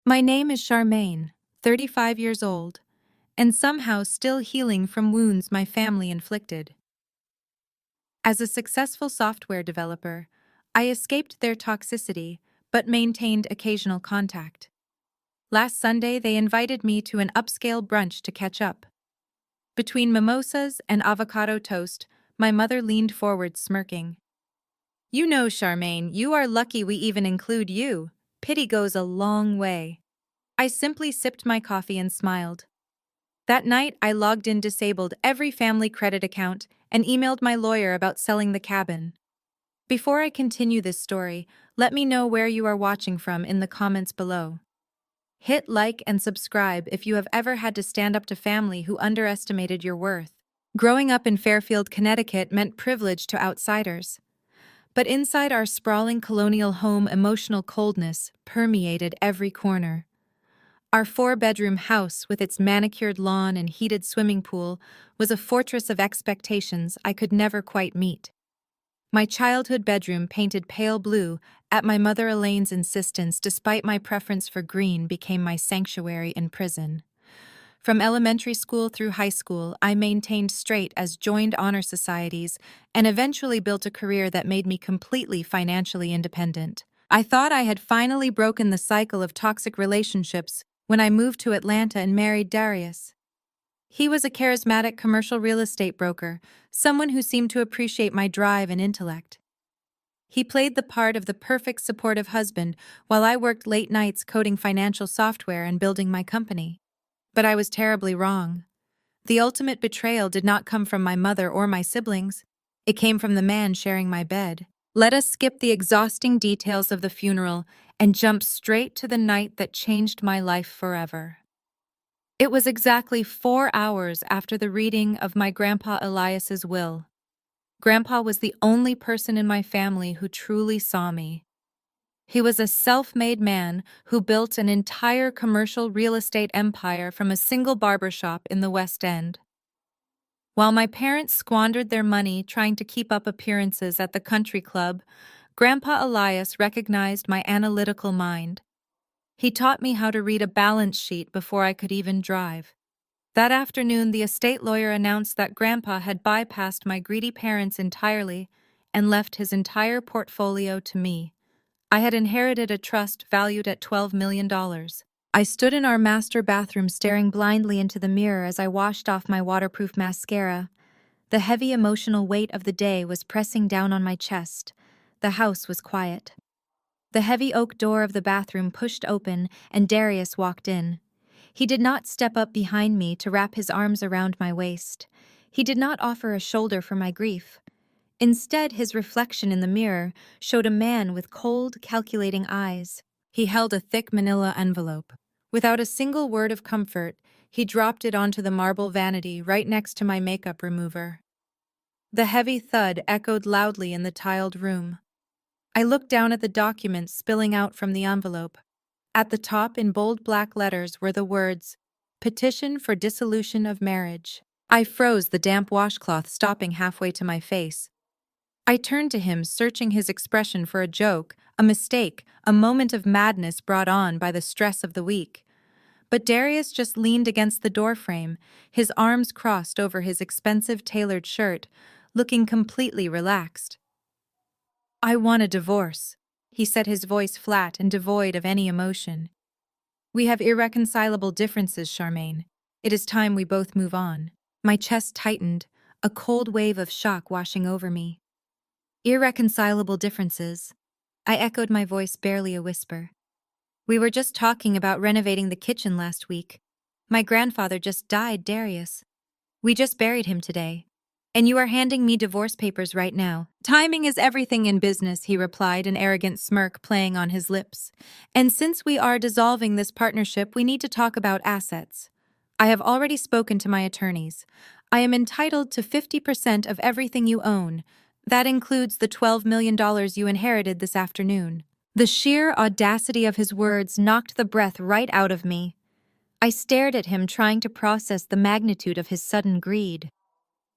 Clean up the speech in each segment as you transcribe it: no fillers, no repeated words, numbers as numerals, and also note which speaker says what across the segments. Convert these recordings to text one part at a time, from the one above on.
Speaker 1: My name is Charmaine, 35 years old, and somehow still healing from wounds my family inflicted. As a successful software developer, I escaped their toxicity but maintained occasional contact. Last Sunday, they invited me to an upscale brunch to catch up. Between mimosas and avocado toast, my mother leaned forward smirking. "You know, Charmaine, you are lucky we even include you. Pity goes a long way." I simply sipped my coffee and smiled. That night, I logged in disabled every family credit account and emailed my lawyer about selling the cabin. Before I continue this story, let me know where you are watching from in the comments below. Hit like and subscribe if you have ever had to stand up to family who underestimated your worth. Growing up in Fairfield, Connecticut meant privilege to outsiders. But inside our sprawling colonial home, emotional coldness permeated every corner. Our four-bedroom house, with its manicured lawn and heated swimming pool, was a fortress of expectations I could never quite meet. My childhood bedroom, painted pale blue, at my mother Elaine's insistence despite my preference for green, became my sanctuary in prison. From elementary school through high school, I maintained straight as joined honor societies and eventually built a career that made me completely financially independent. I thought I had finally broken the cycle of toxic relationships when I moved to Atlanta and married Darius. He was a charismatic commercial real estate broker, someone who seemed to appreciate my drive and intellect. He played the part of the perfect supportive husband while I worked late nights coding financial software and building my company. But I was terribly wrong. The ultimate betrayal did not come from my mother or my siblings. It came from the man sharing my bed. Let us skip the exhausting details of the funeral and jump straight to the night that changed my life forever. It was exactly 4 hours after the reading of my grandpa Elias's will. Grandpa was the only person in my family who truly saw me. He was a self-made man who built an entire commercial real estate empire from a single barbershop in the West End. While my parents squandered their money trying to keep up appearances at the country club, Grandpa Elias recognized my analytical mind. He taught me how to read a balance sheet before I could even drive. That afternoon, the estate lawyer announced that Grandpa had bypassed my greedy parents entirely and left his entire portfolio to me. I had inherited a trust valued at $12 million. I stood in our master bathroom staring blindly into the mirror as I washed off my waterproof mascara. The heavy emotional weight of the day was pressing down on my chest. The house was quiet. The heavy oak door of the bathroom pushed open and Darius walked in. He did not step up behind me to wrap his arms around my waist. He did not offer a shoulder for my grief. Instead, his reflection in the mirror showed a man with cold, calculating eyes. He held a thick manila envelope. Without a single word of comfort, he dropped it onto the marble vanity right next to my makeup remover. The heavy thud echoed loudly in the tiled room. I looked down at the documents spilling out from the envelope. At the top, in bold black letters, were the words, "Petition for dissolution of marriage." I froze, the damp washcloth stopping halfway to my face. I turned to him, searching his expression for a joke, a mistake, a moment of madness brought on by the stress of the week. But Darius just leaned against the doorframe, his arms crossed over his expensive tailored shirt, looking completely relaxed. "I want a divorce," he said, his voice flat and devoid of any emotion. "We have irreconcilable differences, Charmaine. It is time we both move on." My chest tightened, a cold wave of shock washing over me. "Irreconcilable differences?" I echoed, my voice barely a whisper. "We were just talking about renovating the kitchen last week. My grandfather just died, Darius. We just buried him today. And you are handing me divorce papers right now." "Timing is everything in business," he replied, an arrogant smirk playing on his lips. "And since we are dissolving this partnership, we need to talk about assets. I have already spoken to my attorneys. I am entitled to 50% of everything you own. That includes the $12 million you inherited this afternoon." The sheer audacity of his words knocked the breath right out of me. I stared at him, trying to process the magnitude of his sudden greed.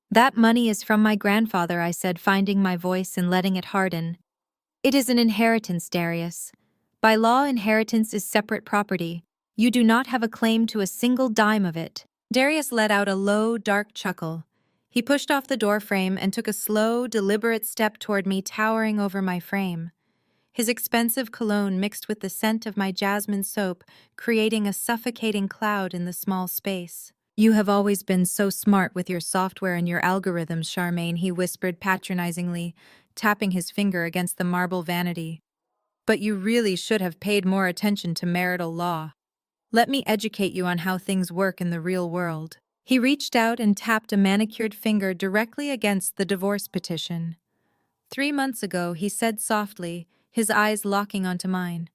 Speaker 1: "That money is from my grandfather," I said, finding my voice and letting it harden. "It is an inheritance, Darius. By law, inheritance is separate property. You do not have a claim to a single dime of it. Darius let out a low, dark chuckle. He pushed off the door frame and took a slow, deliberate step toward me, towering over my frame. His expensive cologne mixed with the scent of my jasmine soap, creating a suffocating cloud in the small space. "You have always been so smart with your software and your algorithms, Charmaine," he whispered patronizingly, tapping his finger against the marble vanity. "But you really should have paid more attention to marital law. Let me educate you on how things work in the real world." He reached out and tapped a manicured finger directly against the divorce petition. 3 months ago, he said softly, his eyes locking onto mine,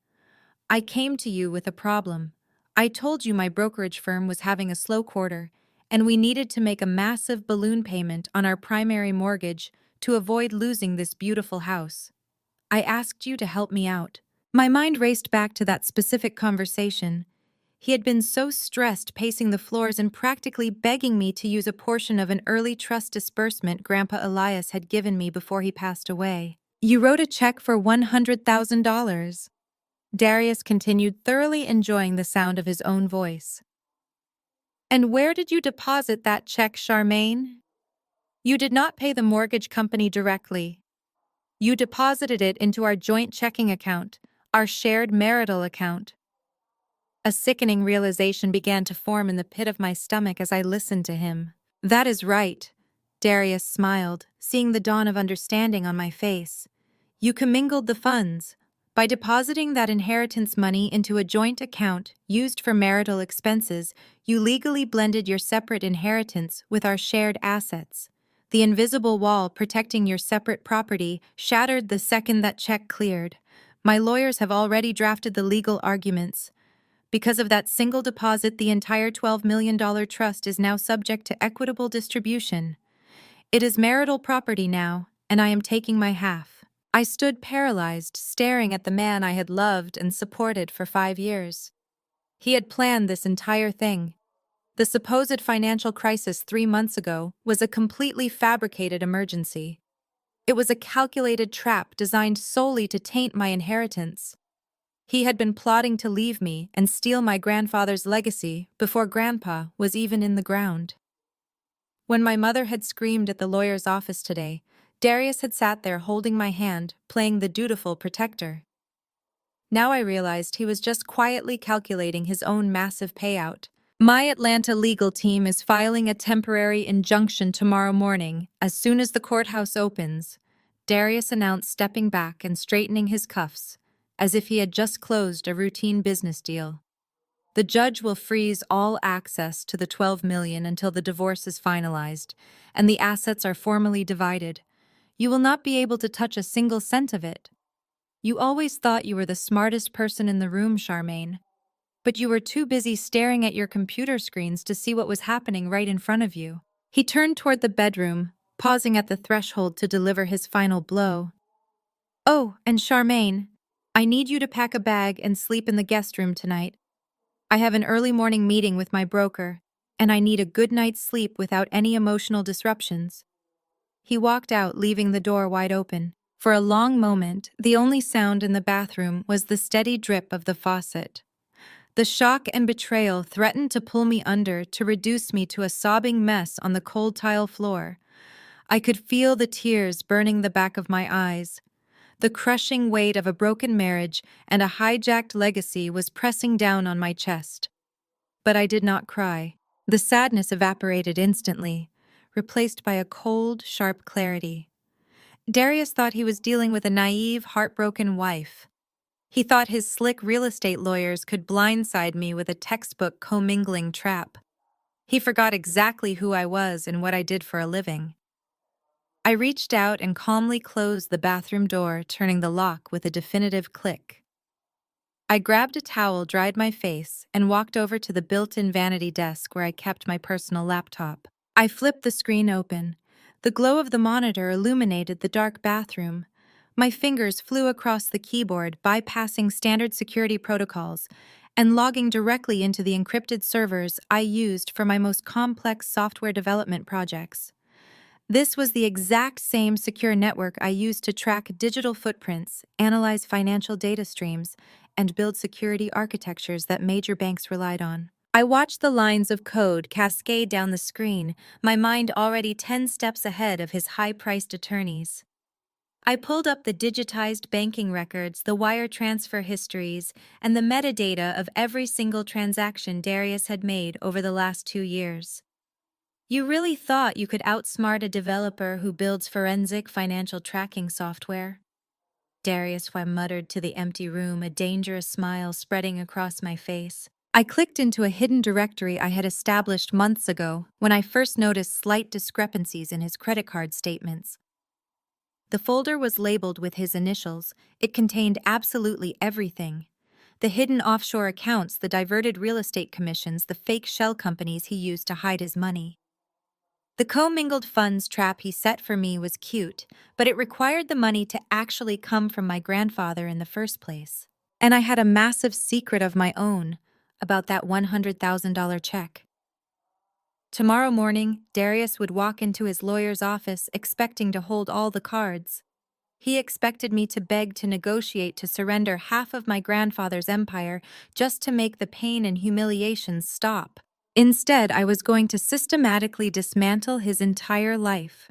Speaker 1: "I came to you with a problem. I told you my brokerage firm was having a slow quarter, and we needed to make a massive balloon payment on our primary mortgage to avoid losing this beautiful house. I asked you to help me out." My mind raced back to that specific conversation. He had been so stressed pacing the floors and practically begging me to use a portion of an early trust disbursement Grandpa Elias had given me before he passed away. "You wrote a check for $100,000. Darius continued, thoroughly enjoying the sound of his own voice. "And where did you deposit that check, Charmaine? You did not pay the mortgage company directly. You deposited it into our joint checking account, our shared marital account." A sickening realization began to form in the pit of my stomach as I listened to him. "That is right," Darius smiled, seeing the dawn of understanding on my face. "You commingled the funds. By depositing that inheritance money into a joint account used for marital expenses, you legally blended your separate inheritance with our shared assets. The invisible wall protecting your separate property shattered the second that check cleared. My lawyers have already drafted the legal arguments. Because of that single deposit, the entire $12 million trust is now subject to equitable distribution. It is marital property now, and I am taking my half." I stood paralyzed, staring at the man I had loved and supported for 5 years. He had planned this entire thing. The supposed financial crisis 3 months ago was a completely fabricated emergency. It was a calculated trap designed solely to taint my inheritance. He had been plotting to leave me and steal my grandfather's legacy before Grandpa was even in the ground. When my mother had screamed at the lawyer's office today, Darius had sat there holding my hand, playing the dutiful protector. Now I realized he was just quietly calculating his own massive payout. "My Atlanta legal team is filing a temporary injunction tomorrow morning, as soon as the courthouse opens," Darius announced, stepping back and straightening his cuffs, as if he had just closed a routine business deal. "The judge will freeze all access to the $12 million until the divorce is finalized, and the assets are formally divided. You will not be able to touch a single cent of it. You always thought you were the smartest person in the room, Charmaine, but you were too busy staring at your computer screens to see what was happening right in front of you." He turned toward the bedroom, pausing at the threshold to deliver his final blow. "Oh, and Charmaine, I need you to pack a bag and sleep in the guest room tonight. I have an early morning meeting with my broker, and I need a good night's sleep without any emotional disruptions." He walked out, leaving the door wide open. For a long moment, the only sound in the bathroom was the steady drip of the faucet. The shock and betrayal threatened to pull me under, to reduce me to a sobbing mess on the cold tile floor. I could feel the tears burning the back of my eyes. The crushing weight of a broken marriage and a hijacked legacy was pressing down on my chest. But I did not cry. The sadness evaporated instantly, replaced by a cold, sharp clarity. Darius thought he was dealing with a naive, heartbroken wife. He thought his slick real estate lawyers could blindside me with a textbook commingling trap. He forgot exactly who I was and what I did for a living. I reached out and calmly closed the bathroom door, turning the lock with a definitive click. I grabbed a towel, dried my face, and walked over to the built-in vanity desk where I kept my personal laptop. I flipped the screen open. The glow of the monitor illuminated the dark bathroom. My fingers flew across the keyboard, bypassing standard security protocols and logging directly into the encrypted servers I used for my most complex software development projects. This was the exact same secure network I used to track digital footprints, analyze financial data streams, and build security architectures that major banks relied on. I watched the lines of code cascade down the screen, my mind already 10 steps ahead of his high-priced attorneys. I pulled up the digitized banking records, the wire transfer histories, and the metadata of every single transaction Darius had made over the last 2 years. You really thought you could outsmart a developer who builds forensic financial tracking software? Darius muttered to the empty room, a dangerous smile spreading across my face. I clicked into a hidden directory I had established months ago when I first noticed slight discrepancies in his credit card statements. The folder was labeled with his initials. It contained absolutely everything. The hidden offshore accounts, the diverted real estate commissions, the fake shell companies he used to hide his money. The commingled funds trap he set for me was cute, but it required the money to actually come from my grandfather in the first place. And I had a massive secret of my own about that $100,000 check. Tomorrow morning, Darius would walk into his lawyer's office expecting to hold all the cards. He expected me to beg to negotiate to surrender half of my grandfather's empire just to make the pain and humiliation stop. Instead, I was going to systematically dismantle his entire life.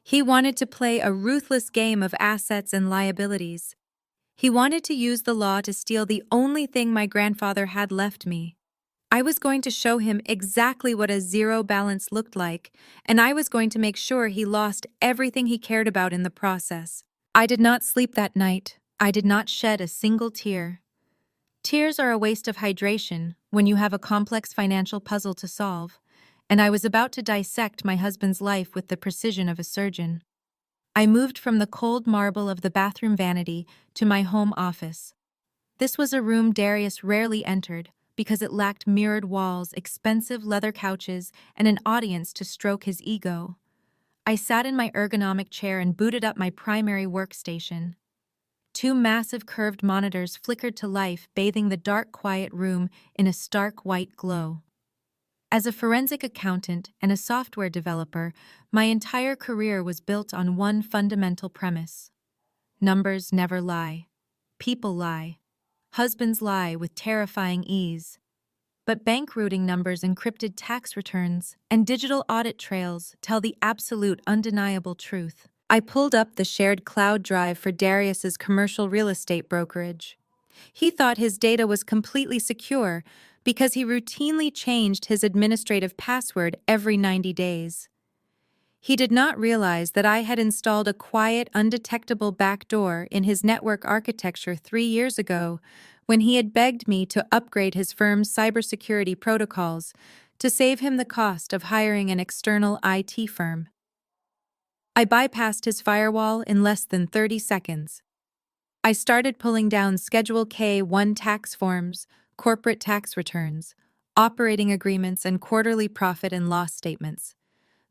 Speaker 1: He wanted to play a ruthless game of assets and liabilities. He wanted to use the law to steal the only thing my grandfather had left me. I was going to show him exactly what a zero balance looked like, and I was going to make sure he lost everything he cared about in the process. I did not sleep that night. I did not shed a single tear. Tears are a waste of hydration when you have a complex financial puzzle to solve, and I was about to dissect my husband's life with the precision of a surgeon. I moved from the cold marble of the bathroom vanity to my home office. This was a room Darius rarely entered because it lacked mirrored walls, expensive leather couches, and an audience to stroke his ego. I sat in my ergonomic chair and booted up my primary workstation. 2 massive curved monitors flickered to life, bathing the dark, quiet room in a stark white glow. As a forensic accountant and a software developer, my entire career was built on one fundamental premise. Numbers never lie. People lie. Husbands lie with terrifying ease. But bank routing numbers, encrypted tax returns, and digital audit trails tell the absolute, undeniable truth. I pulled up the shared cloud drive for Darius's commercial real estate brokerage. He thought his data was completely secure because he routinely changed his administrative password every 90 days. He did not realize that I had installed a quiet, undetectable backdoor in his network architecture 3 years ago when he had begged me to upgrade his firm's cybersecurity protocols to save him the cost of hiring an external IT firm. I bypassed his firewall in less than 30 seconds. I started pulling down Schedule K-1 tax forms, corporate tax returns, operating agreements, and quarterly profit and loss statements.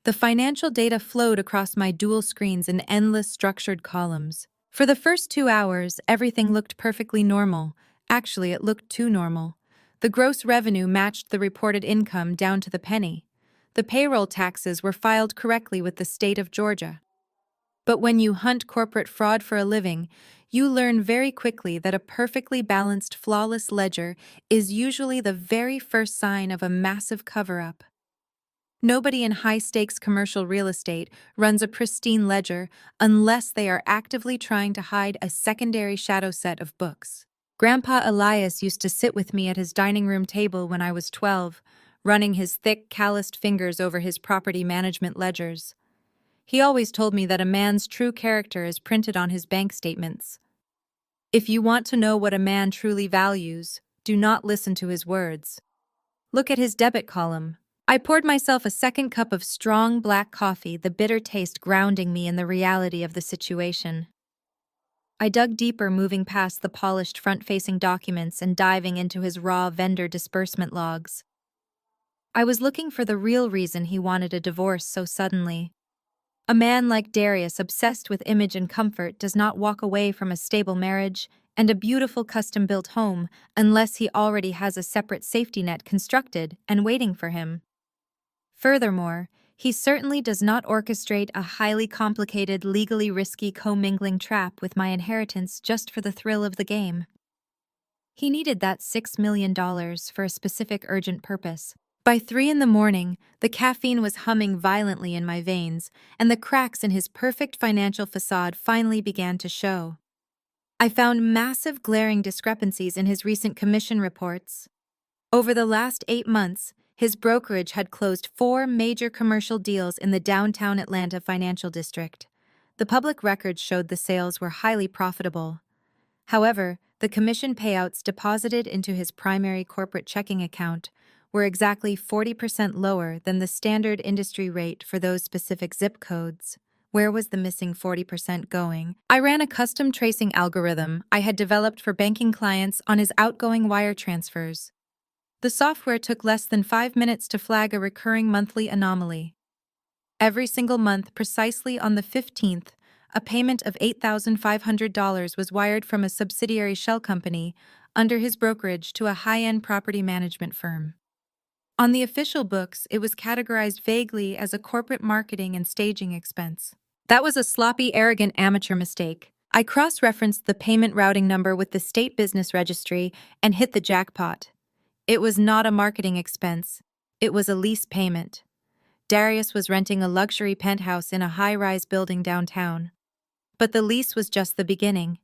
Speaker 1: The financial data flowed across my dual screens in endless structured columns. For the first 2 hours, everything looked perfectly normal. Actually, it looked too normal. The gross revenue matched the reported income down to the penny. The payroll taxes were filed correctly with the state of Georgia. But when you hunt corporate fraud for a living, you learn very quickly that a perfectly balanced, flawless ledger is usually the very first sign of a massive cover-up. Nobody in high-stakes commercial real estate runs a pristine ledger unless they are actively trying to hide a secondary shadow set of books. Grandpa Elias used to sit with me at his dining room table when I was 12, running his thick, calloused fingers over his property management ledgers. He always told me that a man's true character is printed on his bank statements. If you want to know what a man truly values, do not listen to his words. Look at his debit column. I poured myself a second cup of strong black coffee, the bitter taste grounding me in the reality of the situation. I dug deeper, moving past the polished front-facing documents and diving into his raw vendor disbursement logs. I was looking for the real reason he wanted a divorce so suddenly. A man like Darius, obsessed with image and comfort, does not walk away from a stable marriage and a beautiful custom-built home unless he already has a separate safety net constructed and waiting for him. Furthermore, he certainly does not orchestrate a highly complicated, legally risky commingling trap with my inheritance just for the thrill of the game. He needed that $6 million for a specific urgent purpose. By 3 in the morning, the caffeine was humming violently in my veins, and the cracks in his perfect financial facade finally began to show. I found massive glaring discrepancies in his recent commission reports. Over the last 8 months, his brokerage had closed 4 major commercial deals in the downtown Atlanta financial district. The public records showed the sales were highly profitable. However, the commission payouts deposited into his primary corporate checking account were exactly 40% lower than the standard industry rate for those specific zip codes. Where was the missing 40% going? I ran a custom tracing algorithm I had developed for banking clients on his outgoing wire transfers. The software took less than 5 minutes to flag a recurring monthly anomaly. Every single month, precisely on the 15th, a payment of $8,500 was wired from a subsidiary shell company under his brokerage to a high-end property management firm. On the official books, it was categorized vaguely as a corporate marketing and staging expense. That was a sloppy, arrogant amateur mistake. I cross-referenced the payment routing number with the state business registry and hit the jackpot. It was not a marketing expense. It was a lease payment. Darius was renting a luxury penthouse in a high-rise building downtown. But the lease was just the beginning.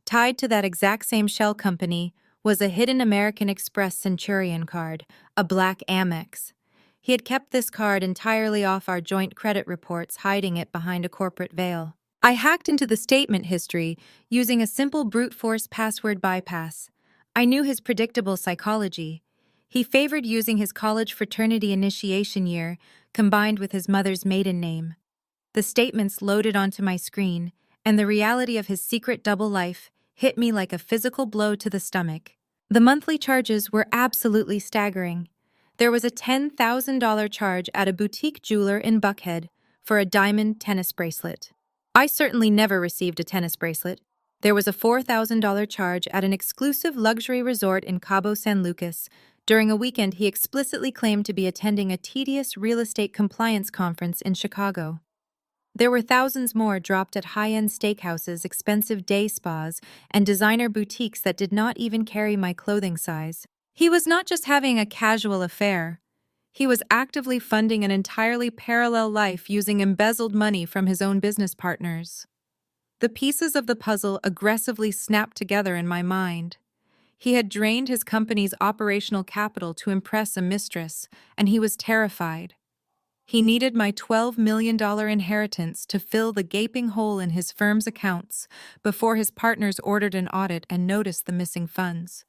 Speaker 1: Tied to that exact same shell company was a hidden American Express Centurion card, a black Amex. He had kept this card entirely off our joint credit reports, hiding it behind a corporate veil. I hacked into the statement history using a simple brute force password bypass. I knew his predictable psychology. He favored using his college fraternity initiation year combined with his mother's maiden name. The statements loaded onto my screen, and the reality of his secret double life hit me like a physical blow to the stomach. The monthly charges were absolutely staggering. There was a $10,000 charge at a boutique jeweler in Buckhead for a diamond tennis bracelet. I certainly never received a tennis bracelet. There was a $4,000 charge at an exclusive luxury resort in Cabo San Lucas. During a weekend, he explicitly claimed to be attending a tedious real estate compliance conference in Chicago. There were thousands more dropped at high-end steakhouses, expensive day spas, and designer boutiques that did not even carry my clothing size. He was not just having a casual affair. He was actively funding an entirely parallel life using embezzled money from his own business partners. The pieces of the puzzle aggressively snapped together in my mind. He had drained his company's operational capital to impress a mistress, and he was terrified. He needed my $12 million inheritance to fill the gaping hole in his firm's accounts before his partners ordered an audit and noticed the missing funds.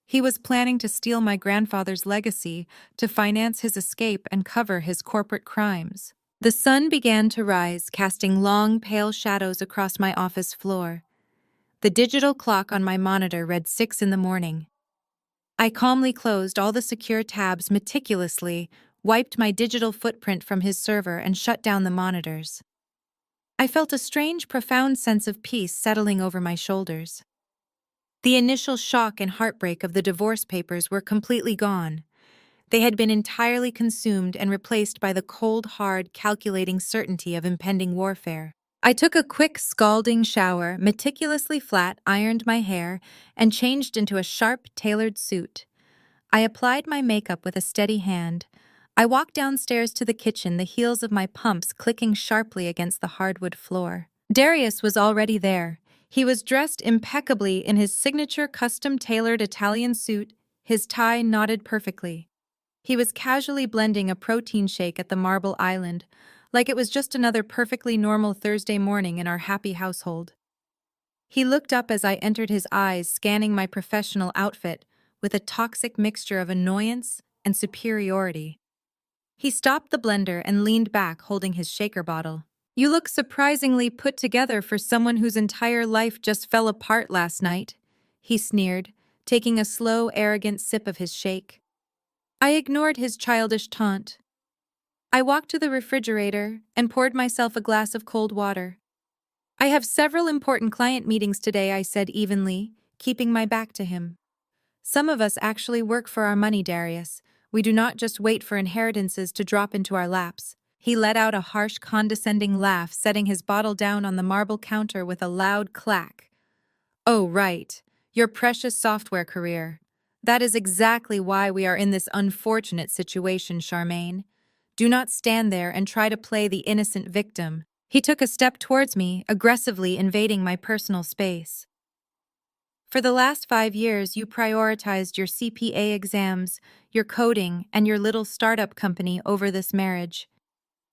Speaker 1: He was planning to steal my grandfather's legacy to finance his escape and cover his corporate crimes. The sun began to rise, casting long, pale shadows across my office floor. The digital clock on my monitor read 6 in the morning. I calmly closed all the secure tabs meticulously, wiped my digital footprint from his server, and shut down the monitors. I felt a strange, profound sense of peace settling over my shoulders. The initial shock and heartbreak of the divorce papers were completely gone. They had been entirely consumed and replaced by the cold, hard, calculating certainty of impending warfare. I took a quick, scalding shower, meticulously flat-ironed my hair, and changed into a sharp, tailored suit. I applied my makeup with a steady hand. I walked downstairs to the kitchen, the heels of my pumps clicking sharply against the hardwood floor. Darius was already there. He was dressed impeccably in his signature custom-tailored Italian suit, his tie knotted perfectly. He was casually blending a protein shake at the Marble Island, like it was just another perfectly normal Thursday morning in our happy household. He looked up as I entered, his eyes scanning my professional outfit with a toxic mixture of annoyance and superiority. He stopped the blender and leaned back, holding his shaker bottle. "You look surprisingly put together for someone whose entire life just fell apart last night," he sneered, taking a slow, arrogant sip of his shake. I ignored his childish taunt. I walked to the refrigerator and poured myself a glass of cold water. "I have several important client meetings today," I said evenly, keeping my back to him. "Some of us actually work for our money, Darius. We do not just wait for inheritances to drop into our laps." He let out a harsh, condescending laugh, setting his bottle down on the marble counter with a loud clack. "Oh, right. Your precious software career. That is exactly why we are in this unfortunate situation, Charmaine. Do not stand there and try to play the innocent victim. He took a step towards me, aggressively invading my personal space. For the last 5 years, you prioritized your CPA exams, your coding, and your little startup company over this marriage.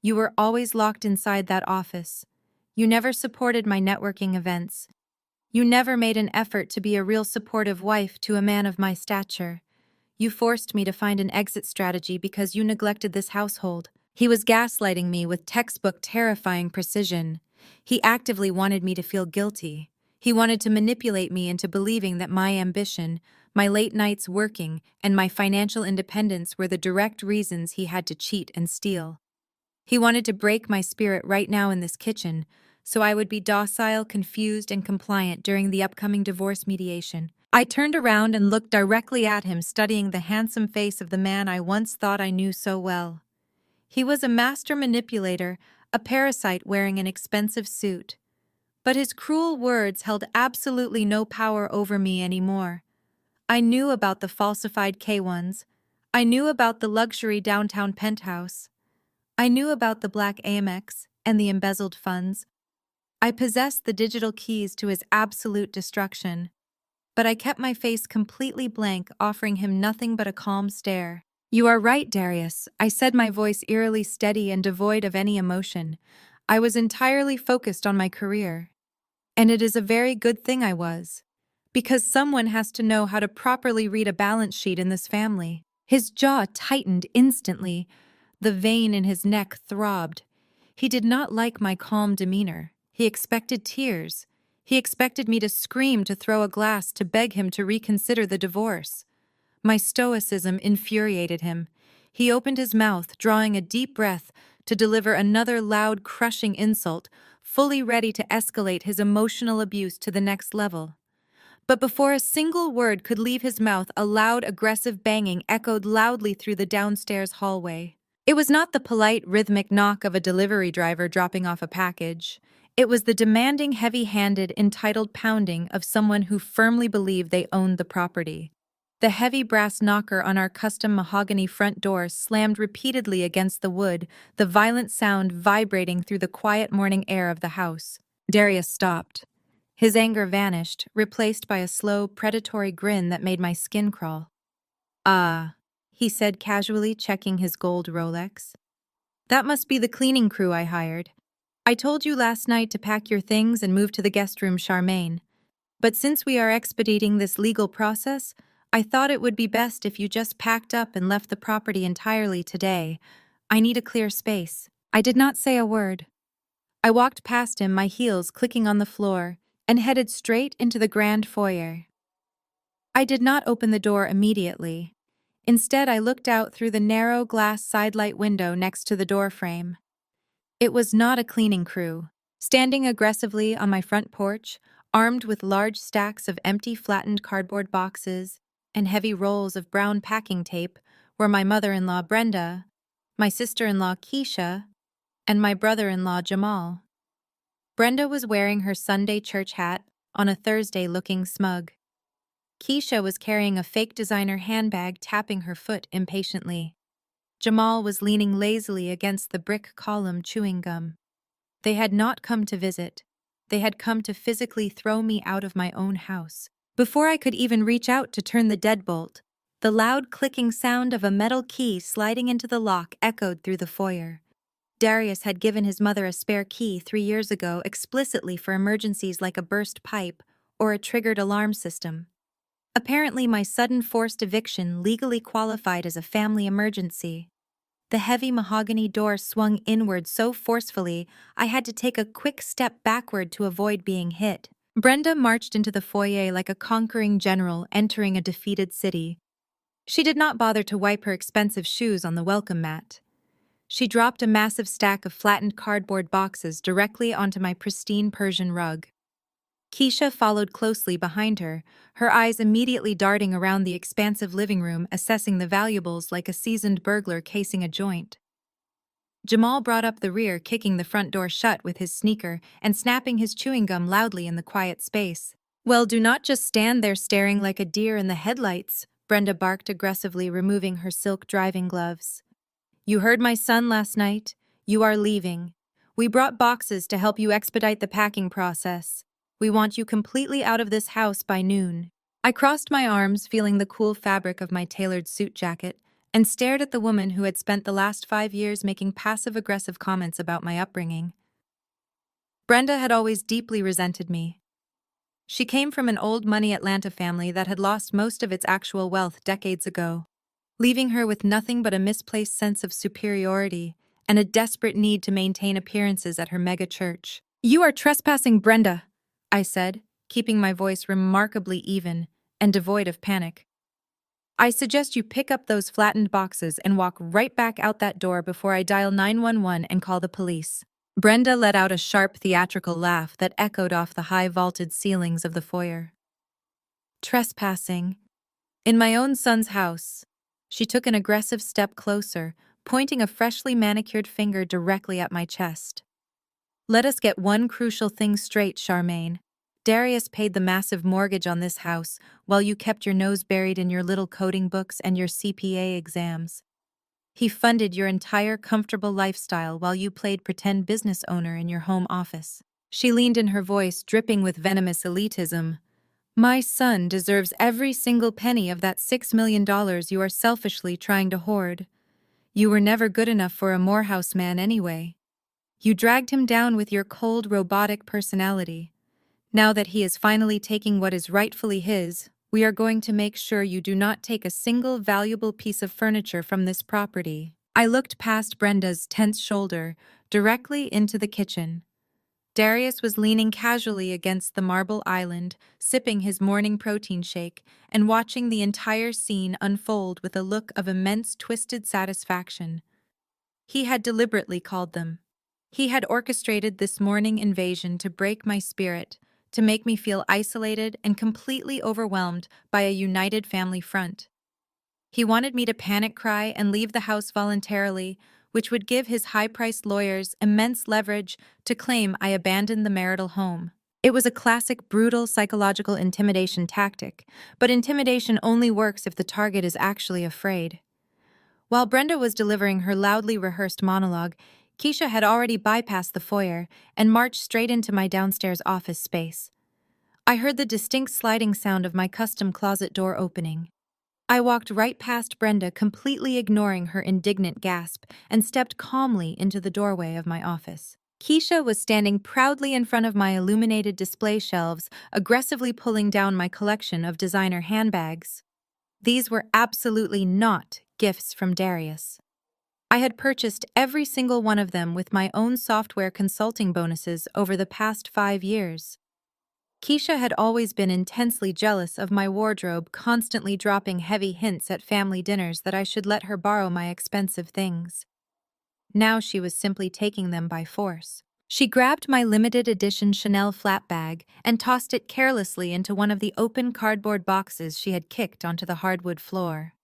Speaker 1: You were always locked inside that office. You never supported my networking events. You never made an effort to be a real supportive wife to a man of my stature. You forced me to find an exit strategy because you neglected this household. He was gaslighting me with textbook terrifying precision. He actively wanted me to feel guilty. He wanted to manipulate me into believing that my ambition, my late nights working, and my financial independence were the direct reasons he had to cheat and steal. He wanted to break my spirit right now in this kitchen, so I would be docile, confused, and compliant during the upcoming divorce mediation. I turned around and looked directly at him, studying the handsome face of the man I once thought I knew so well. He was a master manipulator, a parasite wearing an expensive suit. But his cruel words held absolutely no power over me anymore. I knew about the falsified K1s. I knew about the luxury downtown penthouse. I knew about the black Amex and the embezzled funds. I possessed the digital keys to his absolute destruction. But I kept my face completely blank, offering him nothing but a calm stare. "You are right, Darius," I said, my voice eerily steady and devoid of any emotion. I was entirely focused on my career. And it is a very good thing I was. Because someone has to know how to properly read a balance sheet in this family. His jaw tightened instantly. The vein in his neck throbbed. He did not like my calm demeanor. He expected tears. He expected me to scream, to throw a glass, to beg him to reconsider the divorce. My stoicism infuriated him. He opened his mouth, drawing a deep breath, to deliver another loud, crushing insult, fully ready to escalate his emotional abuse to the next level. But before a single word could leave his mouth, a loud, aggressive banging echoed loudly through the downstairs hallway. It was not the polite, rhythmic knock of a delivery driver dropping off a package. It was the demanding, heavy-handed, entitled pounding of someone who firmly believed they owned the property. The heavy brass knocker on our custom mahogany front door slammed repeatedly against the wood, the violent sound vibrating through the quiet morning air of the house. Darius stopped. His anger vanished, replaced by a slow, predatory grin that made my skin crawl. "Ah," he said casually, checking his gold Rolex. "That must be the cleaning crew I hired. I told you last night to pack your things and move to the guest room, Charmaine. But since we are expediting this legal process, I thought it would be best if you just packed up and left the property entirely today. I need a clear space." I did not say a word. I walked past him, my heels clicking on the floor, and headed straight into the grand foyer. I did not open the door immediately. Instead, I looked out through the narrow glass sidelight window next to the doorframe. It was not a cleaning crew. Standing aggressively on my front porch, armed with large stacks of empty flattened cardboard boxes and heavy rolls of brown packing tape, were my mother-in-law Brenda, my sister-in-law Keisha, and my brother-in-law Jamal. Brenda was wearing her Sunday church hat on a Thursday, looking smug. Keisha was carrying a fake designer handbag, tapping her foot impatiently. Jamal was leaning lazily against the brick column, chewing gum. They had not come to visit. They had come to physically throw me out of my own house. Before I could even reach out to turn the deadbolt, the loud clicking sound of a metal key sliding into the lock echoed through the foyer. Darius had given his mother a spare key 3 years ago explicitly for emergencies like a burst pipe or a triggered alarm system. Apparently, my sudden forced eviction legally qualified as a family emergency. The heavy mahogany door swung inward so forcefully, I had to take a quick step backward to avoid being hit. Brenda marched into the foyer like a conquering general entering a defeated city. She did not bother to wipe her expensive shoes on the welcome mat. She dropped a massive stack of flattened cardboard boxes directly onto my pristine Persian rug. Keisha followed closely behind her, her eyes immediately darting around the expansive living room, assessing the valuables like a seasoned burglar casing a joint. Jamal brought up the rear, kicking the front door shut with his sneaker and snapping his chewing gum loudly in the quiet space. Well, do not just stand there staring like a deer in the headlights, Brenda barked aggressively, removing her silk driving gloves. You heard my son last night. You are leaving. We brought boxes to help you expedite the packing process. We want you completely out of this house by noon. I crossed my arms, feeling the cool fabric of my tailored suit jacket, and stared at the woman who had spent the last 5 years making passive-aggressive comments about my upbringing. Brenda had always deeply resented me. She came from an old money Atlanta family that had lost most of its actual wealth decades ago, leaving her with nothing but a misplaced sense of superiority and a desperate need to maintain appearances at her mega church. You are trespassing, Brenda, I said, keeping my voice remarkably even and devoid of panic. I suggest you pick up those flattened boxes and walk right back out that door before I dial 911 and call the police. Brenda let out a sharp theatrical laugh that echoed off the high vaulted ceilings of the foyer. Trespassing. In my own son's house. She took an aggressive step closer, pointing a freshly manicured finger directly at my chest. Let us get one crucial thing straight, Charmaine. Darius paid the massive mortgage on this house while you kept your nose buried in your little coding books and your CPA exams. He funded your entire comfortable lifestyle while you played pretend business owner in your home office. She leaned in, her voice dripping with venomous elitism. My son deserves every single penny of that $6 million you are selfishly trying to hoard. You were never good enough for a Morehouse man anyway. You dragged him down with your cold, robotic personality. Now that he is finally taking what is rightfully his, we are going to make sure you do not take a single valuable piece of furniture from this property. I looked past Brenda's tense shoulder, directly into the kitchen. Darius was leaning casually against the marble island, sipping his morning protein shake and watching the entire scene unfold with a look of immense twisted satisfaction. He had deliberately called them. He had orchestrated this morning invasion to break my spirit, to make me feel isolated and completely overwhelmed by a united family front. He wanted me to panic cry and leave the house voluntarily, which would give his high-priced lawyers immense leverage to claim I abandoned the marital home. It was a classic brutal psychological intimidation tactic, but intimidation only works if the target is actually afraid. While Brenda was delivering her loudly rehearsed monologue, Keisha had already bypassed the foyer and marched straight into my downstairs office space. I heard the distinct sliding sound of my custom closet door opening. I walked right past Brenda, completely ignoring her indignant gasp, and stepped calmly into the doorway of my office. Keisha was standing proudly in front of my illuminated display shelves, aggressively pulling down my collection of designer handbags. These were absolutely not gifts from Darius. I had purchased every single one of them with my own software consulting bonuses over the past 5 years. Keisha had always been intensely jealous of my wardrobe, constantly dropping heavy hints at family dinners that I should let her borrow my expensive things. Now she was simply taking them by force. She grabbed my limited edition Chanel flat bag and tossed it carelessly into one of the open cardboard boxes she had kicked onto the hardwood floor.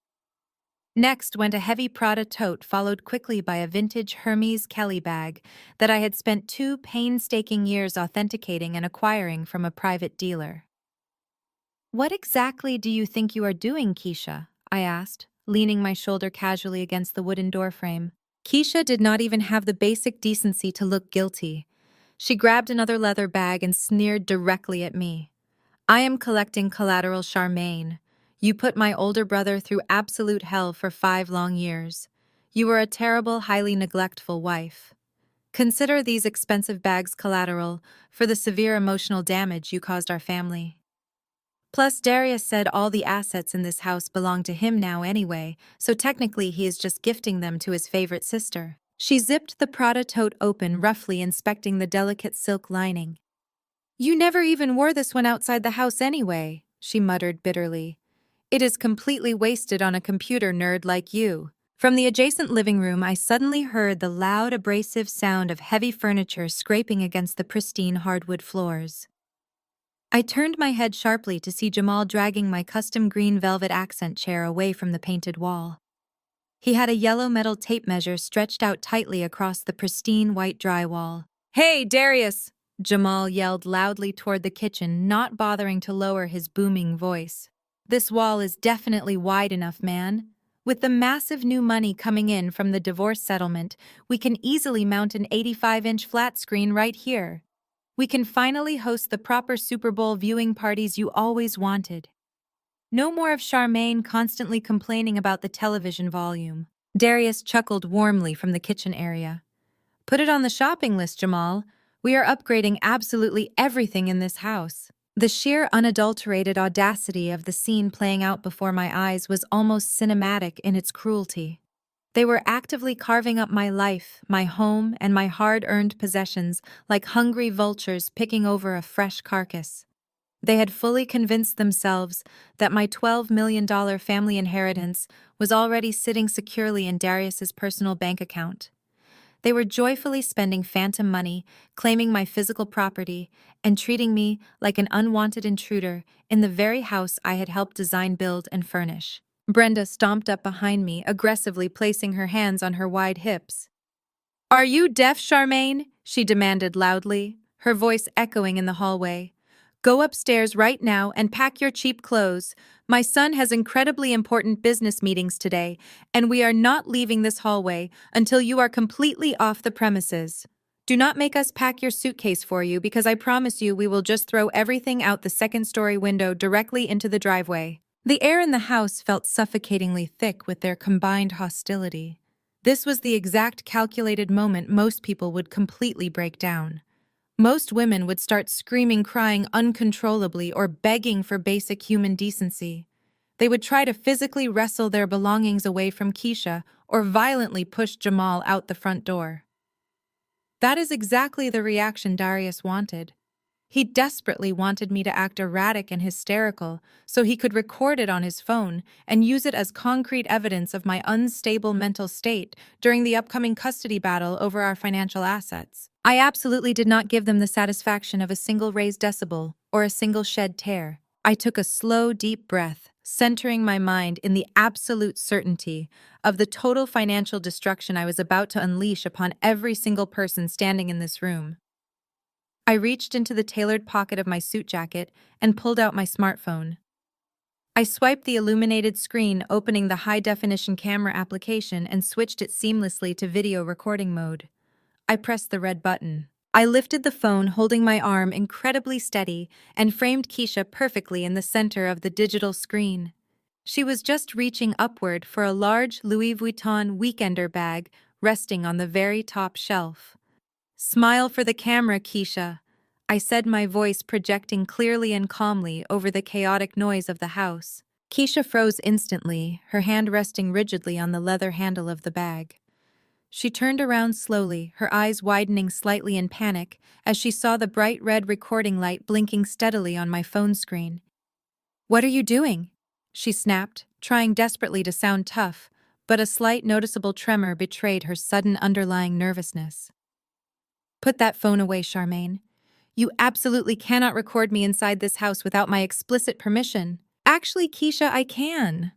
Speaker 1: Next went a heavy Prada tote, followed quickly by a vintage Hermes Kelly bag that I had spent 2 painstaking years authenticating and acquiring from a private dealer. What exactly do you think you are doing, Keisha? I asked, leaning my shoulder casually against the wooden doorframe. Keisha did not even have the basic decency to look guilty. She grabbed another leather bag and sneered directly at me. I am collecting collateral, Charmaine. You put my older brother through absolute hell for 5 long years. You were a terrible, highly neglectful wife. Consider these expensive bags collateral for the severe emotional damage you caused our family. Plus, Darius said all the assets in this house belong to him now anyway, so technically he is just gifting them to his favorite sister. She zipped the Prada tote open, roughly inspecting the delicate silk lining. You never even wore this one outside the house anyway, she muttered bitterly. It is completely wasted on a computer nerd like you. From the adjacent living room, I suddenly heard the loud, abrasive sound of heavy furniture scraping against the pristine hardwood floors. I turned my head sharply to see Jamal dragging my custom green velvet accent chair away from the painted wall. He had a yellow metal tape measure stretched out tightly across the pristine white drywall. Hey, Darius! Jamal yelled loudly toward the kitchen, not bothering to lower his booming voice. This wall is definitely wide enough, man. With the massive new money coming in from the divorce settlement, we can easily mount an 85-inch flat screen right here. We can finally host the proper Super Bowl viewing parties you always wanted. No more of Charmaine constantly complaining about the television volume. Darius chuckled warmly from the kitchen area. Put it on the shopping list, Jamal. We are upgrading absolutely everything in this house. The sheer unadulterated audacity of the scene playing out before my eyes was almost cinematic in its cruelty. They were actively carving up my life, my home, and my hard-earned possessions like hungry vultures picking over a fresh carcass. They had fully convinced themselves that my $12 million family inheritance was already sitting securely in Darius's personal bank account. They were joyfully spending phantom money, claiming my physical property, and treating me like an unwanted intruder in the very house I had helped design, build, and furnish. Brenda stomped up behind me, aggressively placing her hands on her wide hips. "Are you deaf, Charmaine?" she demanded loudly, her voice echoing in the hallway. "Go upstairs right now and pack your cheap clothes. My son has incredibly important business meetings today, and we are not leaving this hallway until you are completely off the premises. Do not make us pack your suitcase for you, because I promise you we will just throw everything out the second-story window directly into the driveway." The air in the house felt suffocatingly thick with their combined hostility. This was the exact calculated moment most people would completely break down. Most women would start screaming, crying uncontrollably, or begging for basic human decency. They would try to physically wrestle their belongings away from Keisha or violently push Jamal out the front door. That is exactly the reaction Darius wanted. He desperately wanted me to act erratic and hysterical so he could record it on his phone and use it as concrete evidence of my unstable mental state during the upcoming custody battle over our financial assets. I absolutely did not give them the satisfaction of a single raised decibel or a single shed tear. I took a slow, deep breath, centering my mind in the absolute certainty of the total financial destruction I was about to unleash upon every single person standing in this room. I reached into the tailored pocket of my suit jacket and pulled out my smartphone. I swiped the illuminated screen, opening the high-definition camera application, and switched it seamlessly to video recording mode. I pressed the red button. I lifted the phone, holding my arm incredibly steady, and framed Keisha perfectly in the center of the digital screen. She was just reaching upward for a large Louis Vuitton weekender bag resting on the very top shelf. "Smile for the camera, Keisha," I said, my voice projecting clearly and calmly over the chaotic noise of the house. Keisha froze instantly, her hand resting rigidly on the leather handle of the bag. She turned around slowly, her eyes widening slightly in panic as she saw the bright red recording light blinking steadily on my phone screen. "What are you doing?" she snapped, trying desperately to sound tough, but a slight noticeable tremor betrayed her sudden underlying nervousness. "Put that phone away, Charmaine. You absolutely cannot record me inside this house without my explicit permission." "Actually, Keisha, I can,"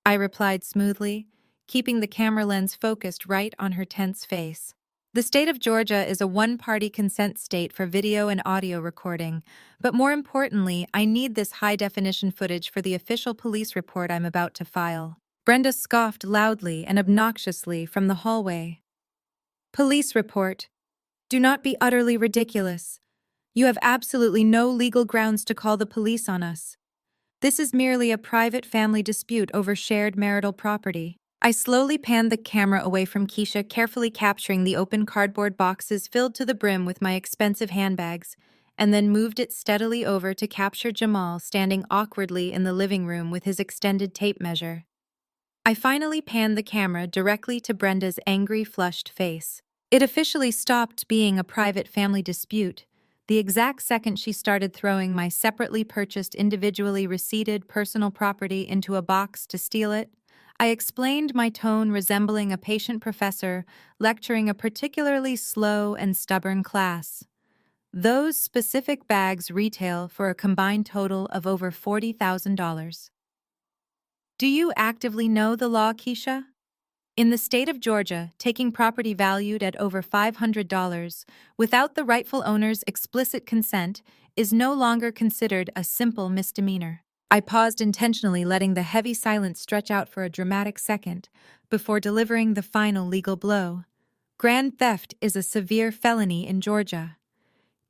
Speaker 1: I replied smoothly, keeping the camera lens focused right on her tense face. The state of Georgia is a one-party consent state for video and audio recording, but more importantly, I need this high-definition footage for the official police report I'm about to file. Brenda scoffed loudly and obnoxiously from the hallway. "Police report. Do not be utterly ridiculous. You have absolutely no legal grounds to call the police on us. This is merely a private family dispute over shared marital property." I slowly panned the camera away from Keisha, carefully capturing the open cardboard boxes filled to the brim with my expensive handbags, and then moved it steadily over to capture Jamal standing awkwardly in the living room with his extended tape measure. I finally panned the camera directly to Brenda's angry, flushed face. It officially stopped being a private family dispute the exact second she started throwing my separately purchased, individually receipted personal property into a box to steal it. I explained, my tone resembling a patient professor lecturing a particularly slow and stubborn class. "Those specific bags retail for a combined total of over $40,000. Do you actively know the law, Keisha?" In the state of Georgia, taking property valued at over $500 without the rightful owner's explicit consent is no longer considered a simple misdemeanor. I paused intentionally, letting the heavy silence stretch out for a dramatic second before delivering the final legal blow. Grand theft is a severe felony in Georgia.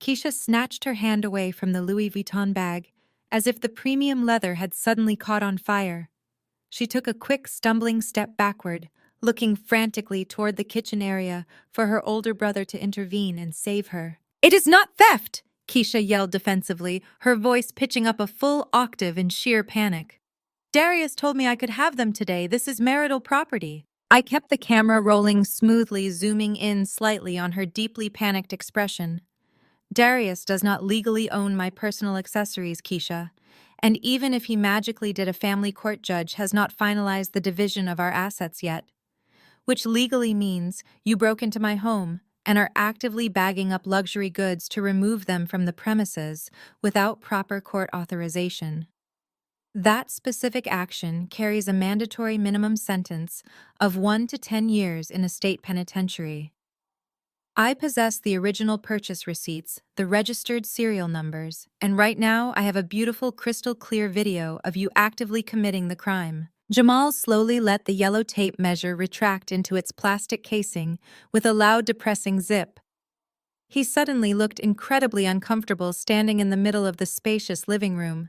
Speaker 1: Keisha snatched her hand away from the Louis Vuitton bag, as if the premium leather had suddenly caught on fire. She took a quick, stumbling step backward, looking frantically toward the kitchen area for her older brother to intervene and save her. "It is not theft!" Keisha yelled defensively, her voice pitching up a full octave in sheer panic. "Darius told me I could have them today. This is marital property." I kept the camera rolling smoothly, zooming in slightly on her deeply panicked expression. "Darius does not legally own my personal accessories, Keisha, and even if he magically did, a family court judge has not finalized the division of our assets yet. Which legally means you broke into my home and are actively bagging up luxury goods to remove them from the premises without proper court authorization. That specific action carries a mandatory minimum sentence of 1 to 10 years in a state penitentiary. I possess the original purchase receipts, the registered serial numbers, and right now I have a beautiful crystal clear video of you actively committing the crime." Jamal slowly let the yellow tape measure retract into its plastic casing with a loud depressing zip. He suddenly looked incredibly uncomfortable standing in the middle of the spacious living room.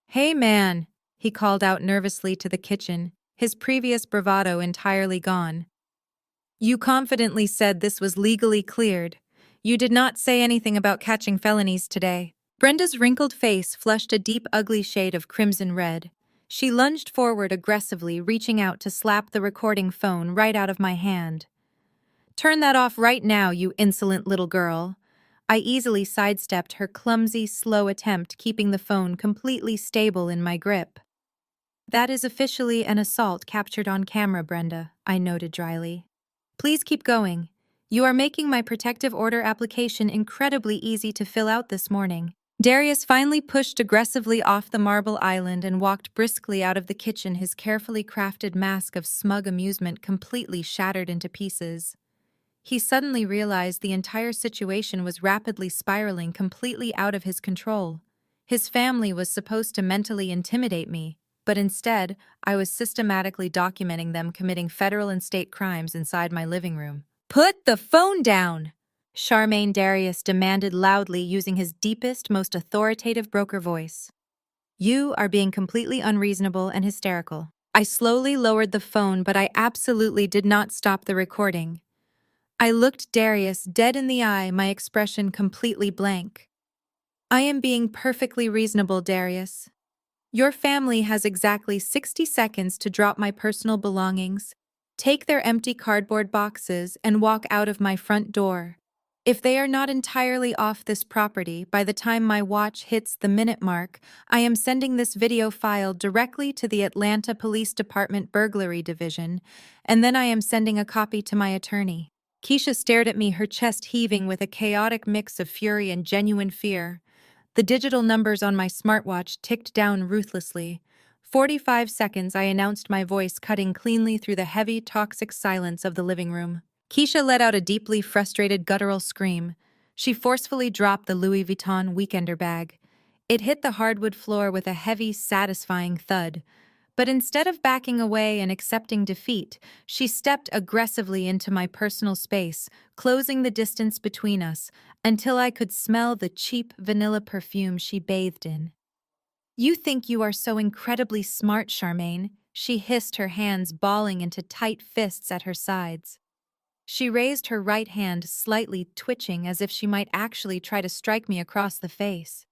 Speaker 1: "Hey man," he called out nervously to the kitchen, his previous bravado entirely gone. "You confidently said this was legally cleared. You did not say anything about catching felonies today." Brenda's wrinkled face flushed a deep, ugly shade of crimson red. She lunged forward aggressively, reaching out to slap the recording phone right out of my hand. "Turn that off right now, you insolent little girl." I easily sidestepped her clumsy, slow attempt, keeping the phone completely stable in my grip. "That is officially an assault captured on camera, Brenda," I noted dryly. "Please keep going. You are making my protective order application incredibly easy to fill out this morning." Darius finally pushed aggressively off the marble island and walked briskly out of the kitchen, his carefully crafted mask of smug amusement completely shattered into pieces. He suddenly realized the entire situation was rapidly spiraling completely out of his control. His family was supposed to mentally intimidate me, but instead, I was systematically documenting them committing federal and state crimes inside my living room. "Put the phone down!" Charmaine Darius demanded loudly, using his deepest, most authoritative broker voice. "You are being completely unreasonable and hysterical." I slowly lowered the phone, but I absolutely did not stop the recording. I looked Darius dead in the eye, my expression completely blank. "I am being perfectly reasonable, Darius. Your family has exactly 60 seconds to drop my personal belongings, take their empty cardboard boxes, and walk out of my front door. If they are not entirely off this property by the time my watch hits the minute mark, I am sending this video file directly to the Atlanta Police Department Burglary Division, and then I am sending a copy to my attorney." Keisha stared at me, her chest heaving with a chaotic mix of fury and genuine fear. The digital numbers on my smartwatch ticked down ruthlessly. 45 seconds, I announced, my voice cutting cleanly through the heavy, toxic silence of the living room. Keisha let out a deeply frustrated, guttural scream. She forcefully dropped the Louis Vuitton weekender bag. It hit the hardwood floor with a heavy, satisfying thud. But instead of backing away and accepting defeat, she stepped aggressively into my personal space, closing the distance between us until I could smell the cheap vanilla perfume she bathed in. "You think you are so incredibly smart, Charmaine," she hissed, her hands balling into tight fists at her sides. She raised her right hand, slightly twitching as if she might actually try to strike me across the face.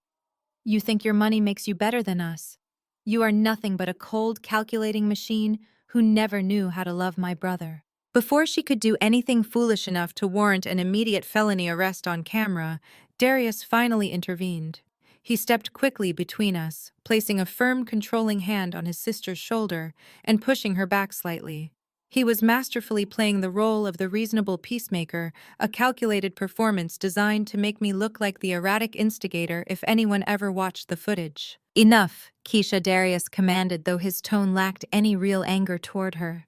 Speaker 1: "You think your money makes you better than us. You are nothing but a cold, calculating machine who never knew how to love my brother." Before she could do anything foolish enough to warrant an immediate felony arrest on camera, Darius finally intervened. He stepped quickly between us, placing a firm, controlling hand on his sister's shoulder and pushing her back slightly. He was masterfully playing the role of the reasonable peacemaker, a calculated performance designed to make me look like the erratic instigator if anyone ever watched the footage. "Enough," Keisha Darius commanded, though his tone lacked any real anger toward her.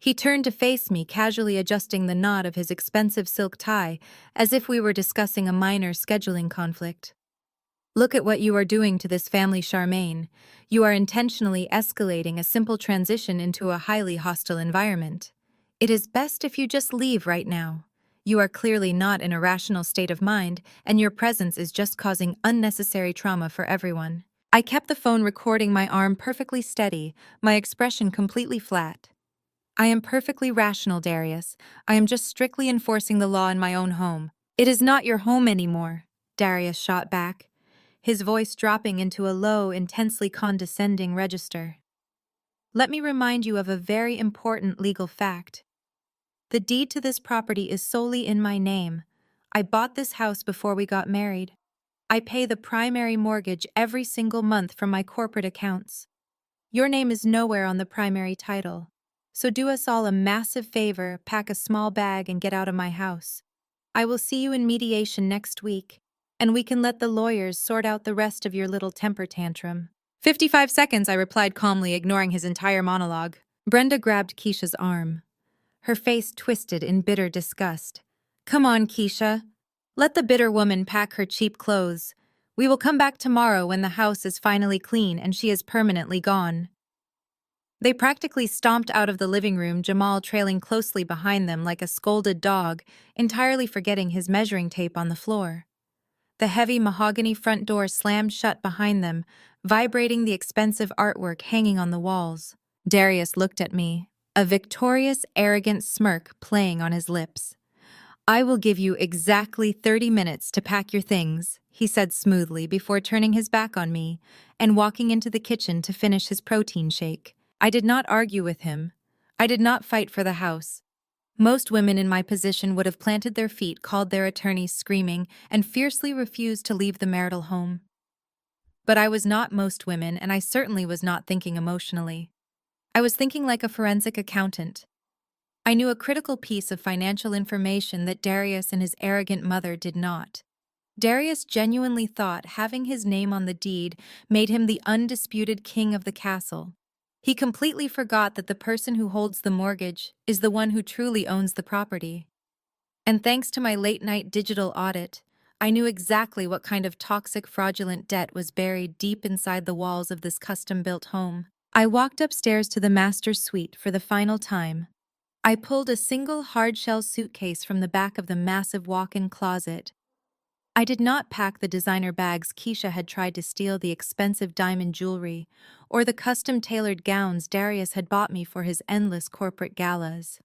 Speaker 1: He turned to face me, casually adjusting the knot of his expensive silk tie, as if we were discussing a minor scheduling conflict. Look at what you are doing to this family, Charmaine. You are intentionally escalating a simple transition into a highly hostile environment. It is best if you just leave right now. You are clearly not in a rational state of mind, and your presence is just causing unnecessary trauma for everyone. I kept the phone recording, my arm perfectly steady, my expression completely flat. I am perfectly rational, Darius. I am just strictly enforcing the law in my own home. It is not your home anymore, Darius shot back, his voice dropping into a low, intensely condescending register. Let me remind you of a very important legal fact. The deed to this property is solely in my name. I bought this house before we got married. I pay the primary mortgage every single month from my corporate accounts. Your name is nowhere on the primary title. So do us all a massive favor, pack a small bag and get out of my house. I will see you in mediation next week, and we can let the lawyers sort out the rest of your little temper tantrum. 55 seconds, I replied calmly, ignoring his entire monologue. Brenda grabbed Keisha's arm, her face twisted in bitter disgust. Come on, Keisha. Let the bitter woman pack her cheap clothes. We will come back tomorrow when the house is finally clean and she is permanently gone. They practically stomped out of the living room, Jamal trailing closely behind them like a scolded dog, entirely forgetting his measuring tape on the floor. The heavy mahogany front door slammed shut behind them, vibrating the expensive artwork hanging on the walls. Darius looked at me, a victorious, arrogant smirk playing on his lips. I will give you exactly 30 minutes to pack your things, he said smoothly before turning his back on me and walking into the kitchen to finish his protein shake. I did not argue with him. I did not fight for the house. Most women in my position would have planted their feet, called their attorneys screaming, and fiercely refused to leave the marital home. But I was not most women, and I certainly was not thinking emotionally. I was thinking like a forensic accountant. I knew a critical piece of financial information that Darius and his arrogant mother did not. Darius genuinely thought having his name on the deed made him the undisputed king of the castle. He completely forgot that the person who holds the mortgage is the one who truly owns the property. And thanks to my late-night digital audit, I knew exactly what kind of toxic, fraudulent debt was buried deep inside the walls of this custom-built home. I walked upstairs to the master's suite for the final time. I pulled a single hard-shell suitcase from the back of the massive walk-in closet. I did not pack the designer bags Keisha had tried to steal, the expensive diamond jewelry, or the custom-tailored gowns Darius had bought me for his endless corporate galas.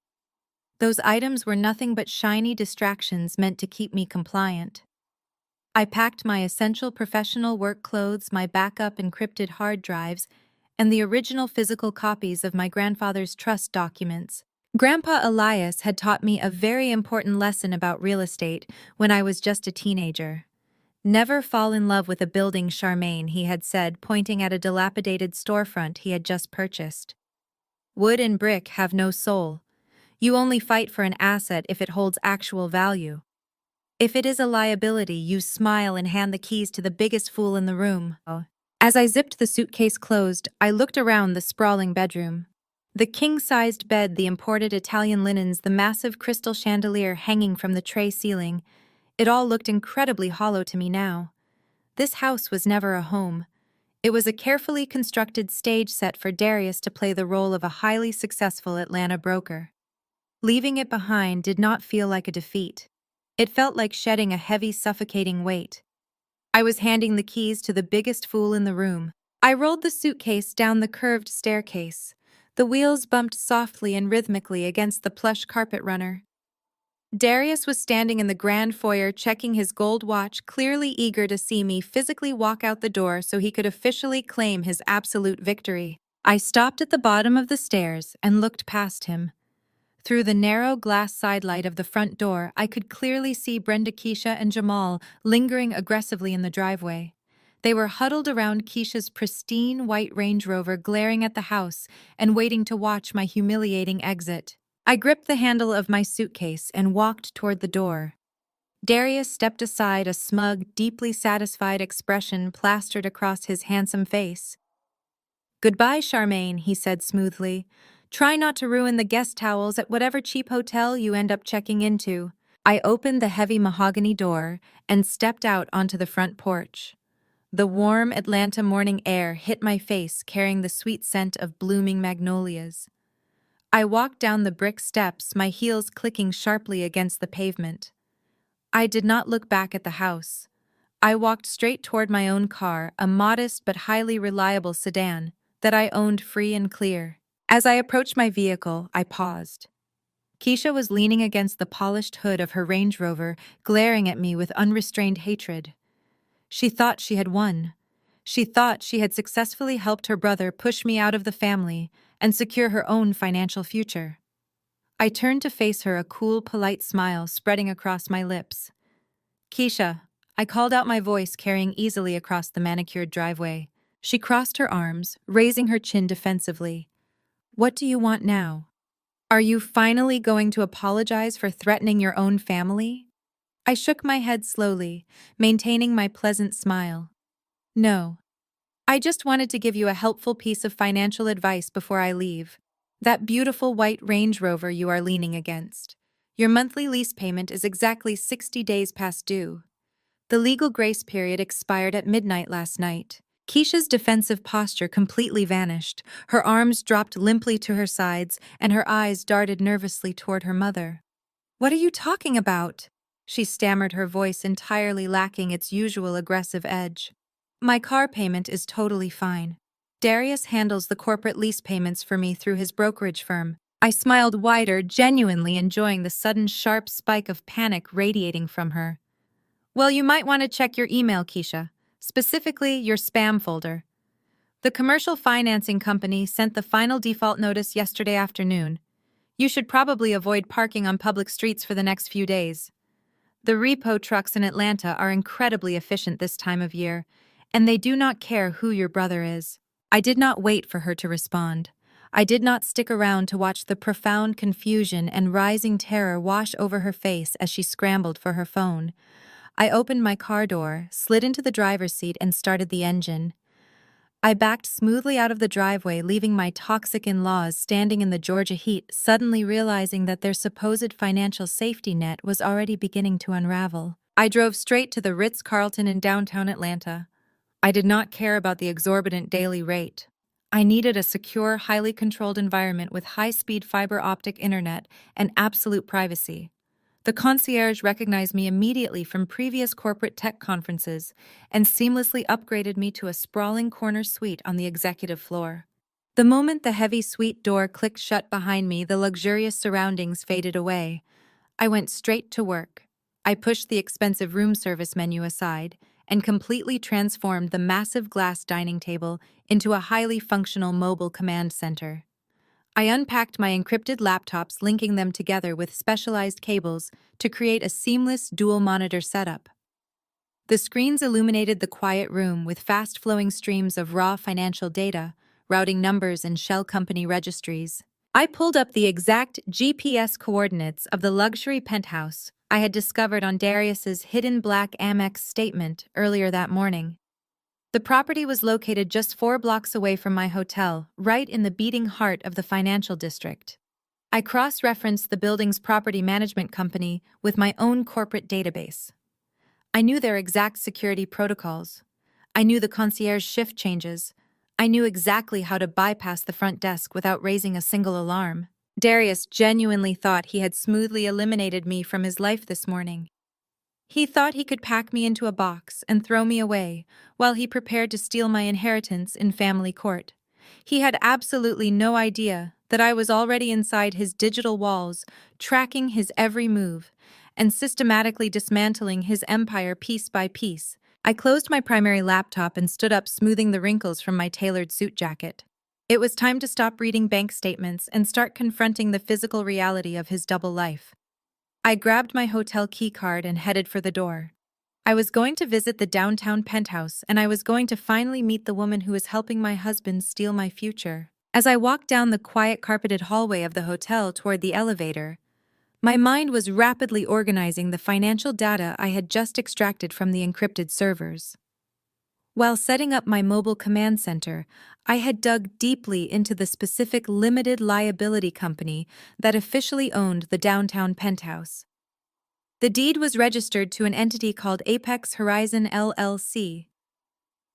Speaker 1: Those items were nothing but shiny distractions meant to keep me compliant. I packed my essential professional work clothes, my backup encrypted hard drives, and the original physical copies of my grandfather's trust documents. Grandpa Elias had taught me a very important lesson about real estate when I was just a teenager. Never fall in love with a building, Charmaine, he had said, pointing at a dilapidated storefront he had just purchased. Wood and brick have no soul. You only fight for an asset if it holds actual value. If it is a liability, you smile and hand the keys to the biggest fool in the room. As I zipped the suitcase closed, I looked around the sprawling bedroom. The king-sized bed, the imported Italian linens, the massive crystal chandelier hanging from the tray ceiling, it all looked incredibly hollow to me now. This house was never a home. It was a carefully constructed stage set for Darius to play the role of a highly successful Atlanta broker. Leaving it behind did not feel like a defeat. It felt like shedding a heavy, suffocating weight. I was handing the keys to the biggest fool in the room. I rolled the suitcase down the curved staircase. The wheels bumped softly and rhythmically against the plush carpet runner. Darius was standing in the grand foyer checking his gold watch, clearly eager to see me physically walk out the door so he could officially claim his absolute victory. I stopped at the bottom of the stairs and looked past him. Through the narrow glass sidelight of the front door, I could clearly see Brenda, Keisha, and Jamal lingering aggressively in the driveway. They were huddled around Keisha's pristine white Range Rover, glaring at the house and waiting to watch my humiliating exit. I gripped the handle of my suitcase and walked toward the door. Darius stepped aside, a smug, deeply satisfied expression plastered across his handsome face. "Goodbye, Charmaine," he said smoothly. Try not to ruin the guest towels at whatever cheap hotel you end up checking into. I opened the heavy mahogany door and stepped out onto the front porch. The warm Atlanta morning air hit my face, carrying the sweet scent of blooming magnolias. I walked down the brick steps, my heels clicking sharply against the pavement. I did not look back at the house. I walked straight toward my own car, a modest but highly reliable sedan that I owned free and clear. As I approached my vehicle, I paused. Keisha was leaning against the polished hood of her Range Rover, glaring at me with unrestrained hatred. She thought she had won. She thought she had successfully helped her brother push me out of the family and secure her own financial future. I turned to face her, a cool, polite smile spreading across my lips. "Keisha," I called out, my voice carrying easily across the manicured driveway. She crossed her arms, raising her chin defensively. "What do you want now? Are you finally going to apologize for threatening your own family?" I shook my head slowly, maintaining my pleasant smile. "No. I just wanted to give you a helpful piece of financial advice before I leave. That beautiful white Range Rover you are leaning against. Your monthly lease payment is exactly 60 days past due. The legal grace period expired at midnight last night." Keisha's defensive posture completely vanished. Her arms dropped limply to her sides, and her eyes darted nervously toward her mother. "What are you talking about?" she stammered, her voice entirely lacking its usual aggressive edge. "My car payment is totally fine. Darius handles the corporate lease payments for me through his brokerage firm." I smiled wider, genuinely enjoying the sudden sharp spike of panic radiating from her. "Well, you might want to check your email, Keisha, specifically your spam folder. The commercial financing company sent the final default notice yesterday afternoon. You should probably avoid parking on public streets for the next few days. The repo trucks in Atlanta are incredibly efficient this time of year, and they do not care who your brother is." I did not wait for her to respond. I did not stick around to watch the profound confusion and rising terror wash over her face as she scrambled for her phone. I opened my car door, slid into the driver's seat, and started the engine. I backed smoothly out of the driveway, leaving my toxic in-laws standing in the Georgia heat, suddenly realizing that their supposed financial safety net was already beginning to unravel. I drove straight to the Ritz-Carlton in downtown Atlanta. I did not care about the exorbitant daily rate. I needed a secure, highly controlled environment with high-speed fiber optic internet and absolute privacy. The concierge recognized me immediately from previous corporate tech conferences and seamlessly upgraded me to a sprawling corner suite on the executive floor. The moment the heavy suite door clicked shut behind me, the luxurious surroundings faded away. I went straight to work. I pushed the expensive room service menu aside and completely transformed the massive glass dining table into a highly functional mobile command center. I unpacked my encrypted laptops, linking them together with specialized cables to create a seamless dual-monitor setup. The screens illuminated the quiet room with fast-flowing streams of raw financial data, routing numbers and shell company registries. I pulled up the exact GPS coordinates of the luxury penthouse I had discovered on Darius's hidden black Amex statement earlier that morning. The property was located just 4 blocks away from my hotel, right in the beating heart of the financial district. I cross-referenced the building's property management company with my own corporate database. I knew their exact security protocols. I knew the concierge shift changes. I knew exactly how to bypass the front desk without raising a single alarm. Darius genuinely thought he had smoothly eliminated me from his life this morning. He thought he could pack me into a box and throw me away while he prepared to steal my inheritance in family court. He had absolutely no idea that I was already inside his digital walls, tracking his every move and systematically dismantling his empire piece by piece. I closed my primary laptop and stood up, smoothing the wrinkles from my tailored suit jacket. It was time to stop reading bank statements and start confronting the physical reality of his double life. I grabbed my hotel keycard and headed for the door. I was going to visit the downtown penthouse, and I was going to finally meet the woman who was helping my husband steal my future. As I walked down the quiet carpeted hallway of the hotel toward the elevator, my mind was rapidly organizing the financial data I had just extracted from the encrypted servers. While setting up my mobile command center, I had dug deeply into the specific limited liability company that officially owned the downtown penthouse. The deed was registered to an entity called Apex Horizon LLC.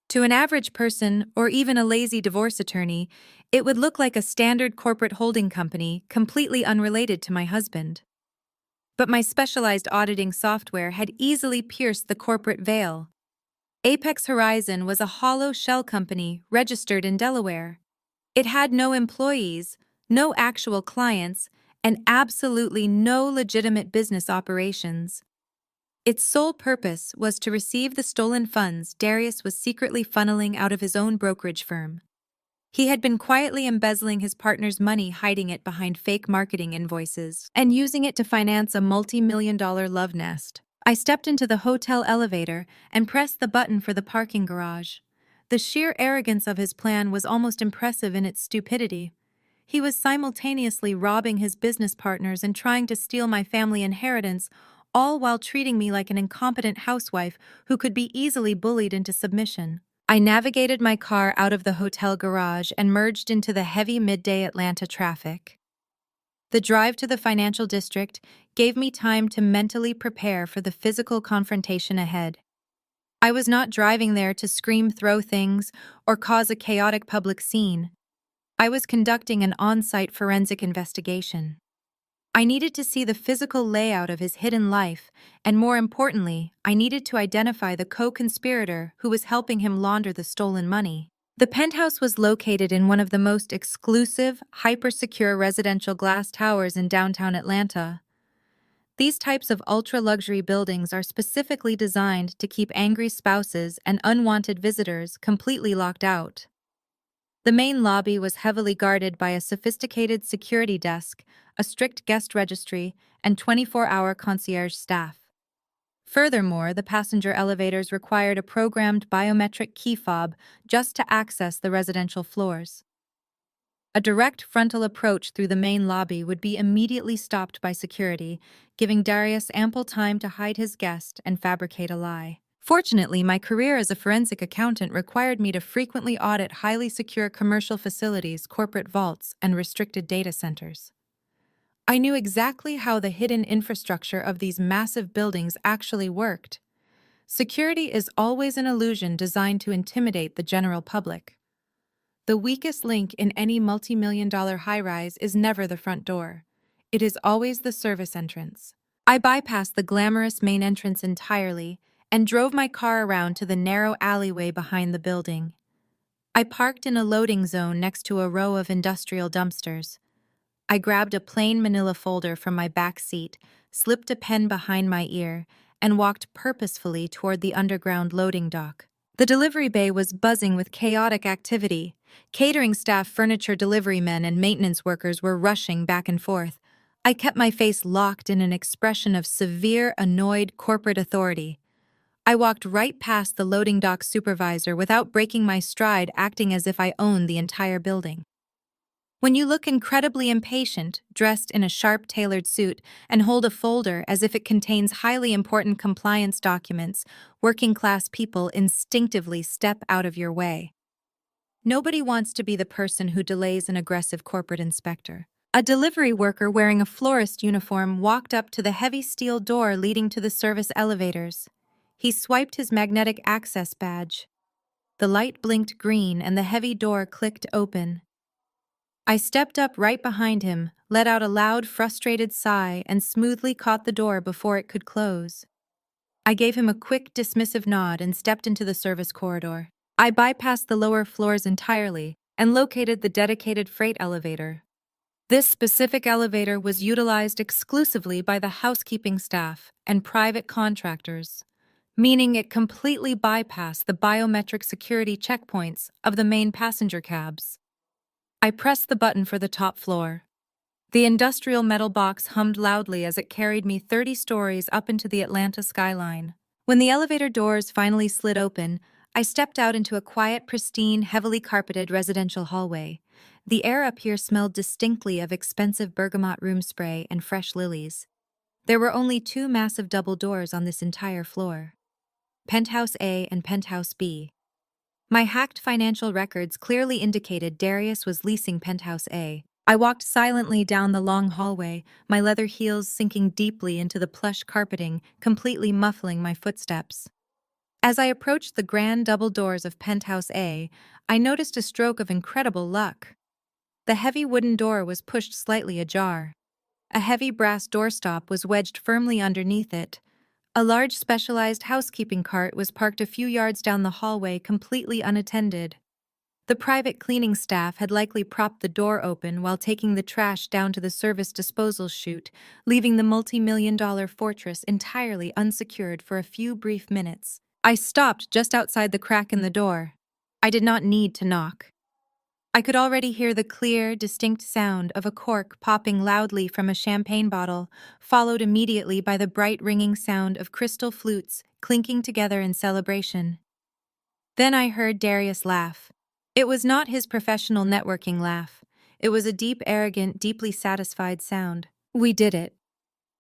Speaker 1: To an average person, or even a lazy divorce attorney, it would look like a standard corporate holding company completely unrelated to my husband. But my specialized auditing software had easily pierced the corporate veil. Apex Horizon was a hollow shell company registered in Delaware. It had no employees, no actual clients, and absolutely no legitimate business operations. Its sole purpose was to receive the stolen funds Darius was secretly funneling out of his own brokerage firm. He had been quietly embezzling his partner's money, hiding it behind fake marketing invoices, and using it to finance a multi-million-dollar love nest. I stepped into the hotel elevator and pressed the button for the parking garage. The sheer arrogance of his plan was almost impressive in its stupidity. He was simultaneously robbing his business partners and trying to steal my family inheritance, all while treating me like an incompetent housewife who could be easily bullied into submission. I navigated my car out of the hotel garage and merged into the heavy midday Atlanta traffic. The drive to the financial district gave me time to mentally prepare for the physical confrontation ahead. I was not driving there to scream, throw things, or cause a chaotic public scene. I was conducting an on-site forensic investigation. I needed to see the physical layout of his hidden life, and more importantly, I needed to identify the co-conspirator who was helping him launder the stolen money. The penthouse was located in one of the most exclusive, hyper-secure residential glass towers in downtown Atlanta. These types of ultra-luxury buildings are specifically designed to keep angry spouses and unwanted visitors completely locked out. The main lobby was heavily guarded by a sophisticated security desk, a strict guest registry, and 24-hour concierge staff. Furthermore, the passenger elevators required a programmed biometric key fob just to access the residential floors. A direct frontal approach through the main lobby would be immediately stopped by security, giving Darius ample time to hide his guest and fabricate a lie. Fortunately, my career as a forensic accountant required me to frequently audit highly secure commercial facilities, corporate vaults, and restricted data centers. I knew exactly how the hidden infrastructure of these massive buildings actually worked. Security is always an illusion designed to intimidate the general public. The weakest link in any multi-million-dollar high-rise is never the front door. It is always the service entrance. I bypassed the glamorous main entrance entirely and drove my car around to the narrow alleyway behind the building. I parked in a loading zone next to a row of industrial dumpsters. I grabbed a plain manila folder from my back seat, slipped a pen behind my ear, and walked purposefully toward the underground loading dock. The delivery bay was buzzing with chaotic activity. Catering staff, furniture delivery men, and maintenance workers were rushing back and forth. I kept my face locked in an expression of severe, annoyed corporate authority. I walked right past the loading dock supervisor without breaking my stride, acting as if I owned the entire building. When you look incredibly impatient, dressed in a sharp, tailored suit, and hold a folder as if it contains highly important compliance documents, working-class people instinctively step out of your way. Nobody wants to be the person who delays an aggressive corporate inspector. A delivery worker wearing a florist uniform walked up to the heavy steel door leading to the service elevators. He swiped his magnetic access badge. The light blinked green and the heavy door clicked open. I stepped up right behind him, let out a loud, frustrated sigh, and smoothly caught the door before it could close. I gave him a quick, dismissive nod and stepped into the service corridor. I bypassed the lower floors entirely and located the dedicated freight elevator. This specific elevator was utilized exclusively by the housekeeping staff and private contractors, meaning it completely bypassed the biometric security checkpoints of the main passenger cabs. I pressed the button for the top floor. The industrial metal box hummed loudly as it carried me 30 stories up into the Atlanta skyline. When the elevator doors finally slid open, I stepped out into a quiet, pristine, heavily carpeted residential hallway. The air up here smelled distinctly of expensive bergamot room spray and fresh lilies. There were only two massive double doors on this entire floor: Penthouse A and Penthouse B. My hacked financial records clearly indicated Darius was leasing Penthouse A. I walked silently down the long hallway, my leather heels sinking deeply into the plush carpeting, completely muffling my footsteps. As I approached the grand double doors of Penthouse A, I noticed a stroke of incredible luck. The heavy wooden door was pushed slightly ajar. A heavy brass doorstop was wedged firmly underneath it. A large specialized housekeeping cart was parked a few yards down the hallway, completely unattended. The private cleaning staff had likely propped the door open while taking the trash down to the service disposal chute, leaving the multi-million-dollar fortress entirely unsecured for a few brief minutes. I stopped just outside the crack in the door. I did not need to knock. I could already hear the clear, distinct sound of a cork popping loudly from a champagne bottle, followed immediately by the bright ringing sound of crystal flutes clinking together in celebration. Then I heard Darius laugh. It was not his professional networking laugh. It was a deep, arrogant, deeply satisfied sound. "We did it,"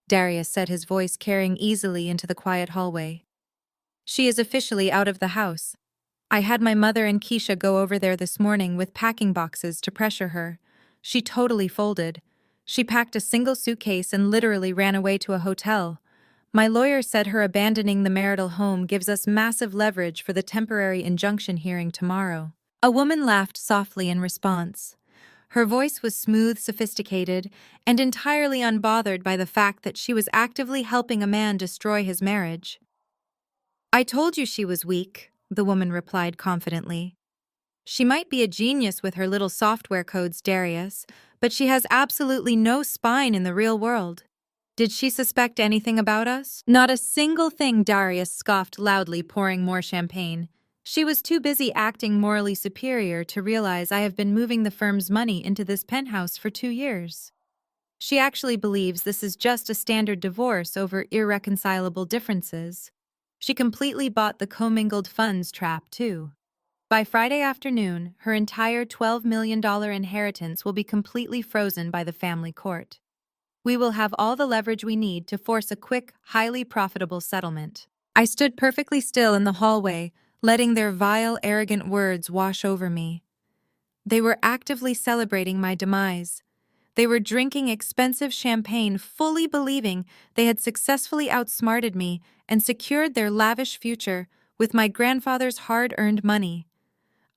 Speaker 1: Darius said, his voice carrying easily into the quiet hallway. "She is officially out of the house. I had my mother and Keisha go over there this morning with packing boxes to pressure her. She totally folded. She packed a single suitcase and literally ran away to a hotel. My lawyer said her abandoning the marital home gives us massive leverage for the temporary injunction hearing tomorrow." A woman laughed softly in response. Her voice was smooth, sophisticated, and entirely unbothered by the fact that she was actively helping a man destroy his marriage. "I told you she was weak," the woman replied confidently. "She might be a genius with her little software codes, Darius, but she has absolutely no spine in the real world. Did she suspect anything about us?" "Not a single thing," Darius scoffed loudly, pouring more champagne. "She was too busy acting morally superior to realize I have been moving the firm's money into this penthouse for 2 years. She actually believes this is just a standard divorce over irreconcilable differences. She completely bought the commingled funds trap, too. By Friday afternoon, her entire $12 million inheritance will be completely frozen by the family court. We will have all the leverage we need to force a quick, highly profitable settlement." I stood perfectly still in the hallway, letting their vile, arrogant words wash over me. They were actively celebrating my demise. They were drinking expensive champagne, fully believing they had successfully outsmarted me and secured their lavish future with my grandfather's hard-earned money.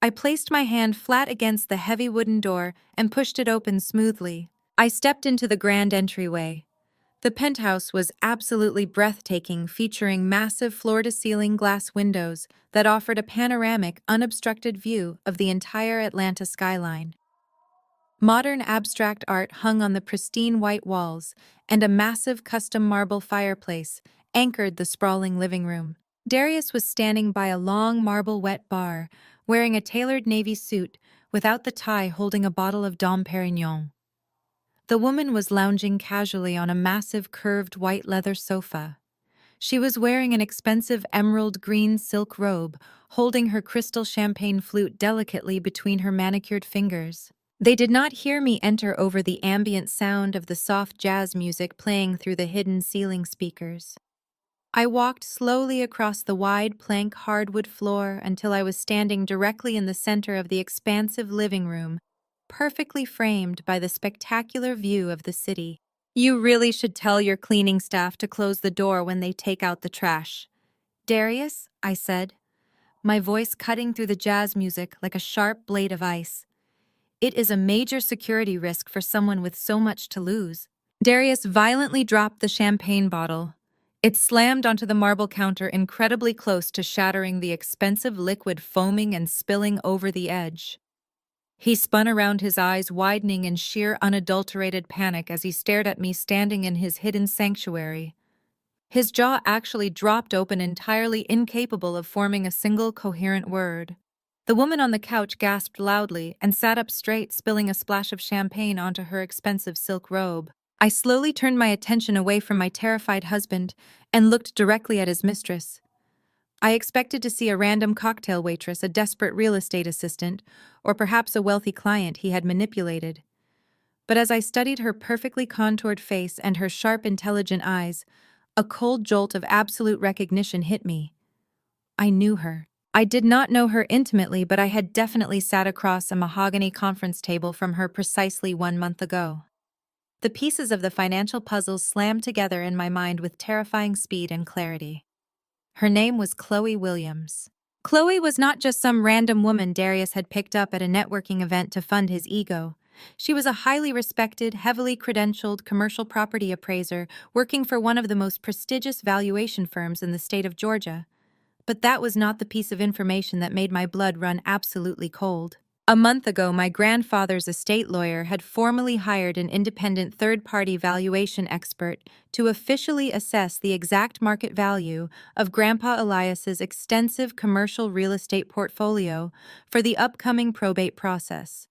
Speaker 1: I placed my hand flat against the heavy wooden door and pushed it open smoothly. I stepped into the grand entryway. The penthouse was absolutely breathtaking, featuring massive floor-to-ceiling glass windows that offered a panoramic, unobstructed view of the entire Atlanta skyline. Modern abstract art hung on the pristine white walls, and a massive custom marble fireplace anchored the sprawling living room. Darius was standing by a long marble wet bar, wearing a tailored navy suit without the tie, holding a bottle of Dom Perignon. The woman was lounging casually on a massive curved white leather sofa. She was wearing an expensive emerald green silk robe, holding her crystal champagne flute delicately between her manicured fingers. They did not hear me enter over the ambient sound of the soft jazz music playing through the hidden ceiling speakers. I walked slowly across the wide plank hardwood floor until I was standing directly in the center of the expansive living room, perfectly framed by the spectacular view of the city. "You really should tell your cleaning staff to close the door when they take out the trash." "Darius," I said, my voice cutting through the jazz music like a sharp blade of ice. "It is a major security risk for someone with so much to lose." Darius violently dropped the champagne bottle. It slammed onto the marble counter, incredibly close to shattering, the expensive liquid foaming and spilling over the edge. He spun around, his eyes widening in sheer unadulterated panic as he stared at me standing in his hidden sanctuary. His jaw actually dropped open, entirely incapable of forming a single coherent word. The woman on the couch gasped loudly and sat up straight, spilling a splash of champagne onto her expensive silk robe. I slowly turned my attention away from my terrified husband and looked directly at his mistress. I expected to see a random cocktail waitress, a desperate real estate assistant, or perhaps a wealthy client he had manipulated. But as I studied her perfectly contoured face and her sharp, intelligent eyes, a cold jolt of absolute recognition hit me. I knew her. I did not know her intimately, but I had definitely sat across a mahogany conference table from her precisely 1 month ago. The pieces of the financial puzzle slammed together in my mind with terrifying speed and clarity. Her name was Chloe Williams. Chloe was not just some random woman Darius had picked up at a networking event to fund his ego. She was a highly respected, heavily credentialed commercial property appraiser working for one of the most prestigious valuation firms in the state of Georgia. But that was not the piece of information that made my blood run absolutely cold. A month ago, my grandfather's estate lawyer had formally hired an independent third-party valuation expert to officially assess the exact market value of Grandpa Elias's extensive commercial real estate portfolio for the upcoming probate process.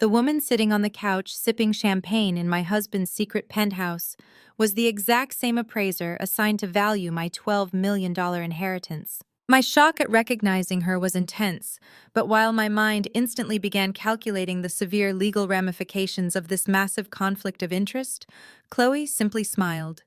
Speaker 1: The woman sitting on the couch sipping champagne in my husband's secret penthouse was the exact same appraiser assigned to value my $12 million inheritance. My shock at recognizing her was intense, but while my mind instantly began calculating the severe legal ramifications of this massive conflict of interest, Chloe simply smiled.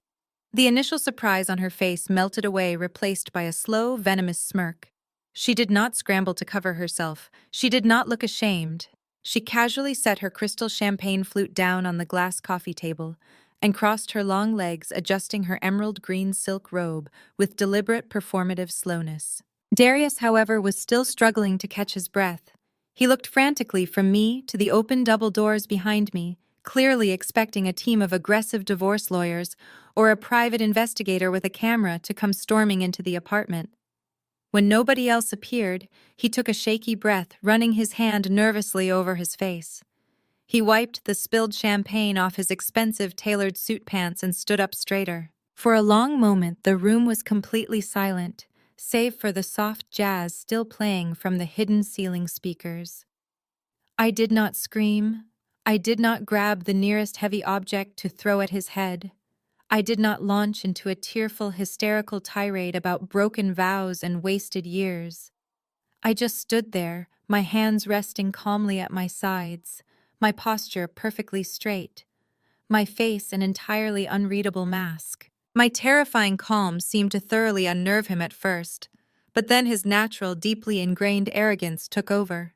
Speaker 1: The initial surprise on her face melted away, replaced by a slow, venomous smirk. She did not scramble to cover herself. She did not look ashamed. She casually set her crystal champagne flute down on the glass coffee table and crossed her long legs, adjusting her emerald green silk robe with deliberate performative slowness. Darius, however, was still struggling to catch his breath. He looked frantically from me to the open double doors behind me, clearly expecting a team of aggressive divorce lawyers or a private investigator with a camera to come storming into the apartment. When nobody else appeared, he took a shaky breath, running his hand nervously over his face. He wiped the spilled champagne off his expensive tailored suit pants and stood up straighter. For a long moment, the room was completely silent, save for the soft jazz still playing from the hidden ceiling speakers. I did not scream. I did not grab the nearest heavy object to throw at his head. I did not launch into a tearful, hysterical tirade about broken vows and wasted years. I just stood there, my hands resting calmly at my sides, my posture perfectly straight, my face an entirely unreadable mask. My terrifying calm seemed to thoroughly unnerve him at first, but then his natural, deeply ingrained arrogance took over.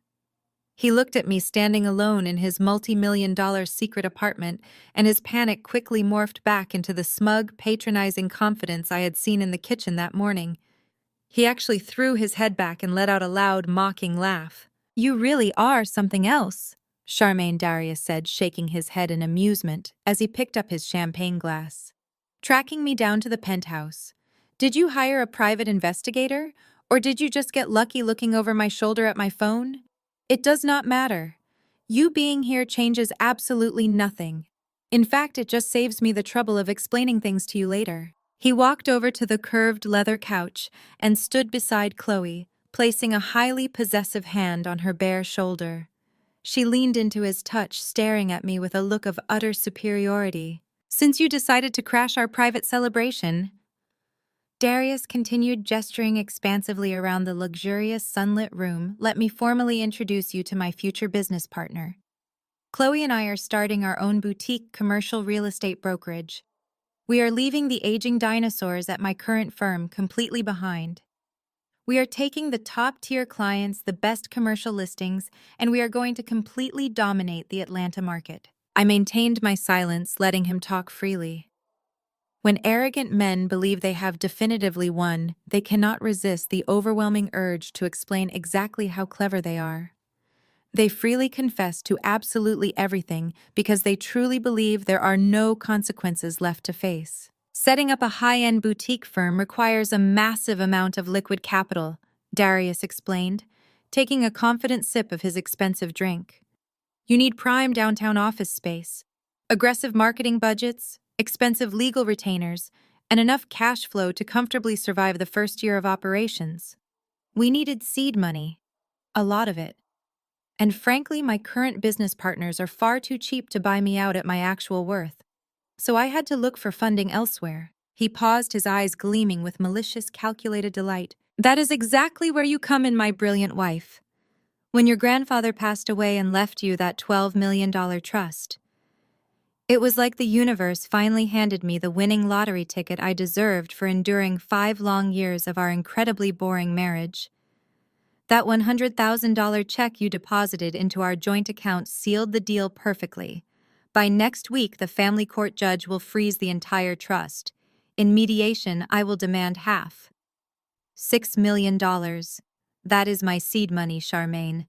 Speaker 1: He looked at me standing alone in his multi-million-dollar secret apartment, and his panic quickly morphed back into the smug, patronizing confidence I had seen in the kitchen that morning. He actually threw his head back and let out a loud, mocking laugh. "You really are something else," Charmaine Darius said, shaking his head in amusement as he picked up his champagne glass. Tracking me down to the penthouse. "Did you hire a private investigator? Or did you just get lucky looking over my shoulder at my phone? It does not matter. You being here changes absolutely nothing. In fact, it just saves me the trouble of explaining things to you later." He walked over to the curved leather couch and stood beside Chloe, placing a highly possessive hand on her bare shoulder. She leaned into his touch, staring at me with a look of utter superiority. "Since you decided to crash our private celebration," Darius continued, gesturing expansively around the luxurious, sunlit room, "let me formally introduce you to my future business partner. Chloe and I are starting our own boutique commercial real estate brokerage. We are leaving the aging dinosaurs at my current firm completely behind. We are taking the top-tier clients, the best commercial listings, and we are going to completely dominate the Atlanta market." I maintained my silence, letting him talk freely. When arrogant men believe they have definitively won, they cannot resist the overwhelming urge to explain exactly how clever they are. They freely confess to absolutely everything because they truly believe there are no consequences left to face. "Setting up a high-end boutique firm requires a massive amount of liquid capital," Darius explained, taking a confident sip of his expensive drink. "You need prime downtown office space, aggressive marketing budgets, expensive legal retainers, and enough cash flow to comfortably survive the first year of operations. We needed seed money, a lot of it. And frankly, my current business partners are far too cheap to buy me out at my actual worth. So I had to look for funding elsewhere." He paused, his eyes gleaming with malicious, calculated delight. "That is exactly where you come in, my brilliant wife. When your grandfather passed away and left you that $12 million trust, it was like the universe finally handed me the winning lottery ticket I deserved for enduring 5 long years of our incredibly boring marriage. That $100,000 check you deposited into our joint account sealed the deal perfectly. By next week, the family court judge will freeze the entire trust. In mediation, I will demand half. $6 million. That is my seed money, Charmaine.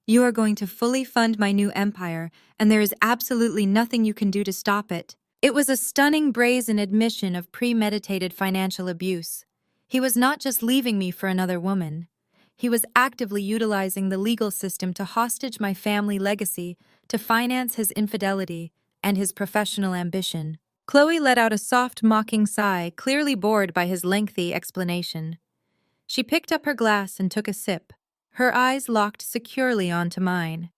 Speaker 1: You are going to fully fund my new empire, and there is absolutely nothing you can do to stop it. It was a stunning brazen admission of premeditated financial abuse. He was not just leaving me for another woman. He was actively utilizing the legal system to hostage my family legacy, to finance his infidelity and his professional ambition. Chloe let out a soft, mocking sigh, clearly bored by his lengthy explanation. She picked up her glass and took a sip, her eyes locked securely onto mine.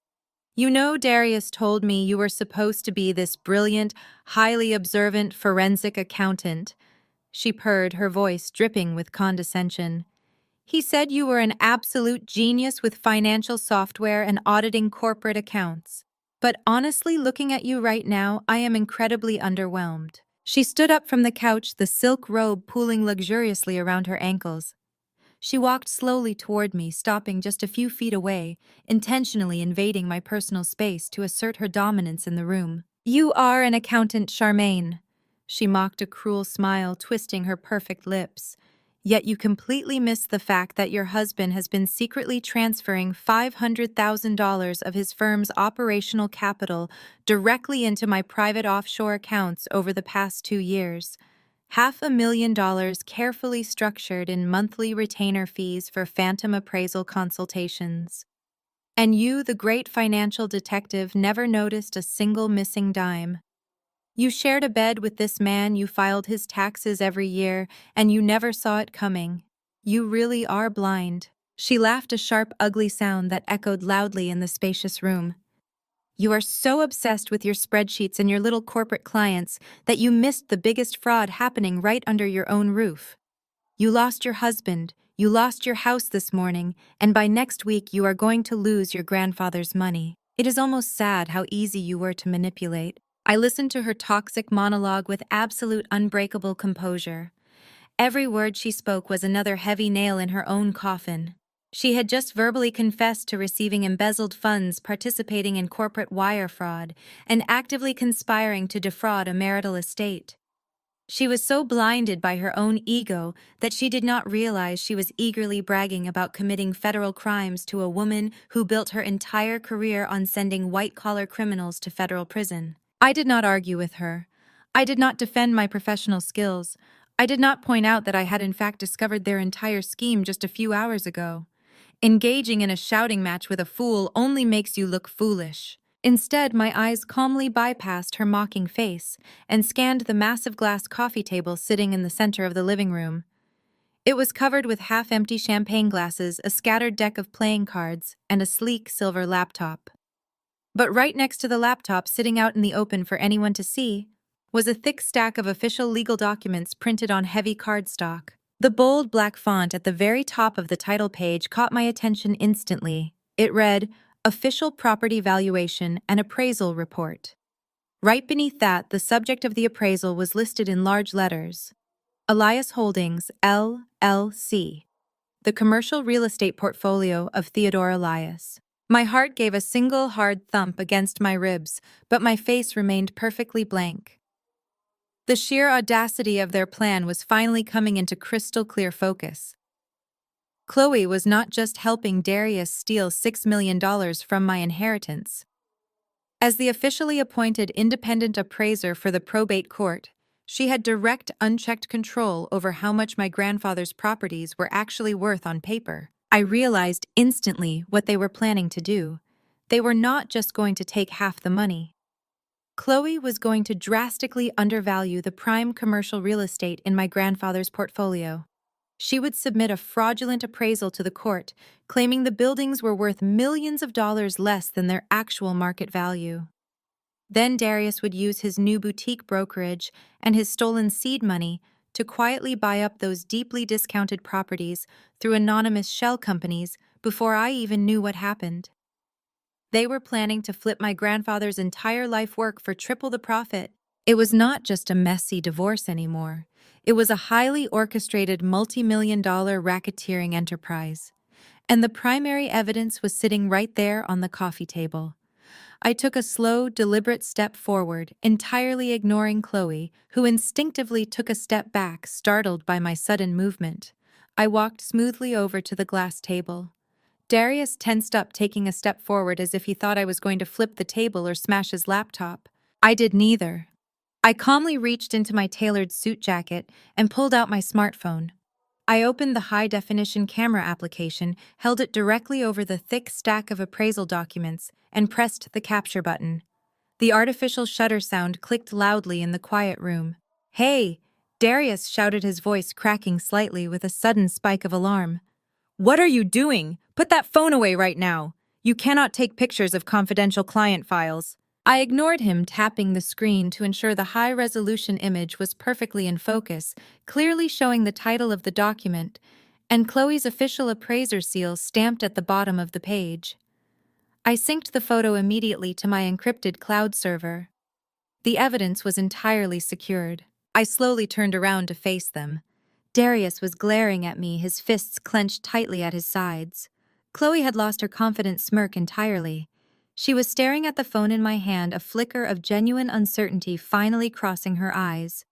Speaker 1: You know, Darius told me you were supposed to be this brilliant, highly observant forensic accountant. She purred, her voice dripping with condescension. He said you were an absolute genius with financial software and auditing corporate accounts. But honestly, looking at you right now, I am incredibly underwhelmed. She stood up from the couch, the silk robe pooling luxuriously around her ankles. She walked slowly toward me, stopping just a few feet away, intentionally invading my personal space to assert her dominance in the room. You are an accountant, Charmaine. She mocked, a cruel smile twisting her perfect lips. Yet you completely missed the fact that your husband has been secretly transferring $500,000 of his firm's operational capital directly into my private offshore accounts over the past 2 years. $500,000 carefully structured in monthly retainer fees for phantom appraisal consultations. And you, the great financial detective, never noticed a single missing dime. You shared a bed with this man, you filed his taxes every year, and you never saw it coming. You really are blind. She laughed, a sharp, ugly sound that echoed loudly in the spacious room. You are so obsessed with your spreadsheets and your little corporate clients that you missed the biggest fraud happening right under your own roof. You lost your husband, you lost your house this morning, and by next week you are going to lose your grandfather's money. It is almost sad how easy you were to manipulate. I listened to her toxic monologue with absolute unbreakable composure. Every word she spoke was another heavy nail in her own coffin. She had just verbally confessed to receiving embezzled funds, participating in corporate wire fraud, and actively conspiring to defraud a marital estate. She was so blinded by her own ego that she did not realize she was eagerly bragging about committing federal crimes to a woman who built her entire career on sending white-collar criminals to federal prison. I did not argue with her. I did not defend my professional skills. I did not point out that I had in fact discovered their entire scheme just a few hours ago. Engaging in a shouting match with a fool only makes you look foolish. Instead, my eyes calmly bypassed her mocking face and scanned the massive glass coffee table sitting in the center of the living room. It was covered with half-empty champagne glasses, a scattered deck of playing cards, and a sleek silver laptop. But right next to the laptop, sitting out in the open for anyone to see, was a thick stack of official legal documents printed on heavy cardstock. The bold black font at the very top of the title page caught my attention instantly. It read, Official Property Valuation and Appraisal Report. Right beneath that, the subject of the appraisal was listed in large letters. Elias Holdings, LLC. The Commercial Real Estate Portfolio of Theodore Elias. My heart gave a single hard thump against my ribs, but my face remained perfectly blank. The sheer audacity of their plan was finally coming into crystal clear focus. Chloe was not just helping Darius steal $6 million from my inheritance. As the officially appointed independent appraiser for the probate court, she had direct, unchecked control over how much my grandfather's properties were actually worth on paper. I realized instantly what they were planning to do. They were not just going to take half the money. Chloe was going to drastically undervalue the prime commercial real estate in my grandfather's portfolio. She would submit a fraudulent appraisal to the court, claiming the buildings were worth millions of dollars less than their actual market value. Then Darius would use his new boutique brokerage and his stolen seed money to quietly buy up those deeply discounted properties through anonymous shell companies before I even knew what happened. They were planning to flip my grandfather's entire life work for triple the profit. It was not just a messy divorce anymore. It was a highly orchestrated multi-million-dollar racketeering enterprise. And the primary evidence was sitting right there on the coffee table. I took a slow, deliberate step forward, entirely ignoring Chloe, who instinctively took a step back, startled by my sudden movement. I walked smoothly over to the glass table. Darius tensed up, taking a step forward as if he thought I was going to flip the table or smash his laptop. I did neither. I calmly reached into my tailored suit jacket and pulled out my smartphone. I opened the high-definition camera application, held it directly over the thick stack of appraisal documents, and pressed the capture button. The artificial shutter sound clicked loudly in the quiet room. "Hey!" Darius shouted, his voice cracking slightly with a sudden spike of alarm. "What are you doing? Put that phone away right now! You cannot take pictures of confidential client files." I ignored him, tapping the screen to ensure the high-resolution image was perfectly in focus, clearly showing the title of the document, and Chloe's official appraiser seal stamped at the bottom of the page. I synced the photo immediately to my encrypted cloud server. The evidence was entirely secured. I slowly turned around to face them. Darius was glaring at me, his fists clenched tightly at his sides. Chloe had lost her confident smirk entirely. She was staring at the phone in my hand, a flicker of genuine uncertainty finally crossing her eyes.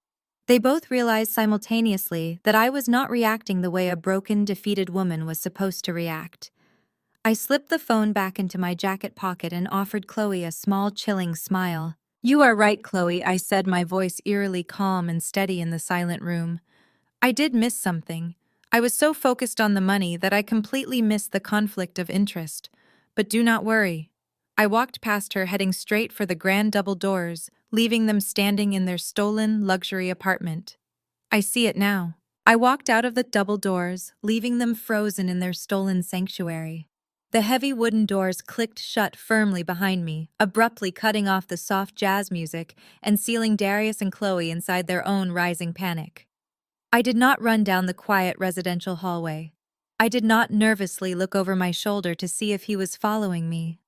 Speaker 1: They both realized simultaneously that I was not reacting the way a broken, defeated woman was supposed to react. I slipped the phone back into my jacket pocket and offered Chloe a small, chilling smile. "You are right, Chloe," I said, my voice eerily calm and steady in the silent room. "I did miss something. I was so focused on the money that I completely missed the conflict of interest. But do not worry." I walked past her, heading straight for the grand double doors, leaving them standing in their stolen luxury apartment. I see it now. I walked out of the double doors, leaving them frozen in their stolen sanctuary. The heavy wooden doors clicked shut firmly behind me, abruptly cutting off the soft jazz music and sealing Darius and Chloe inside their own rising panic. I did not run down the quiet residential hallway. I did not nervously look over my shoulder to see if he was following me.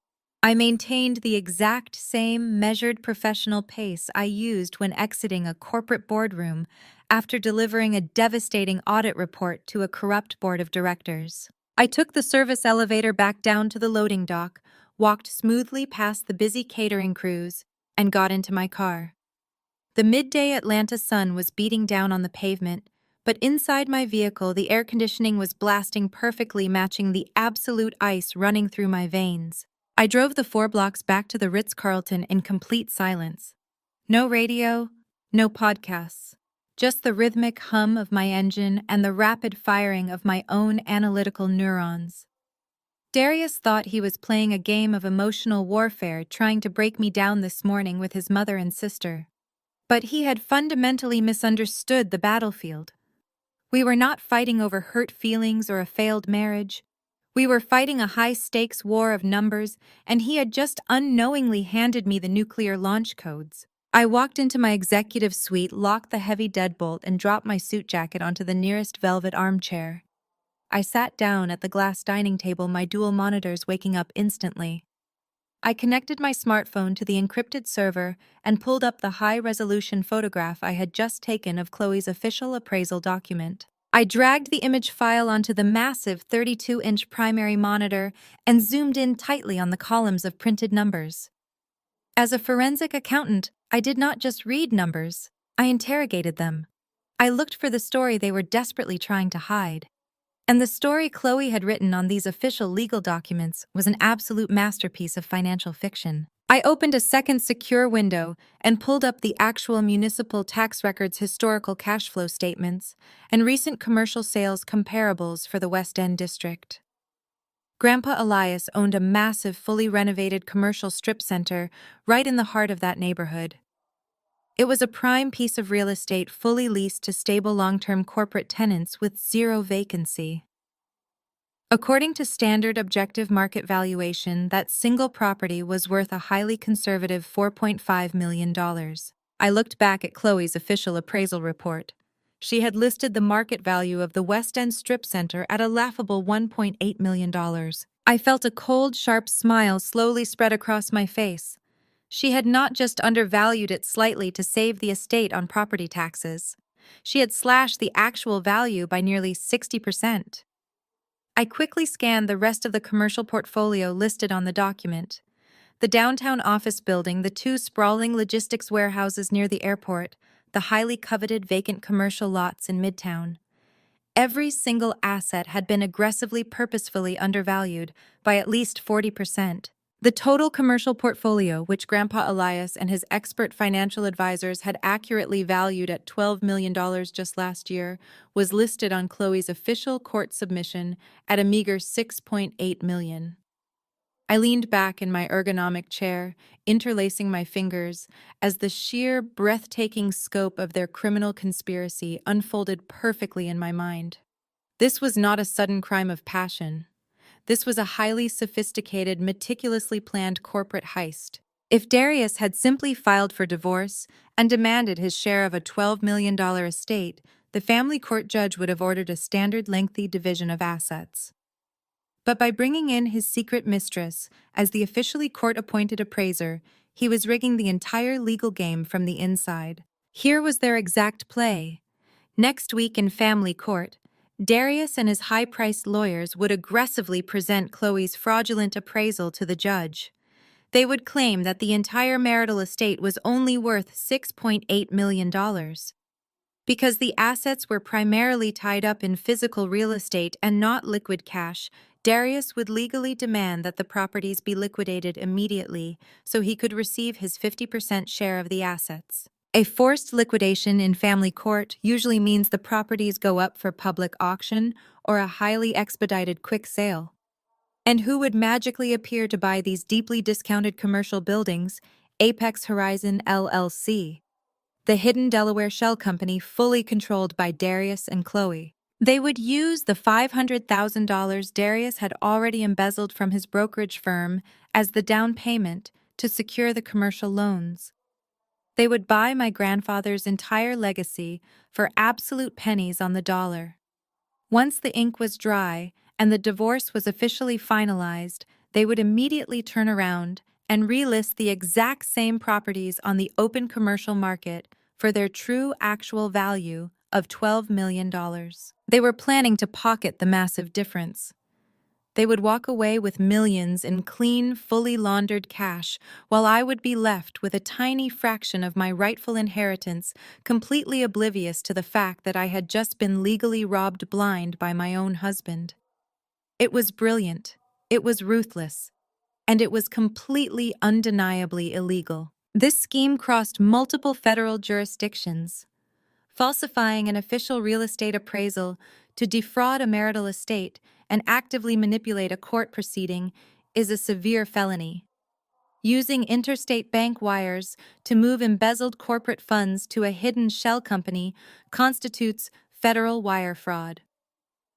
Speaker 1: I maintained the exact same measured professional pace I used when exiting a corporate boardroom after delivering a devastating audit report to a corrupt board of directors. I took the service elevator back down to the loading dock, walked smoothly past the busy catering crews, and got into my car. The midday Atlanta sun was beating down on the pavement, but inside my vehicle the air conditioning was blasting perfectly, matching the absolute ice running through my veins. I drove the 4 blocks back to the Ritz-Carlton in complete silence. No radio, no podcasts, just the rhythmic hum of my engine and the rapid firing of my own analytical neurons. Darius thought he was playing a game of emotional warfare, trying to break me down this morning with his mother and sister. But he had fundamentally misunderstood the battlefield. We were not fighting over hurt feelings or a failed marriage. We were fighting a high-stakes war of numbers, and he had just unknowingly handed me the nuclear launch codes. I walked into my executive suite, locked the heavy deadbolt, and dropped my suit jacket onto the nearest velvet armchair. I sat down at the glass dining table, my dual monitors waking up instantly. I connected my smartphone to the encrypted server and pulled up the high-resolution photograph I had just taken of Chloe's official appraisal document. I dragged the image file onto the massive 32-inch primary monitor and zoomed in tightly on the columns of printed numbers. As a forensic accountant, I did not just read numbers, I interrogated them. I looked for the story they were desperately trying to hide. And the story Chloe had written on these official legal documents was an absolute masterpiece of financial fiction. I opened a second secure window and pulled up the actual municipal tax records, historical cash flow statements, and recent commercial sales comparables for the West End district. Grandpa Elias owned a massive, fully renovated commercial strip center right in the heart of that neighborhood. It was a prime piece of real estate, fully leased to stable long-term corporate tenants with zero vacancy. According to standard objective market valuation, that single property was worth a highly conservative $4.5 million. I looked back at Chloe's official appraisal report. She had listed the market value of the West End Strip Center at a laughable $1.8 million. I felt a cold, sharp smile slowly spread across my face. She had not just undervalued it slightly to save the estate on property taxes. She had slashed the actual value by nearly 60%. I quickly scanned the rest of the commercial portfolio listed on the document. The downtown office building, the two sprawling logistics warehouses near the airport, the highly coveted vacant commercial lots in Midtown. Every single asset had been aggressively purposefully undervalued by at least 40%. The total commercial portfolio, which Grandpa Elias and his expert financial advisors had accurately valued at $12 million just last year, was listed on Chloe's official court submission at a meager $6.8 million. I leaned back in my ergonomic chair, interlacing my fingers, as the sheer, breathtaking scope of their criminal conspiracy unfolded perfectly in my mind. This was not a sudden crime of passion. This was a highly sophisticated, meticulously planned corporate heist. If Darius had simply filed for divorce and demanded his share of a $12 million estate, the family court judge would have ordered a standard lengthy division of assets. But by bringing in his secret mistress as the officially court-appointed appraiser, he was rigging the entire legal game from the inside. Here was their exact play. Next week in family court, Darius and his high-priced lawyers would aggressively present Chloe's fraudulent appraisal to the judge. They would claim that the entire marital estate was only worth $6.8 million. Because the assets were primarily tied up in physical real estate and not liquid cash, Darius would legally demand that the properties be liquidated immediately so he could receive his 50% share of the assets. A forced liquidation in family court usually means the properties go up for public auction or a highly expedited quick sale. And who would magically appear to buy these deeply discounted commercial buildings? Apex Horizon LLC, the hidden Delaware shell company fully controlled by Darius and Chloe. They would use the $500,000 Darius had already embezzled from his brokerage firm as the down payment to secure the commercial loans. They would buy my grandfather's entire legacy for absolute pennies on the dollar. Once the ink was dry and the divorce was officially finalized, they would immediately turn around and relist the exact same properties on the open commercial market for their true actual value of $12 million. They were planning to pocket the massive difference. They would walk away with millions in clean, fully laundered cash, while I would be left with a tiny fraction of my rightful inheritance, completely oblivious to the fact that I had just been legally robbed blind by my own husband. It was brilliant, it was ruthless, and it was completely undeniably illegal. This scheme crossed multiple federal jurisdictions. Falsifying an official real estate appraisal to defraud a marital estate and actively manipulate a court proceeding is a severe felony. Using interstate bank wires to move embezzled corporate funds to a hidden shell company constitutes federal wire fraud.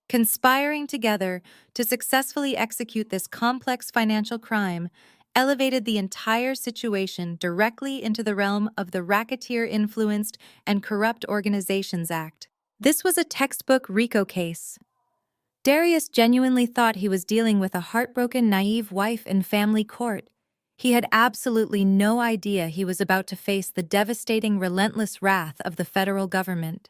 Speaker 1: Conspiring together to successfully execute this complex financial crime elevated the entire situation directly into the realm of the Racketeer-Influenced and Corrupt Organizations Act. This was a textbook RICO case. Darius genuinely thought he was dealing with a heartbroken, naive wife in family court. He had absolutely no idea he was about to face the devastating, relentless wrath of the federal government.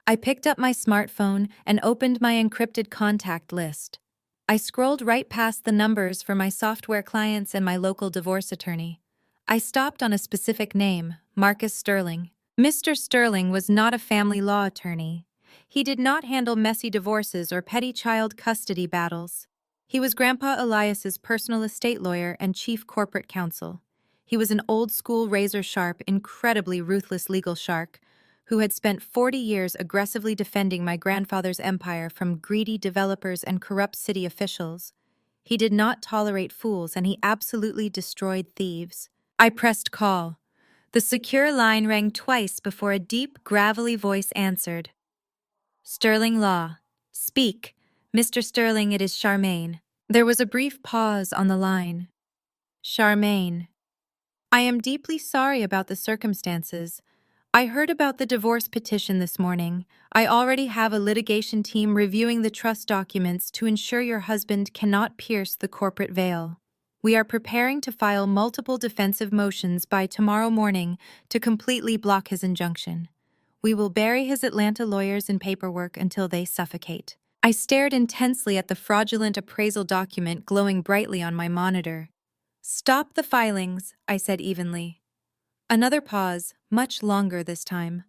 Speaker 1: I picked up my smartphone and opened my encrypted contact list. I scrolled right past the numbers for my software clients and my local divorce attorney. I stopped on a specific name, Marcus Sterling. Mr. Sterling was not a family law attorney. He did not handle messy divorces or petty child custody battles. He was Grandpa Elias's personal estate lawyer and chief corporate counsel. He was an old-school, razor-sharp, incredibly ruthless legal shark who had spent 40 years aggressively defending my grandfather's empire from greedy developers and corrupt city officials. He did not tolerate fools, and he absolutely destroyed thieves. I pressed call. The secure line rang twice before a deep, gravelly voice answered. Sterling Law. Speak. Mr. Sterling, it is Charmaine. There was a brief pause on the line. Charmaine. I am deeply sorry about the circumstances. I heard about the divorce petition this morning. I already have a litigation team reviewing the trust documents to ensure your husband cannot pierce the corporate veil. We are preparing to file multiple defensive motions by tomorrow morning to completely block his injunction. We will bury his Atlanta lawyers in paperwork until they suffocate. I stared intensely at the fraudulent appraisal document glowing brightly on my monitor. "Stop the filings," I said evenly. Another pause, much longer this time.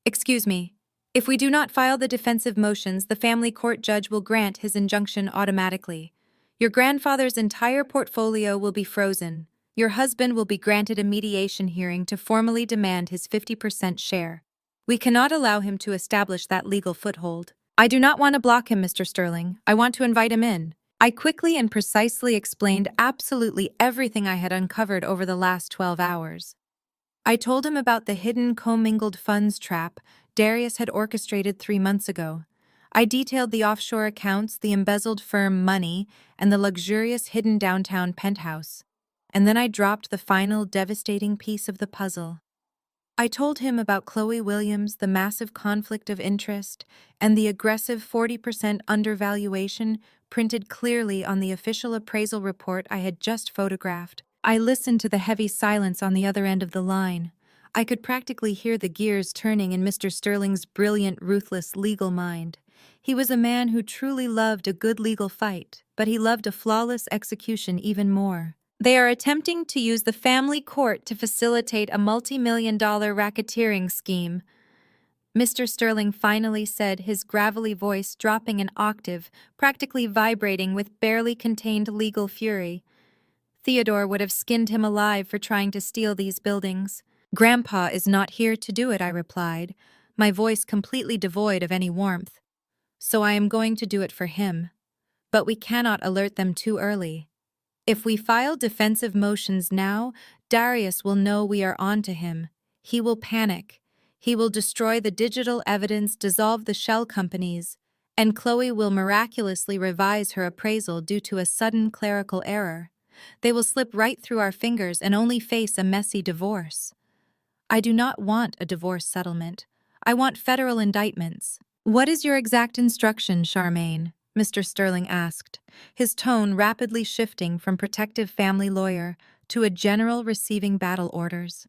Speaker 1: "Excuse me. If we do not file the defensive motions, the family court judge will grant his injunction automatically. Your grandfather's entire portfolio will be frozen. Your husband will be granted a mediation hearing to formally demand his 50% share. We cannot allow him to establish that legal foothold. I do not want to block him, Mr. Sterling. I want to invite him in." I quickly and precisely explained absolutely everything I had uncovered over the last 12 hours. I told him about the hidden commingled funds trap Darius had orchestrated 3 months ago. I detailed the offshore accounts, the embezzled firm money, and the luxurious hidden downtown penthouse. And then I dropped the final devastating piece of the puzzle. I told him about Chloe Williams, the massive conflict of interest, and the aggressive 40% undervaluation printed clearly on the official appraisal report I had just photographed. I listened to the heavy silence on the other end of the line. I could practically hear the gears turning in Mr. Sterling's brilliant, ruthless legal mind. He was a man who truly loved a good legal fight, but he loved a flawless execution even more. "They are attempting to use the family court to facilitate a multi-million-dollar racketeering scheme," Mr. Sterling finally said, his gravelly voice dropping an octave, practically vibrating with barely contained legal fury. "Theodore would have skinned him alive for trying to steal these buildings." "Grandpa is not here to do it," I replied, my voice completely devoid of any warmth. "So I am going to do it for him. But we cannot alert them too early. If we file defensive motions now, Darius will know we are on to him. He will panic. He will destroy the digital evidence, dissolve the shell companies, and Chloe will miraculously revise her appraisal due to a sudden clerical error. They will slip right through our fingers and only face a messy divorce. I do not want a divorce settlement. I want federal indictments." "What is your exact instruction, Charmaine?" Mr. Sterling asked, his tone rapidly shifting from protective family lawyer to a general receiving battle orders.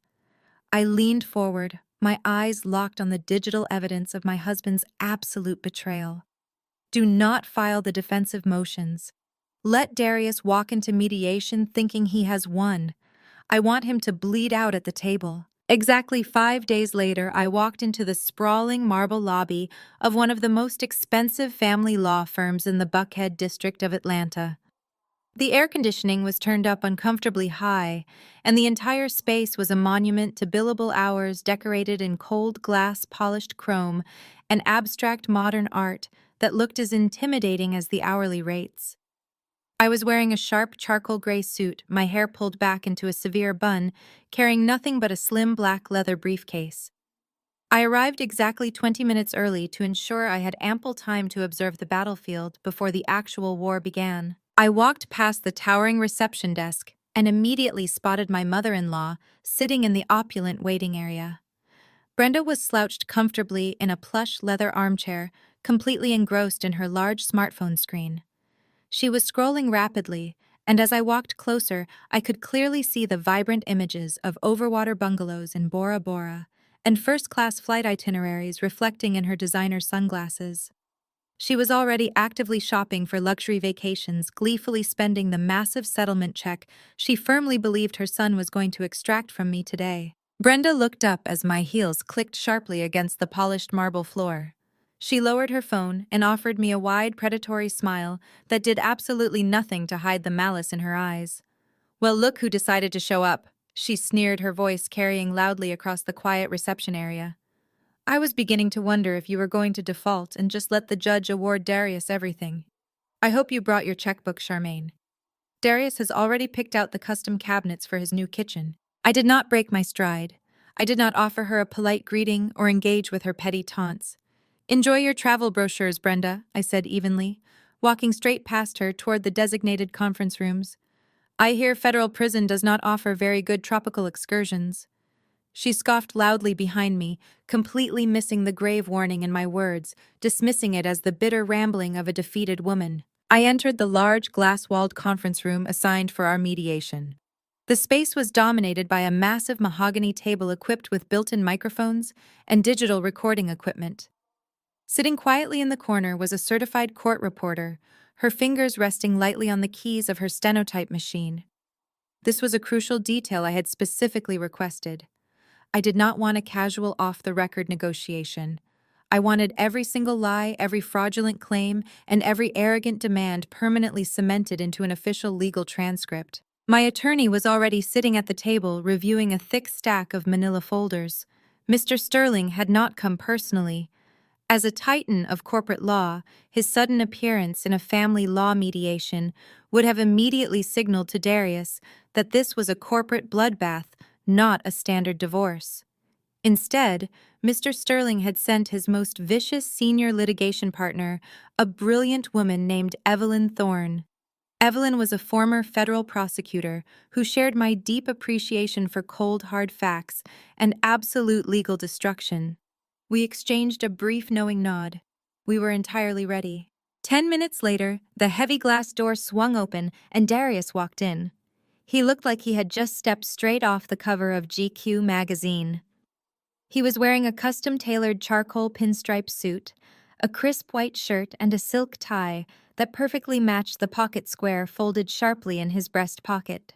Speaker 1: I leaned forward, my eyes locked on the digital evidence of my husband's absolute betrayal. "Do not file the defensive motions. Let Darius walk into mediation thinking he has won. I want him to bleed out at the table." Exactly 5 days later, I walked into the sprawling marble lobby of one of the most expensive family law firms in the Buckhead district of Atlanta. The air conditioning was turned up uncomfortably high, and the entire space was a monument to billable hours decorated in cold glass polished chrome and abstract modern art that looked as intimidating as the hourly rates. I was wearing a sharp charcoal gray suit, my hair pulled back into a severe bun, carrying nothing but a slim black leather briefcase. I arrived exactly 20 minutes early to ensure I had ample time to observe the battlefield before the actual war began. I walked past the towering reception desk and immediately spotted my mother-in-law sitting in the opulent waiting area. Brenda was slouched comfortably in a plush leather armchair, completely engrossed in her large smartphone screen. She was scrolling rapidly, and as I walked closer, I could clearly see the vibrant images of overwater bungalows in Bora Bora and first-class flight itineraries reflecting in her designer sunglasses. She was already actively shopping for luxury vacations, gleefully spending the massive settlement check she firmly believed her son was going to extract from me today. Brenda looked up as my heels clicked sharply against the polished marble floor. She lowered her phone and offered me a wide, predatory smile that did absolutely nothing to hide the malice in her eyes. "Well, look who decided to show up," she sneered, her voice carrying loudly across the quiet reception area. "I was beginning to wonder if you were going to default and just let the judge award Darius everything. I hope you brought your checkbook, Charmaine. Darius has already picked out the custom cabinets for his new kitchen." I did not break my stride. I did not offer her a polite greeting or engage with her petty taunts. "Enjoy your travel brochures, Brenda," I said evenly, walking straight past her toward the designated conference rooms. "I hear federal prison does not offer very good tropical excursions." She scoffed loudly behind me, completely missing the grave warning in my words, dismissing it as the bitter rambling of a defeated woman. I entered the large glass-walled conference room assigned for our mediation. The space was dominated by a massive mahogany table equipped with built-in microphones and digital recording equipment. Sitting quietly in the corner was a certified court reporter, her fingers resting lightly on the keys of her stenotype machine. This was a crucial detail I had specifically requested. I did not want a casual off-the-record negotiation. I wanted every single lie, every fraudulent claim, and every arrogant demand permanently cemented into an official legal transcript. My attorney was already sitting at the table reviewing a thick stack of manila folders. Mr. Sterling had not come personally. As a titan of corporate law, his sudden appearance in a family law mediation would have immediately signaled to Darius that this was a corporate bloodbath, not a standard divorce. Instead, Mr. Sterling had sent his most vicious senior litigation partner, a brilliant woman named Evelyn Thorne. Evelyn was a former federal prosecutor who shared my deep appreciation for cold, hard facts and absolute legal destruction. We exchanged a brief knowing nod. We were entirely ready. 10 minutes later, the heavy glass door swung open and Darius walked in. He looked like he had just stepped straight off the cover of GQ magazine. He was wearing a custom-tailored charcoal pinstripe suit, a crisp white shirt, and a silk tie that perfectly matched the pocket square folded sharply in his breast pocket.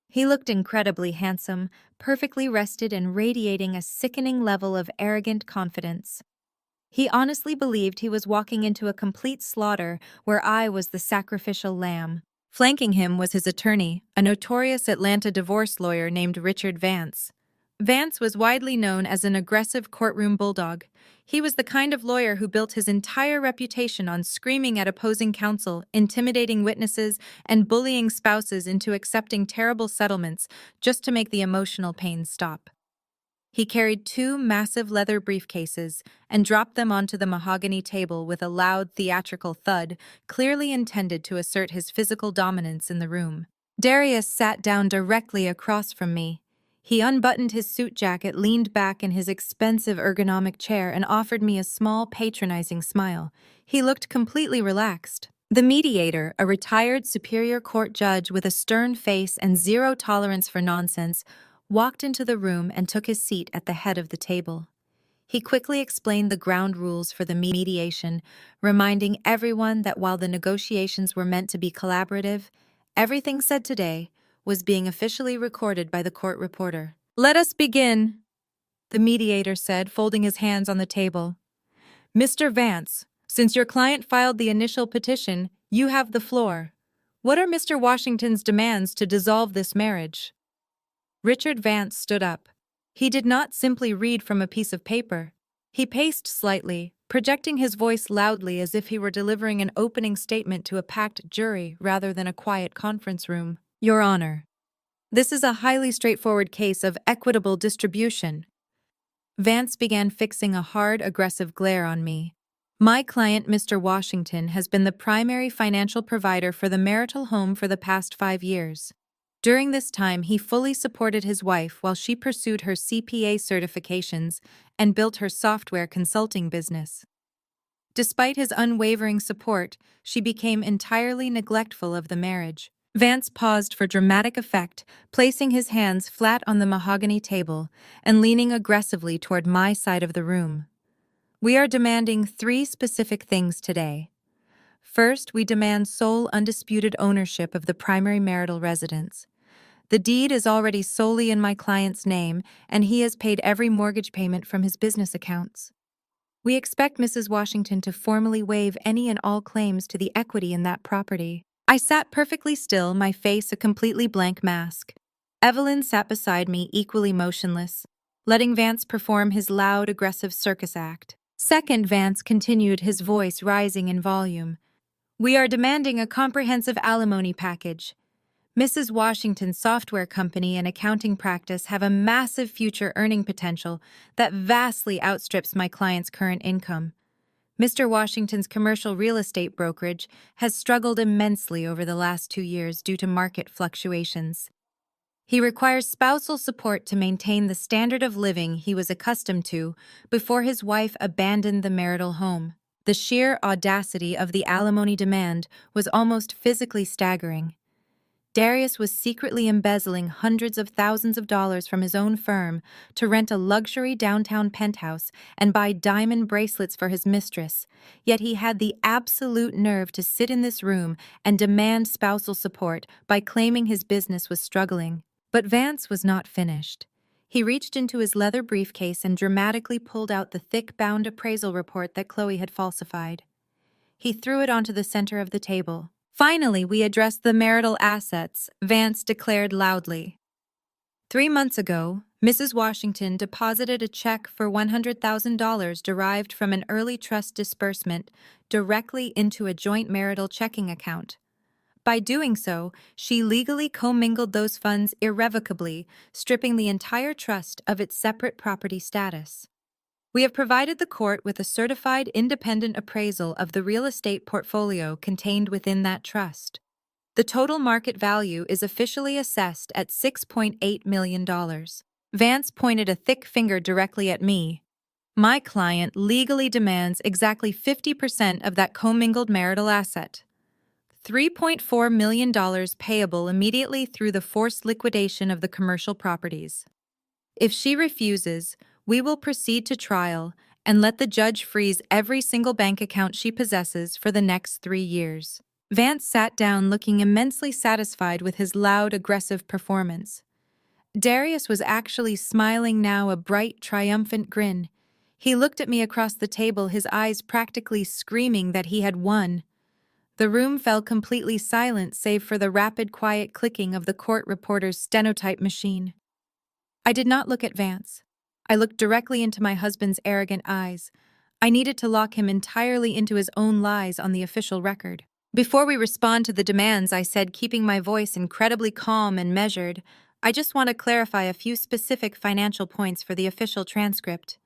Speaker 1: He looked incredibly handsome, perfectly rested and radiating a sickening level of arrogant confidence. He honestly believed he was walking into a complete slaughter where I was the sacrificial lamb. Flanking him was his attorney, a notorious Atlanta divorce lawyer named Richard Vance. Vance was widely known as an aggressive courtroom bulldog. He was the kind of lawyer who built his entire reputation on screaming at opposing counsel, intimidating witnesses, and bullying spouses into accepting terrible settlements just to make the emotional pain stop. He carried 2 massive leather briefcases and dropped them onto the mahogany table with a loud theatrical thud, clearly intended to assert his physical dominance in the room. Darius sat down directly across from me. He unbuttoned his suit jacket, leaned back in his expensive ergonomic chair, and offered me a small, patronizing smile. He looked completely relaxed. The mediator, a retired Superior Court judge with a stern face and zero tolerance for nonsense, walked into the room and took his seat at the head of the table. He quickly explained the ground rules for the mediation, reminding everyone that while the negotiations were meant to be collaborative, everything said today was being officially recorded by the court reporter. "Let us begin," the mediator said, folding his hands on the table. "Mr. Vance, since your client filed the initial petition, you have the floor. What are Mr. Washington's demands to dissolve this marriage?" Richard Vance stood up. He did not simply read from a piece of paper. He paced slightly, projecting his voice loudly as if he were delivering an opening statement to a packed jury rather than a quiet conference room. "Your Honor, this is a highly straightforward case of equitable distribution." Vance began fixing a hard, aggressive glare on me. "My client, Mr. Washington, has been the primary financial provider for the marital home for the past 5 years. During this time, he fully supported his wife while she pursued her CPA certifications and built her software consulting business. Despite his unwavering support, she became entirely neglectful of the marriage." Vance paused for dramatic effect, placing his hands flat on the mahogany table and leaning aggressively toward my side of the room. "We are demanding 3 specific things today. First, we demand sole undisputed ownership of the primary marital residence. The deed is already solely in my client's name, and he has paid every mortgage payment from his business accounts. We expect Mrs. Washington to formally waive any and all claims to the equity in that property." I sat perfectly still, my face a completely blank mask. Evelyn sat beside me, equally motionless, letting Vance perform his loud, aggressive circus act. Second, Vance continued, his voice rising in volume. "We are demanding a comprehensive alimony package. Mrs. Washington's software company and accounting practice have a massive future earning potential that vastly outstrips my client's current income. Mr. Washington's commercial real estate brokerage has struggled immensely over the last 2 years due to market fluctuations. He requires spousal support to maintain the standard of living he was accustomed to before his wife abandoned the marital home." The sheer audacity of the alimony demand was almost physically staggering. Darius was secretly embezzling hundreds of thousands of dollars from his own firm to rent a luxury downtown penthouse and buy diamond bracelets for his mistress, yet he had the absolute nerve to sit in this room and demand spousal support by claiming his business was struggling. But Vance was not finished. He reached into his leather briefcase and dramatically pulled out the thick-bound appraisal report that Chloe had falsified. He threw it onto the center of the table. "Finally, we addressed the marital assets," Vance declared loudly. 3 months ago, Mrs. Washington deposited a check for $100,000 derived from an early trust disbursement directly into a joint marital checking account. By doing so, she legally commingled those funds irrevocably, stripping the entire trust of its separate property status. We have provided the court with a certified independent appraisal of the real estate portfolio contained within that trust. The total market value is officially assessed at $6.8 million. Vance pointed a thick finger directly at me. My client legally demands exactly 50% of that commingled marital asset. $3.4 million payable immediately through the forced liquidation of the commercial properties. If she refuses, we will proceed to trial and let the judge freeze every single bank account she possesses for the next 3 years. Vance sat down looking immensely satisfied with his loud, aggressive performance. Darius was actually smiling now, a bright, triumphant grin. He looked at me across the table, his eyes practically screaming that he had won. The room fell completely silent save for the rapid, quiet clicking of the court reporter's stenotype machine. I did not look at Vance. I looked directly into my husband's arrogant eyes. I needed to lock him entirely into his own lies on the official record. Before we respond to the demands, I said, keeping my voice incredibly calm and measured, I just want to clarify a few specific financial points for the official transcript.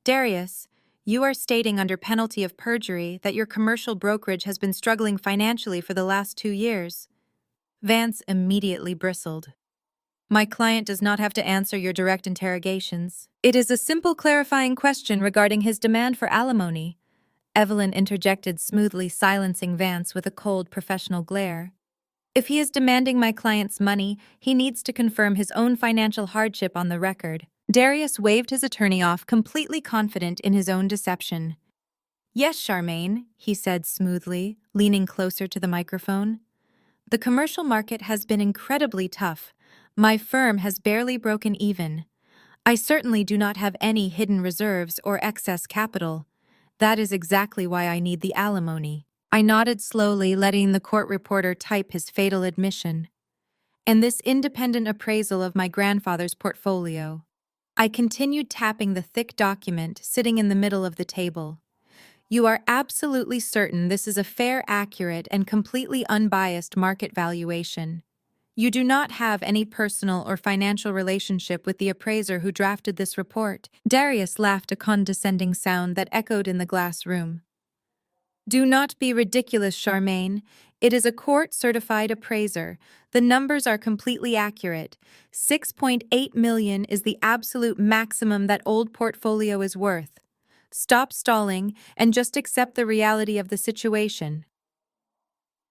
Speaker 1: Darius, you are stating under penalty of perjury that your commercial brokerage has been struggling financially for the last 2 years. Vance immediately bristled. My client does not have to answer your direct interrogations. It is a simple clarifying question regarding his demand for alimony. Evelyn interjected smoothly, silencing Vance with a cold, professional glare. If he is demanding my client's money, he needs to confirm his own financial hardship on the record. Darius waved his attorney off, completely confident in his own deception. Yes, Charmaine, he said smoothly, leaning closer to the microphone. The commercial market has been incredibly tough. My firm has barely broken even. I certainly do not have any hidden reserves or excess capital. That is exactly why I need the alimony. I nodded slowly, letting the court reporter type his fatal admission. And this independent appraisal of my grandfather's portfolio. I continued tapping the thick document sitting in the middle of the table. You are absolutely certain this is a fair, accurate, and completely unbiased market valuation. You do not have any personal or financial relationship with the appraiser who drafted this report. Darius laughed, a condescending sound that echoed in the glass room. Do not be ridiculous, Charmaine. It is a court-certified appraiser. The numbers are completely accurate. $6.8 million is the absolute maximum that old portfolio is worth. Stop stalling and just accept the reality of the situation.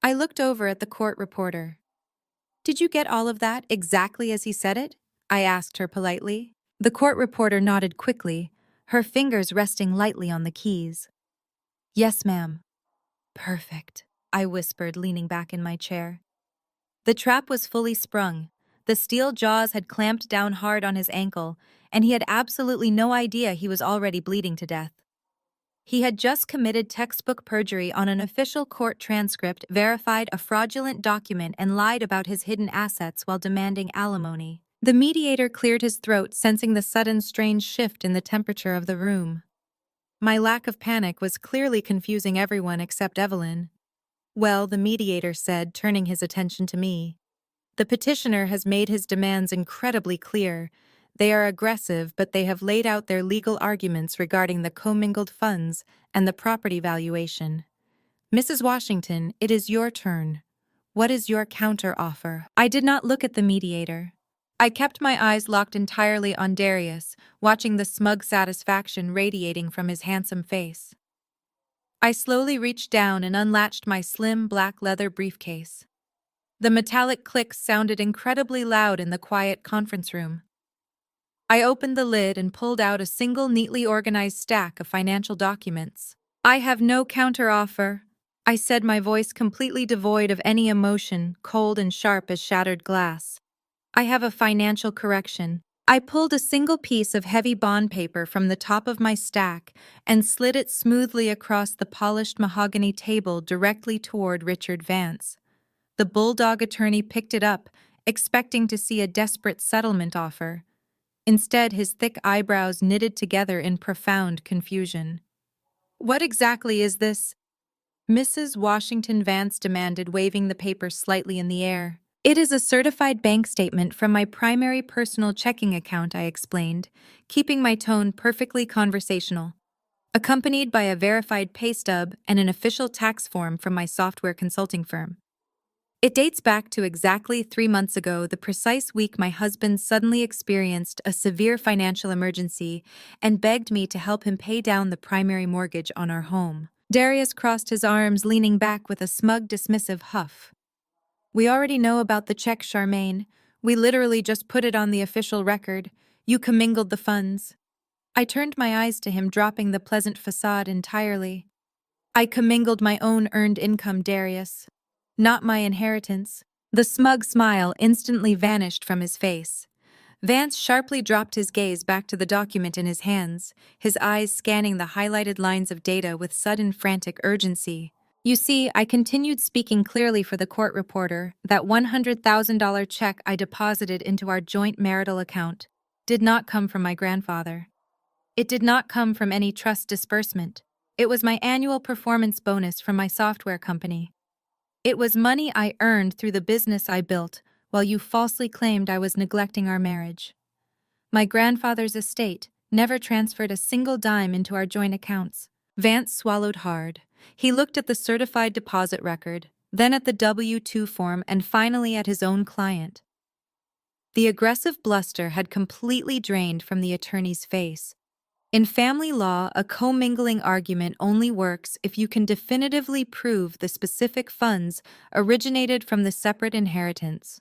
Speaker 1: I looked over at the court reporter. Did you get all of that exactly as he said it? I asked her politely. The court reporter nodded quickly, her fingers resting lightly on the keys. Yes, ma'am. Perfect, I whispered, leaning back in my chair. The trap was fully sprung. The steel jaws had clamped down hard on his ankle, and he had absolutely no idea he was already bleeding to death. He had just committed textbook perjury on an official court transcript, verified a fraudulent document, and lied about his hidden assets while demanding alimony. The mediator cleared his throat, sensing the sudden strange shift in the temperature of the room. My lack of panic was clearly confusing everyone except Evelyn. Well, the mediator said, turning his attention to me. The petitioner has made his demands incredibly clear. They are aggressive, but they have laid out their legal arguments regarding the commingled funds and the property valuation. Mrs. Washington, it is your turn. What is your counter-offer? I did not look at the mediator. I kept my eyes locked entirely on Darius, watching the smug satisfaction radiating from his handsome face. I slowly reached down and unlatched my slim black leather briefcase. The metallic clicks sounded incredibly loud in the quiet conference room. I opened the lid and pulled out a single neatly organized stack of financial documents. "I have no counteroffer," I said, my voice completely devoid of any emotion, cold and sharp as shattered glass. "I have a financial correction." I pulled a single piece of heavy bond paper from the top of my stack and slid it smoothly across the polished mahogany table directly toward Richard Vance. The bulldog attorney picked it up, expecting to see a desperate settlement offer. Instead, his thick eyebrows knitted together in profound confusion. "What exactly is this?" Mrs. Washington Vance demanded, waving the paper slightly in the air. "It is a certified bank statement from my primary personal checking account," I explained, keeping my tone perfectly conversational, "accompanied by a verified pay stub and an official tax form from my software consulting firm. It dates back to exactly 3 months ago, the precise week my husband suddenly experienced a severe financial emergency and begged me to help him pay down the primary mortgage on our home." Darius crossed his arms, leaning back with a smug, dismissive huff. "We already know about the check, Charmaine. We literally just put it on the official record. You commingled the funds." I turned my eyes to him, dropping the pleasant facade entirely. "I commingled my own earned income, Darius. Not my inheritance." The smug smile instantly vanished from his face. Vance sharply dropped his gaze back to the document in his hands, his eyes scanning the highlighted lines of data with sudden frantic urgency. "You see," I continued, speaking clearly for the court reporter, "that $100,000 check I deposited into our joint marital account did not come from my grandfather. It did not come from any trust disbursement. It was my annual performance bonus from my software company. It was money I earned through the business I built, while you falsely claimed I was neglecting our marriage. My grandfather's estate never transferred a single dime into our joint accounts." Vance swallowed hard. He looked at the certified deposit record, then at the W-2 form, and finally at his own client. The aggressive bluster had completely drained from the attorney's face. In family law, a commingling argument only works if you can definitively prove the specific funds originated from the separate inheritance.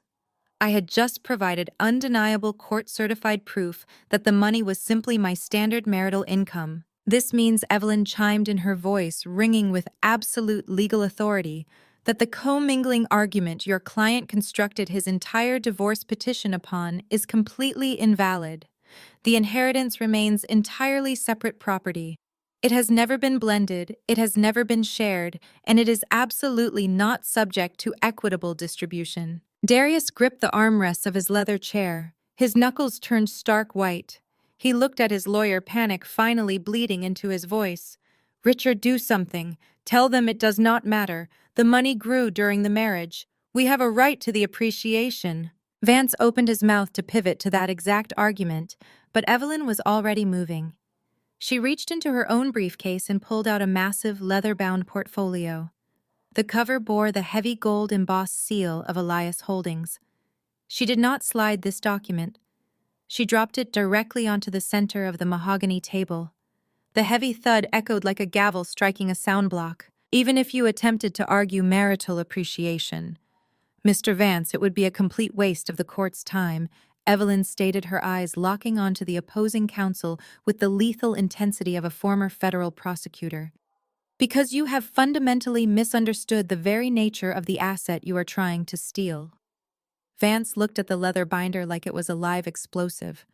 Speaker 1: I had just provided undeniable court-certified proof that the money was simply my standard marital income. "This means," Evelyn chimed in, her voice ringing with absolute legal authority, "that the commingling argument your client constructed his entire divorce petition upon is completely invalid. The inheritance remains entirely separate property. It has never been blended, it has never been shared, and it is absolutely not subject to equitable distribution." Darius gripped the armrests of his leather chair. His knuckles turned stark white. He looked at his lawyer, panic finally bleeding into his voice. "Richard, do something. Tell them it does not matter. The money grew during the marriage. We have a right to the appreciation." Vance opened his mouth to pivot to that exact argument, but Evelyn was already moving. She reached into her own briefcase and pulled out a massive, leather-bound portfolio. The cover bore the heavy gold-embossed seal of Elias Holdings. She did not slide this document. She dropped it directly onto the center of the mahogany table. The heavy thud echoed like a gavel striking a sound block. "Even if you attempted to argue marital appreciation, Mr. Vance, it would be a complete waste of the court's time," Evelyn stated, her eyes locking onto the opposing counsel with the lethal intensity of a former federal prosecutor. "Because you have fundamentally misunderstood the very nature of the asset you are trying to steal." Vance looked at the leather binder like it was a live explosive.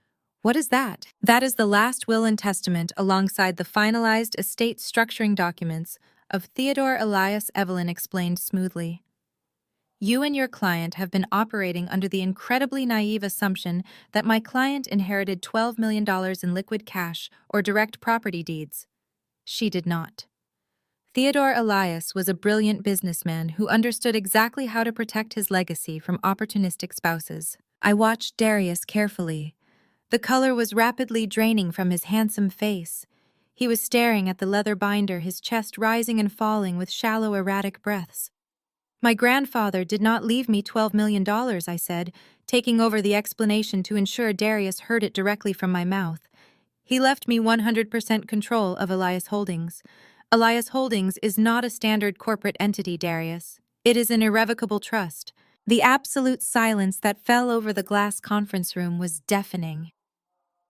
Speaker 1: "What is that?" "That is the last will and testament alongside the finalized estate structuring documents of Theodore Elias," Evelyn explained smoothly. "You and your client have been operating under the incredibly naive assumption that my client inherited $12 million in liquid cash or direct property deeds. She did not. Theodore Elias was a brilliant businessman who understood exactly how to protect his legacy from opportunistic spouses." I watched Darius carefully. The color was rapidly draining from his handsome face. He was staring at the leather binder, his chest rising and falling with shallow, erratic breaths. "My grandfather did not leave me $12 million, I said, taking over the explanation to ensure Darius heard it directly from my mouth. "He left me 100% control of Elias Holdings. Elias Holdings is not a standard corporate entity, Darius. It is an irrevocable trust. The absolute silence that fell over the glass conference room was deafening.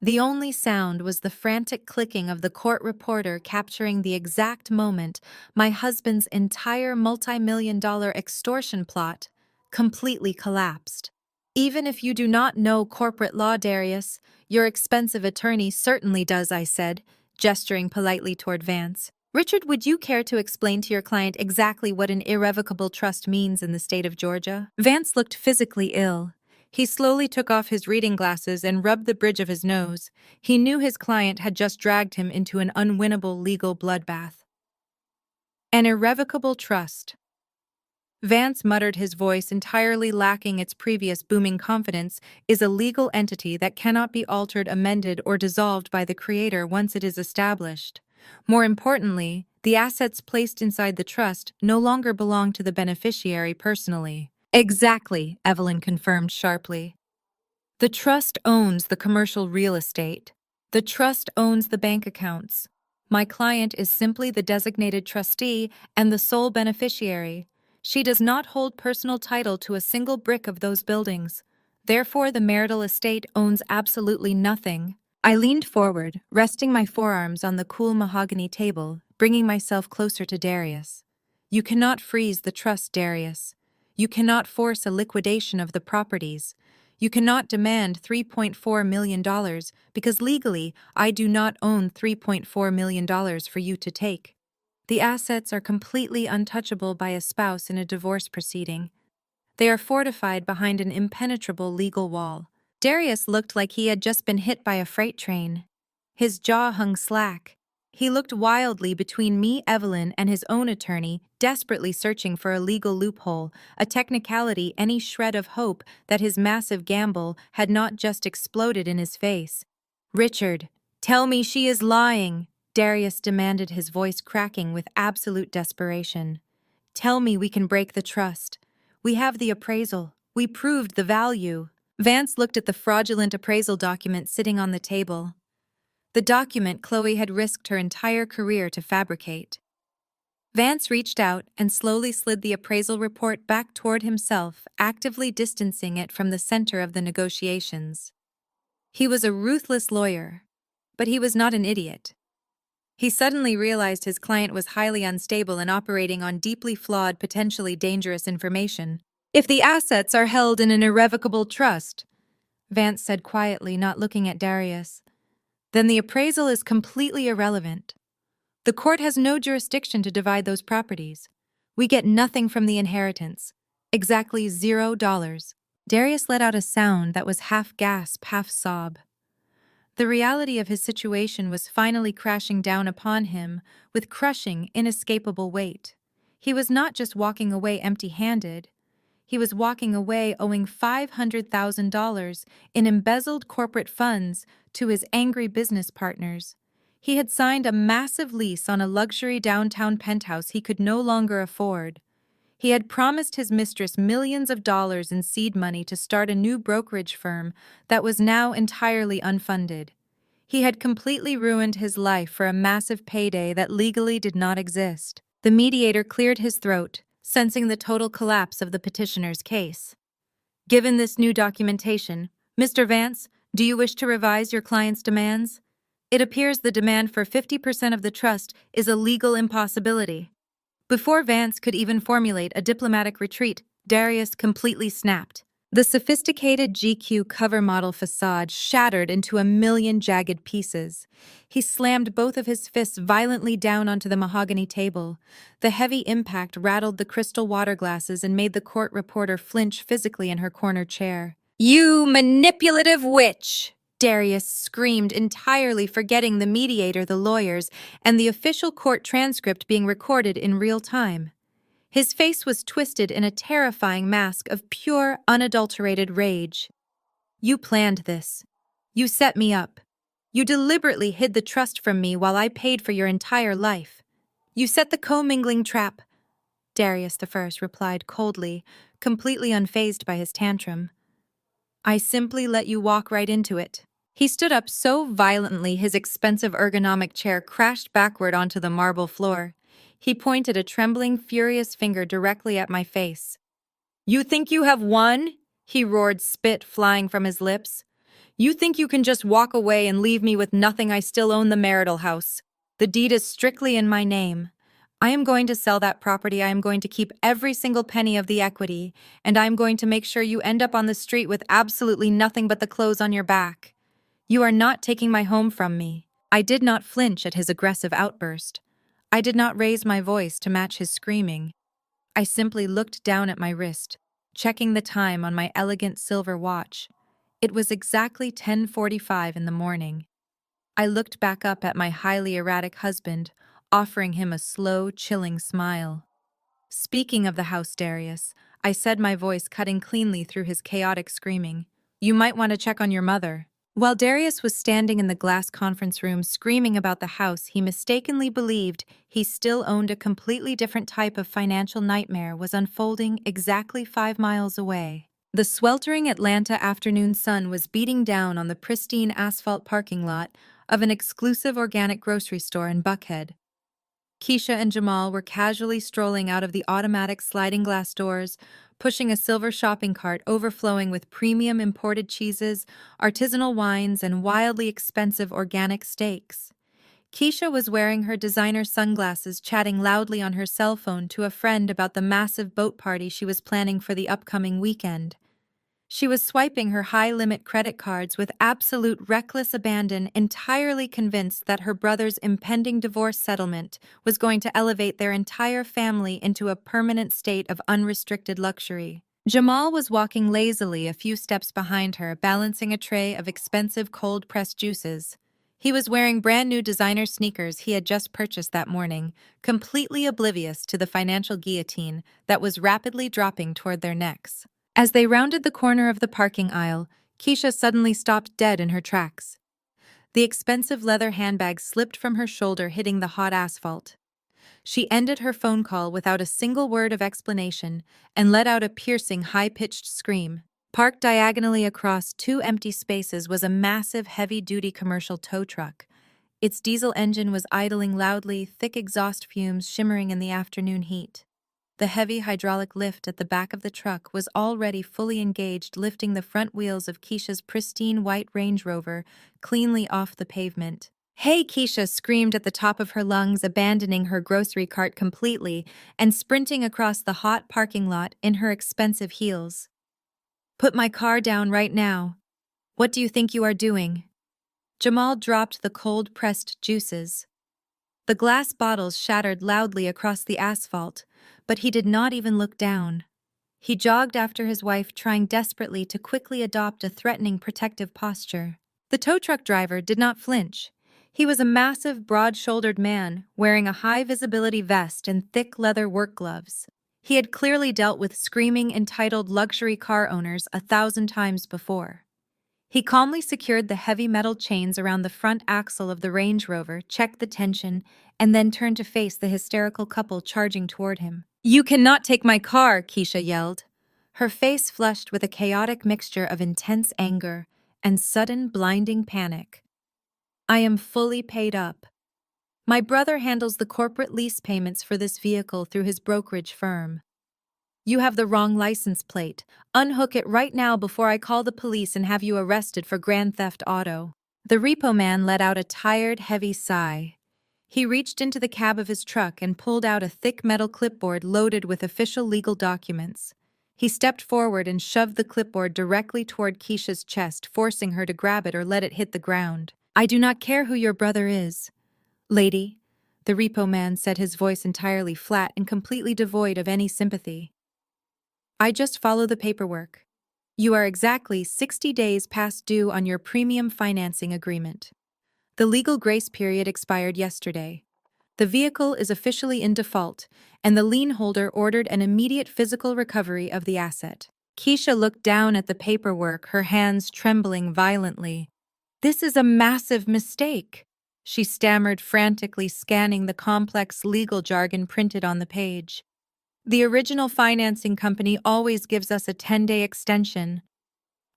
Speaker 1: The only sound was the frantic clicking of the court reporter capturing the exact moment my husband's entire multi-million-dollar extortion plot completely collapsed. Even if you do not know corporate law, Darius, your expensive attorney certainly does, I said, gesturing politely toward Vance. Richard, would you care to explain to your client exactly what an irrevocable trust means in the state of Georgia? Vance looked physically ill. He slowly took off his reading glasses and rubbed the bridge of his nose. He knew his client had just dragged him into an unwinnable legal bloodbath. An irrevocable trust. Vance muttered, his voice entirely lacking its previous booming confidence, is a legal entity that cannot be altered, amended, or dissolved by the creator once it is established. More importantly, the assets placed inside the trust no longer belong to the beneficiary personally. Exactly, Evelyn confirmed sharply. The trust owns the commercial real estate. The trust owns the bank accounts. My client is simply the designated trustee and the sole beneficiary. She does not hold personal title to a single brick of those buildings. Therefore, the marital estate owns absolutely nothing. I leaned forward, resting my forearms on the cool mahogany table, bringing myself closer to Darius. You cannot freeze the trust, Darius. You cannot force a liquidation of the properties. You cannot demand $3.4 million because legally I do not own $3.4 million for you to take. The assets are completely untouchable by a spouse in a divorce proceeding. They are fortified behind an impenetrable legal wall. Darius looked like he had just been hit by a freight train. His jaw hung slack. He looked wildly between me, Evelyn, and his own attorney, desperately searching for a legal loophole, a technicality, any shred of hope that his massive gamble had not just exploded in his face. Richard, tell me she is lying, Darius demanded, his voice cracking with absolute desperation. Tell me we can break the trust. We have the appraisal. We proved the value. Vance looked at the fraudulent appraisal document sitting on the table. The document Chloe had risked her entire career to fabricate. Vance reached out and slowly slid the appraisal report back toward himself, actively distancing it from the center of the negotiations. He was a ruthless lawyer, but he was not an idiot. He suddenly realized his client was highly unstable and operating on deeply flawed, potentially dangerous information. If the assets are held in an irrevocable trust, Vance said quietly, not looking at Darius, then the appraisal is completely irrelevant. The court has no jurisdiction to divide those properties. We get nothing from the inheritance. Exactly $0. Darius let out a sound that was half gasp, half sob. The reality of his situation was finally crashing down upon him with crushing, inescapable weight. He was not just walking away empty-handed. He was walking away owing $500,000 in embezzled corporate funds to his angry business partners. He had signed a massive lease on a luxury downtown penthouse he could no longer afford. He had promised his mistress millions of dollars in seed money to start a new brokerage firm that was now entirely unfunded. He had completely ruined his life for a massive payday that legally did not exist. The mediator cleared his throat, sensing the total collapse of the petitioner's case. Given this new documentation, Mr. Vance, do you wish to revise your client's demands? It appears the demand for 50% of the trust is a legal impossibility. Before Vance could even formulate a diplomatic retreat, Darius completely snapped. The sophisticated GQ cover model facade shattered into a million jagged pieces. He slammed both of his fists violently down onto the mahogany table. The heavy impact rattled the crystal water glasses and made the court reporter flinch physically in her corner chair. "You manipulative witch!" Darius screamed, entirely forgetting the mediator, the lawyers, and the official court transcript being recorded in real time. His face was twisted in a terrifying mask of pure, unadulterated rage. "You planned this. You set me up. You deliberately hid the trust from me while I paid for your entire life. You set the commingling trap," Darius I replied coldly, completely unfazed by his tantrum. "I simply let you walk right into it." He stood up so violently his expensive ergonomic chair crashed backward onto the marble floor. He pointed a trembling, furious finger directly at my face. You think you have won? He roared, spit flying from his lips. You think you can just walk away and leave me with nothing? I still own the marital house. The deed is strictly in my name. I am going to sell that property. I am going to keep every single penny of the equity, and I am going to make sure you end up on the street with absolutely nothing but the clothes on your back. You are not taking my home from me. I did not flinch at his aggressive outburst. I did not raise my voice to match his screaming. I simply looked down at my wrist, checking the time on my elegant silver watch. It was exactly 10:45 in the morning. I looked back up at my highly erratic husband, offering him a slow, chilling smile. Speaking of the house, Darius, I said, my voice cutting cleanly through his chaotic screaming. You might want to check on your mother. While Darius was standing in the glass conference room screaming about the house he mistakenly believed he still owned, a completely different type of financial nightmare was unfolding exactly 5 miles away. The sweltering Atlanta afternoon sun was beating down on the pristine asphalt parking lot of an exclusive organic grocery store in Buckhead. Keisha and Jamal were casually strolling out of the automatic sliding glass doors, pushing a silver shopping cart overflowing with premium imported cheeses, artisanal wines, and wildly expensive organic steaks. Keisha was wearing her designer sunglasses, chatting loudly on her cell phone to a friend about the massive boat party she was planning for the upcoming weekend. She was swiping her high-limit credit cards with absolute reckless abandon, entirely convinced that her brother's impending divorce settlement was going to elevate their entire family into a permanent state of unrestricted luxury. Jamal was walking lazily a few steps behind her, balancing a tray of expensive cold-pressed juices. He was wearing brand-new designer sneakers he had just purchased that morning, completely oblivious to the financial guillotine that was rapidly dropping toward their necks. As they rounded the corner of the parking aisle, Keisha suddenly stopped dead in her tracks. The expensive leather handbag slipped from her shoulder, hitting the hot asphalt. She ended her phone call without a single word of explanation and let out a piercing, high-pitched scream. Parked diagonally across two empty spaces was a massive, heavy-duty commercial tow truck. Its diesel engine was idling loudly, thick exhaust fumes shimmering in the afternoon heat. The heavy hydraulic lift at the back of the truck was already fully engaged, lifting the front wheels of Keisha's pristine white Range Rover cleanly off the pavement. "Hey!" Keisha screamed at the top of her lungs, abandoning her grocery cart completely and sprinting across the hot parking lot in her expensive heels. "Put my car down right now. What do you think you are doing?" Jamal dropped the cold-pressed juices. The glass bottles shattered loudly across the asphalt, but he did not even look down. He jogged after his wife, trying desperately to quickly adopt a threatening, protective posture. The tow truck driver did not flinch. He was a massive, broad-shouldered man, wearing a high-visibility vest and thick leather work gloves. He had clearly dealt with screaming, entitled luxury car owners 1,000 times before. He calmly secured the heavy metal chains around the front axle of the Range Rover, checked the tension, and then turned to face the hysterical couple charging toward him. "You cannot take my car!" Keisha yelled. Her face flushed with a chaotic mixture of intense anger and sudden, blinding panic. "I am fully paid up. My brother handles the corporate lease payments for this vehicle through his brokerage firm. You have the wrong license plate. Unhook it right now before I call the police and have you arrested for grand theft auto." The repo man let out a tired, heavy sigh. He reached into the cab of his truck and pulled out a thick metal clipboard loaded with official legal documents. He stepped forward and shoved the clipboard directly toward Keisha's chest, forcing her to grab it or let it hit the ground. "I do not care who your brother is, lady," the repo man said, his voice entirely flat and completely devoid of any sympathy. "I just follow the paperwork. You are exactly 60 days past due on your premium financing agreement. The legal grace period expired yesterday. The vehicle is officially in default, and the lien holder ordered an immediate physical recovery of the asset." Keisha looked down at the paperwork, her hands trembling violently. "This is a massive mistake," she stammered, frantically scanning the complex legal jargon printed on the page. "The original financing company always gives us a 10-day extension.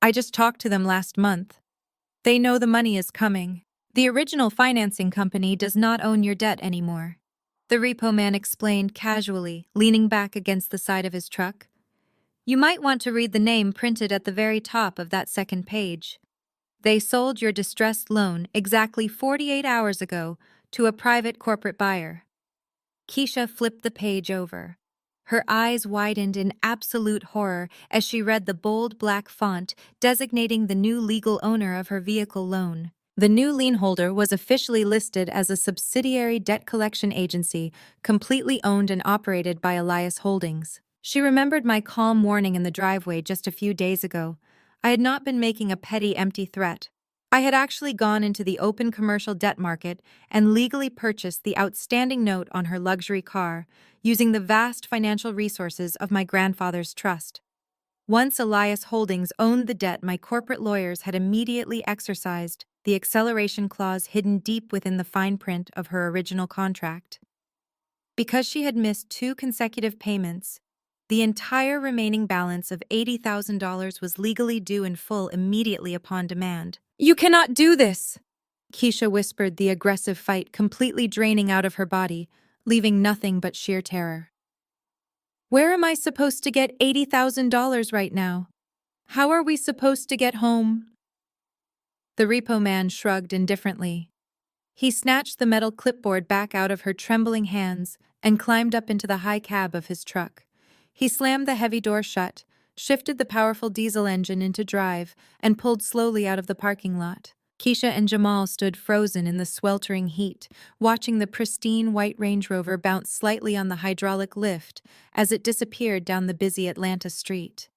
Speaker 1: I just talked to them last month. They know the money is coming. The original financing company does not own your debt anymore," the repo man explained casually, leaning back against the side of his truck. You might want to read the name printed at the very top of that second page. They sold your distressed loan exactly 48 hours ago to a private corporate buyer. Keisha flipped the page over. Her eyes widened in absolute horror as she read the bold black font designating the new legal owner of her vehicle loan. The new lien holder was officially listed as a subsidiary debt collection agency completely owned and operated by Elias Holdings. She remembered my calm warning in the driveway just a few days ago. I had not been making a petty, empty threat. I had actually gone into the open commercial debt market and legally purchased the outstanding note on her luxury car, using the vast financial resources of my grandfather's trust. Once Elias Holdings owned the debt, my corporate lawyers had immediately exercised the acceleration clause hidden deep within the fine print of her original contract. Because she had missed 2 consecutive payments, the entire remaining balance of $80,000 was legally due in full immediately upon demand. "You cannot do this!" Keisha whispered, the aggressive fight completely draining out of her body, leaving nothing but sheer terror. "Where am I supposed to get $80,000 right now? How are we supposed to get home?" The repo man shrugged indifferently. He snatched the metal clipboard back out of her trembling hands and climbed up into the high cab of his truck. He slammed the heavy door shut, shifted the powerful diesel engine into drive, and pulled slowly out of the parking lot. Keisha and Jamal stood frozen in the sweltering heat, watching the pristine white Range Rover bounce slightly on the hydraulic lift as it disappeared down the busy Atlanta street.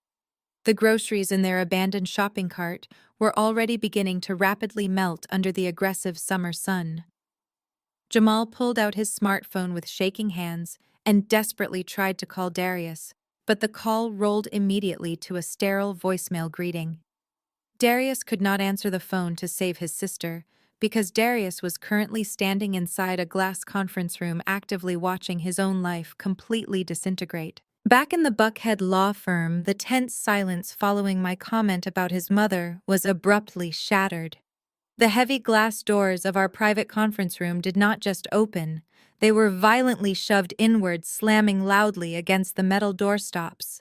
Speaker 1: The groceries in their abandoned shopping cart were already beginning to rapidly melt under the aggressive summer sun. Jamal pulled out his smartphone with shaking hands and desperately tried to call Darius, but the call rolled immediately to a sterile voicemail greeting. Darius could not answer the phone to save his sister, because Darius was currently standing inside a glass conference room actively watching his own life completely disintegrate. Back in the Buckhead law firm, the tense silence following my comment about his mother was abruptly shattered. The heavy glass doors of our private conference room did not just open, they were violently shoved inward, slamming loudly against the metal doorstops.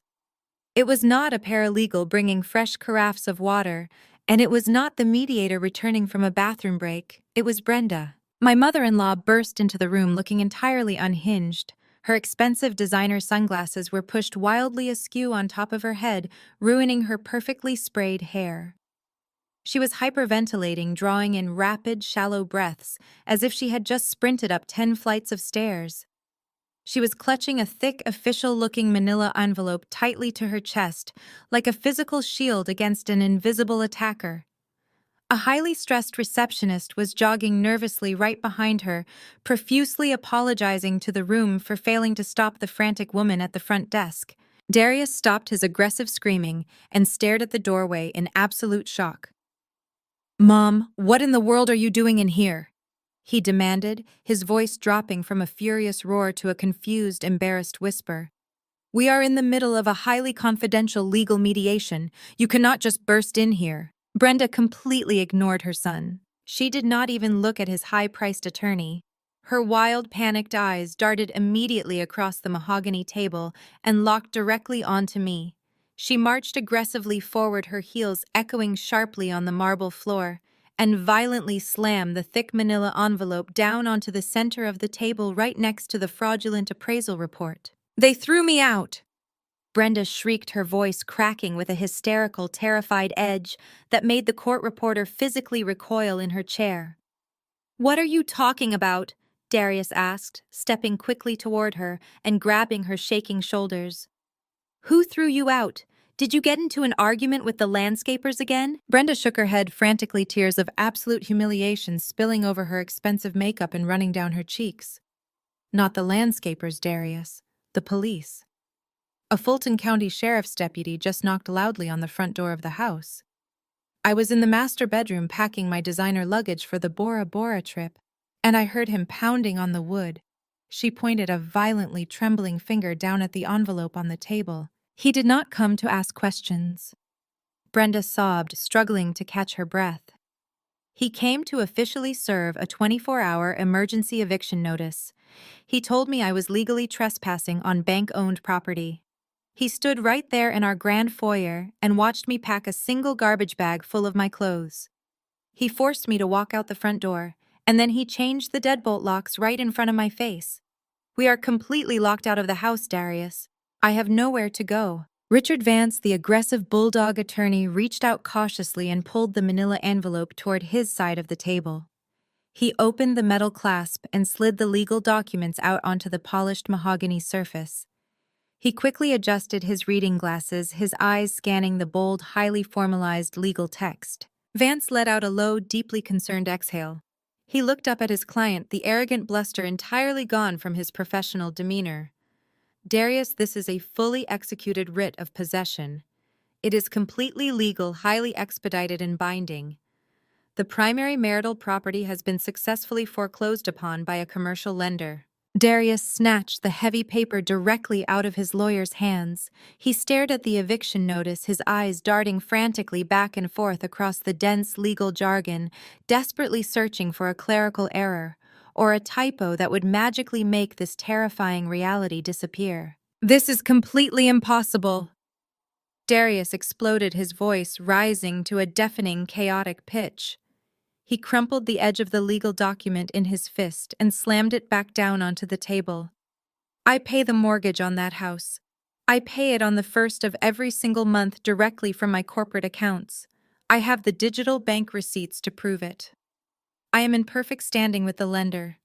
Speaker 1: It was not a paralegal bringing fresh carafes of water, and it was not the mediator returning from a bathroom break. It was Brenda. My mother-in-law burst into the room looking entirely unhinged. Her expensive designer sunglasses were pushed wildly askew on top of her head, ruining her perfectly sprayed hair. She was hyperventilating, drawing in rapid, shallow breaths, as if she had just sprinted up 10 flights of stairs. She was clutching a thick, official-looking manila envelope tightly to her chest, like a physical shield against an invisible attacker. A highly stressed receptionist was jogging nervously right behind her, profusely apologizing to the room for failing to stop the frantic woman at the front desk. Darius stopped his aggressive screaming and stared at the doorway in absolute shock. "Mom, what in the world are you doing in here?" he demanded, his voice dropping from a furious roar to a confused, embarrassed whisper. "We are in the middle of a highly confidential legal mediation. You cannot just burst in here." Brenda completely ignored her son. She did not even look at his high-priced attorney. Her wild, panicked eyes darted immediately across the mahogany table and locked directly onto me. She marched aggressively forward, her heels echoing sharply on the marble floor, and violently slammed the thick manila envelope down onto the center of the table right next to the fraudulent appraisal report. "They threw me out!" Brenda shrieked, her voice cracking with a hysterical, terrified edge that made the court reporter physically recoil in her chair. "What are you talking about?" Darius asked, stepping quickly toward her and grabbing her shaking shoulders. "Who threw you out? Did you get into an argument with the landscapers again?" Brenda shook her head frantically, tears of absolute humiliation spilling over her expensive makeup and running down her cheeks. "Not the landscapers, Darius. The police. A Fulton County Sheriff's deputy just knocked loudly on the front door of the house. I was in the master bedroom packing my designer luggage for the Bora Bora trip, and I heard him pounding on the wood." She pointed a violently trembling finger down at the envelope on the table. "He did not come to ask questions." Brenda sobbed, struggling to catch her breath. "He came to officially serve a 24-hour emergency eviction notice. He told me I was legally trespassing on bank-owned property. He stood right there in our grand foyer and watched me pack a single garbage bag full of my clothes. He forced me to walk out the front door, and then he changed the deadbolt locks right in front of my face. We are completely locked out of the house, Darius. I have nowhere to go. Richard Vance, the aggressive bulldog attorney, reached out cautiously and pulled the manila envelope toward his side of the table. He opened the metal clasp and slid the legal documents out onto the polished mahogany surface. He quickly adjusted his reading glasses, his eyes scanning the bold, highly formalized legal text. Vance let out a low, deeply concerned exhale. He looked up at his client, the arrogant bluster entirely gone from his professional demeanor. Darius, this is a fully executed writ of possession. It is completely legal, highly expedited and binding. The primary marital property has been successfully foreclosed upon by a commercial lender. Darius snatched the heavy paper directly out of his lawyer's hands. He stared at the eviction notice, his eyes darting frantically back and forth across the dense legal jargon, desperately searching for a clerical error or a typo that would magically make this terrifying reality disappear. This is completely impossible. Darius exploded, his voice rising to a deafening, chaotic pitch. He crumpled the edge of the legal document in his fist and slammed it back down onto the table. I pay the mortgage on that house. I pay it on the first of every single month directly from my corporate accounts. I have the digital bank receipts to prove it. I am in perfect standing with the lender.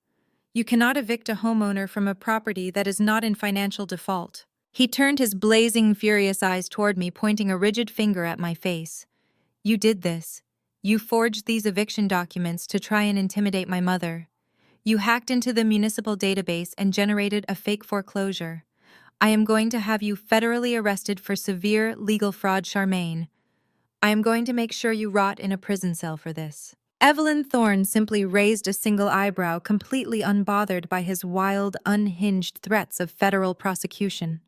Speaker 1: You cannot evict a homeowner from a property that is not in financial default. He turned his blazing, furious eyes toward me, pointing a rigid finger at my face. You did this. You forged these eviction documents to try and intimidate my mother. You hacked into the municipal database and generated a fake foreclosure. I am going to have you federally arrested for severe legal fraud, Charmaine. I am going to make sure you rot in a prison cell for this. Evelyn Thorne simply raised a single eyebrow, completely unbothered by his wild, unhinged threats of federal prosecution.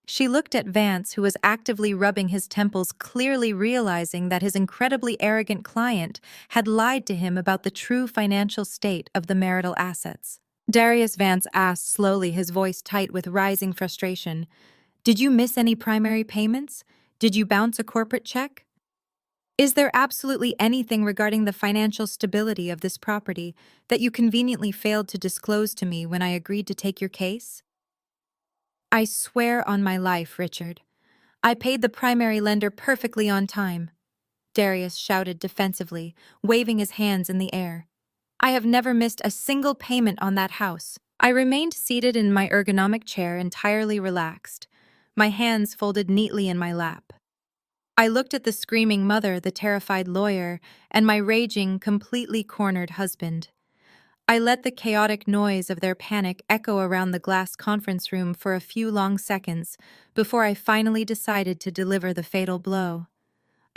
Speaker 1: She looked at Vance, who was actively rubbing his temples, clearly realizing that his incredibly arrogant client had lied to him about the true financial state of the marital assets. Darius Vance asked slowly, his voice tight with rising frustration, "Did you miss any primary payments? Did you bounce a corporate check? Is there absolutely anything regarding the financial stability of this property that you conveniently failed to disclose to me when I agreed to take your case?" I swear on my life, Richard. I paid the primary lender perfectly on time, Darius shouted defensively, waving his hands in the air. I have never missed a single payment on that house. I remained seated in my ergonomic chair, entirely relaxed, my hands folded neatly in my lap. I looked at the screaming mother, the terrified lawyer, and my raging, completely cornered husband. I let the chaotic noise of their panic echo around the glass conference room for a few long seconds before I finally decided to deliver the fatal blow.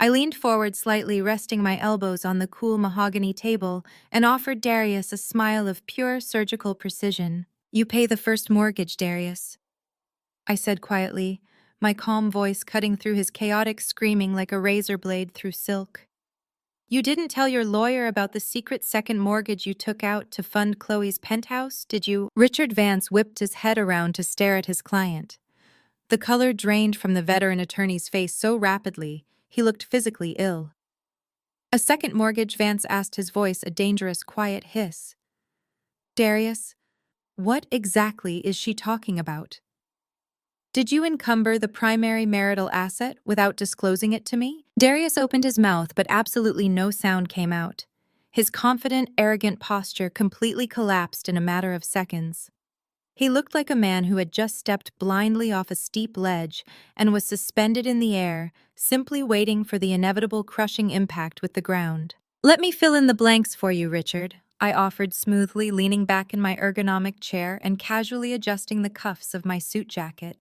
Speaker 1: I leaned forward slightly, resting my elbows on the cool mahogany table, and offered Darius a smile of pure surgical precision. You pay the first mortgage, Darius, I said quietly, my calm voice cutting through his chaotic screaming like a razor blade through silk. You didn't tell your lawyer about the secret second mortgage you took out to fund Chloe's penthouse, did you? Richard Vance whipped his head around to stare at his client. The color drained from the veteran attorney's face so rapidly, he looked physically ill. A second mortgage, Vance asked, his voice a dangerous, quiet hiss. Darius, what exactly is she talking about? Did you encumber the primary marital asset without disclosing it to me? Darius opened his mouth, but absolutely no sound came out. His confident, arrogant posture completely collapsed in a matter of seconds. He looked like a man who had just stepped blindly off a steep ledge and was suspended in the air, simply waiting for the inevitable crushing impact with the ground. Let me fill in the blanks for you, Richard, I offered smoothly, leaning back in my ergonomic chair and casually adjusting the cuffs of my suit jacket.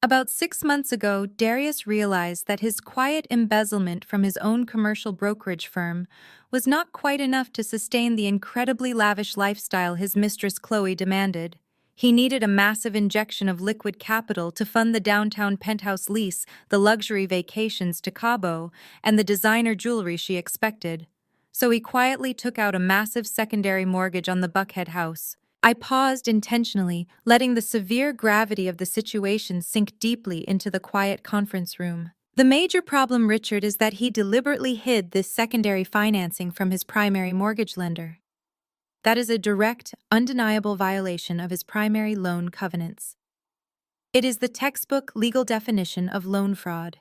Speaker 1: About 6 months ago, Darius realized that his quiet embezzlement from his own commercial brokerage firm was not quite enough to sustain the incredibly lavish lifestyle his mistress Chloe demanded. He needed a massive injection of liquid capital to fund the downtown penthouse lease, the luxury vacations to Cabo, and the designer jewelry she expected. So he quietly took out a massive secondary mortgage on the Buckhead house. I paused intentionally, letting the severe gravity of the situation sink deeply into the quiet conference room. The major problem, Richard, is that he deliberately hid this secondary financing from his primary mortgage lender. That is a direct, undeniable violation of his primary loan covenants. It is the textbook legal definition of loan fraud.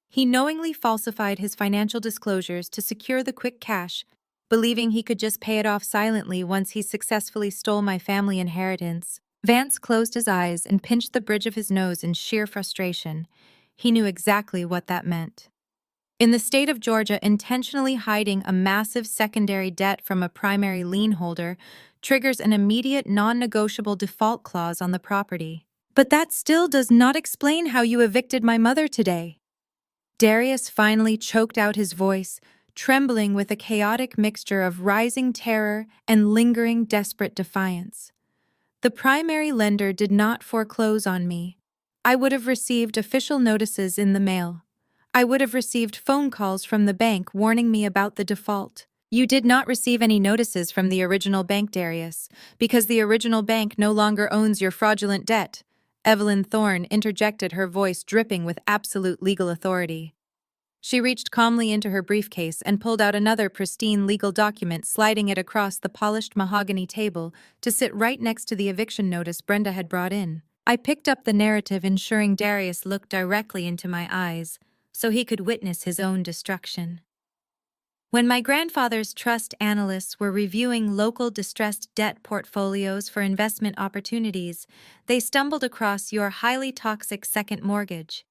Speaker 1: He knowingly falsified his financial disclosures to secure the quick cash, believing he could just pay it off silently once he successfully stole my family inheritance. Vance closed his eyes and pinched the bridge of his nose in sheer frustration. He knew exactly what that meant. In the state of Georgia, intentionally hiding a massive secondary debt from a primary lien holder triggers an immediate non-negotiable default clause on the property. But that still does not explain how you evicted my mother today. Darius finally choked out his voice, trembling with a chaotic mixture of rising terror and lingering desperate defiance. The primary lender did not foreclose on me. I would have received official notices in the mail. I would have received phone calls from the bank warning me about the default. You did not receive any notices from the original bank, Darius, because the original bank no longer owns your fraudulent debt. Evelyn Thorne interjected, her voice dripping with absolute legal authority. She reached calmly into her briefcase and pulled out another pristine legal document, sliding it across the polished mahogany table to sit right next to the eviction notice Brenda had brought in. I picked up the narrative, ensuring Darius looked directly into my eyes so he could witness his own destruction. When my grandfather's trust analysts were reviewing local distressed debt portfolios for investment opportunities, they stumbled across your highly toxic second mortgage.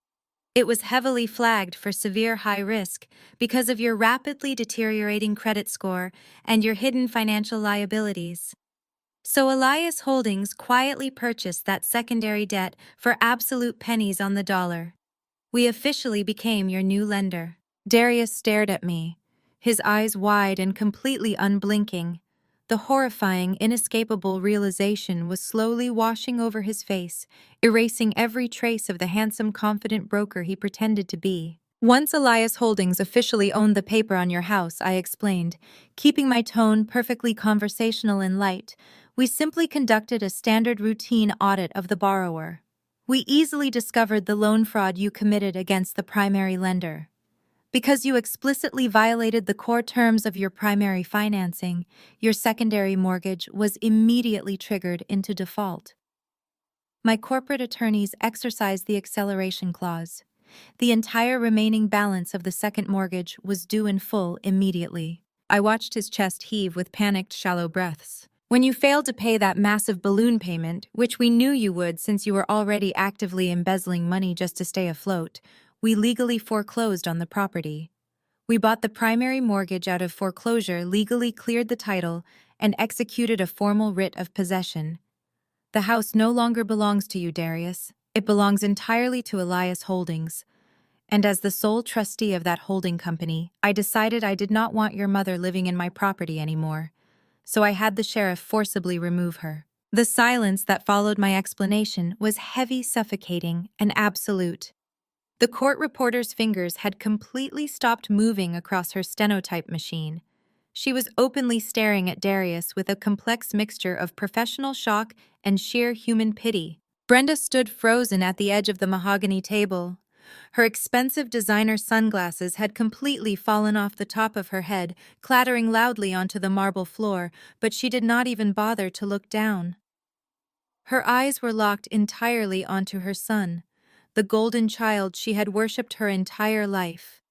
Speaker 1: It was heavily flagged for severe high risk because of your rapidly deteriorating credit score and your hidden financial liabilities. So Elias Holdings quietly purchased that secondary debt for absolute pennies on the dollar. We officially became your new lender. Darius stared at me, his eyes wide and completely unblinking. The horrifying, inescapable realization was slowly washing over his face, erasing every trace of the handsome, confident broker he pretended to be. Once Elias Holdings officially owned the paper on your house, I explained, keeping my tone perfectly conversational and light, we simply conducted a standard routine audit of the borrower. We easily discovered the loan fraud you committed against the primary lender. Because you explicitly violated the core terms of your primary financing, your secondary mortgage was immediately triggered into default. My corporate attorneys exercised the acceleration clause. The entire remaining balance of the second mortgage was due in full immediately. I watched his chest heave with panicked, shallow breaths. When you failed to pay that massive balloon payment, which we knew you would since you were already actively embezzling money just to stay afloat, we legally foreclosed on the property. We bought the primary mortgage out of foreclosure, legally cleared the title, and executed a formal writ of possession. The house no longer belongs to you, Darius. It belongs entirely to Elias Holdings. And as the sole trustee of that holding company, I decided I did not want your mother living in my property anymore. So I had the sheriff forcibly remove her. The silence that followed my explanation was heavy, suffocating, and absolute. The court reporter's fingers had completely stopped moving across her stenotype machine. She was openly staring at Darius with a complex mixture of professional shock and sheer human pity. Brenda stood frozen at the edge of the mahogany table. Her expensive designer sunglasses had completely fallen off the top of her head, clattering loudly onto the marble floor, but she did not even bother to look down. Her eyes were locked entirely onto her son, the golden child she had worshipped her entire life.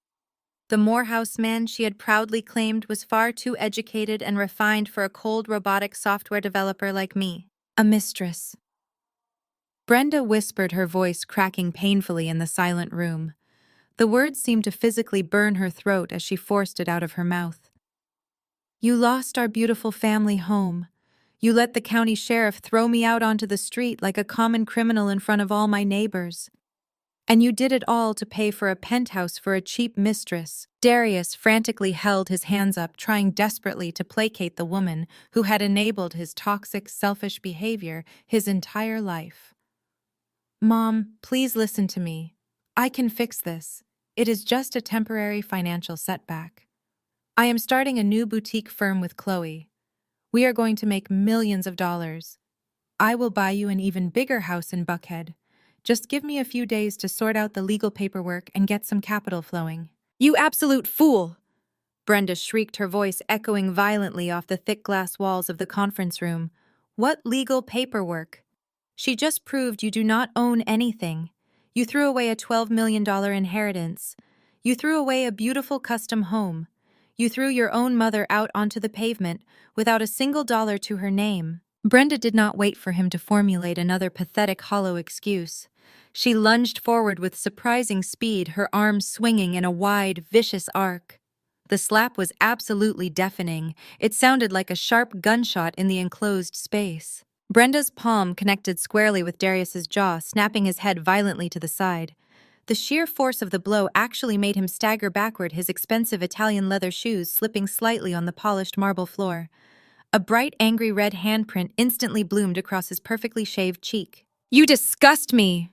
Speaker 1: The Morehouse man she had proudly claimed was far too educated and refined for a cold robotic software developer like me. A mistress. Brenda whispered, her voice cracking painfully in the silent room. The words seemed to physically burn her throat as she forced it out of her mouth. You lost our beautiful family home. You let the county sheriff throw me out onto the street like a common criminal in front of all my neighbors. And you did it all to pay for a penthouse for a cheap mistress. Darius frantically held his hands up, trying desperately to placate the woman who had enabled his toxic, selfish behavior his entire life. Mom, please listen to me. I can fix this. It is just a temporary financial setback. I am starting a new boutique firm with Chloe. We are going to make millions of dollars. I will buy you an even bigger house in Buckhead. Just give me a few days to sort out the legal paperwork and get some capital flowing." "You absolute fool!" Brenda shrieked, her voice echoing violently off the thick glass walls of the conference room. "What legal paperwork? She just proved you do not own anything. You threw away a $12 million inheritance. You threw away a beautiful custom home. You threw your own mother out onto the pavement without a single dollar to her name." Brenda did not wait for him to formulate another pathetic, hollow excuse. She lunged forward with surprising speed, her arms swinging in a wide, vicious arc. The slap was absolutely deafening. It sounded like a sharp gunshot in the enclosed space. Brenda's palm connected squarely with Darius's jaw, snapping his head violently to the side. The sheer force of the blow actually made him stagger backward, his expensive Italian leather shoes slipping slightly on the polished marble floor. A bright, angry red handprint instantly bloomed across his perfectly shaved cheek. "You disgust me!"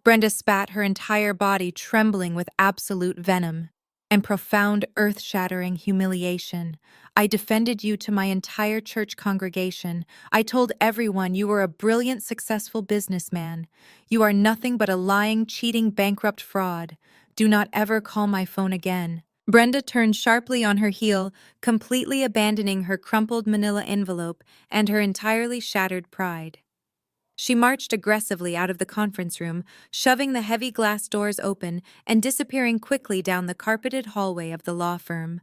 Speaker 1: Brenda spat, her entire body trembling with absolute venom and profound, earth-shattering humiliation. "I defended you to my entire church congregation. I told everyone you were a brilliant, successful businessman. You are nothing but a lying, cheating, bankrupt fraud. Do not ever call my phone again." Brenda turned sharply on her heel, completely abandoning her crumpled manila envelope and her entirely shattered pride. She marched aggressively out of the conference room, shoving the heavy glass doors open and disappearing quickly down the carpeted hallway of the law firm.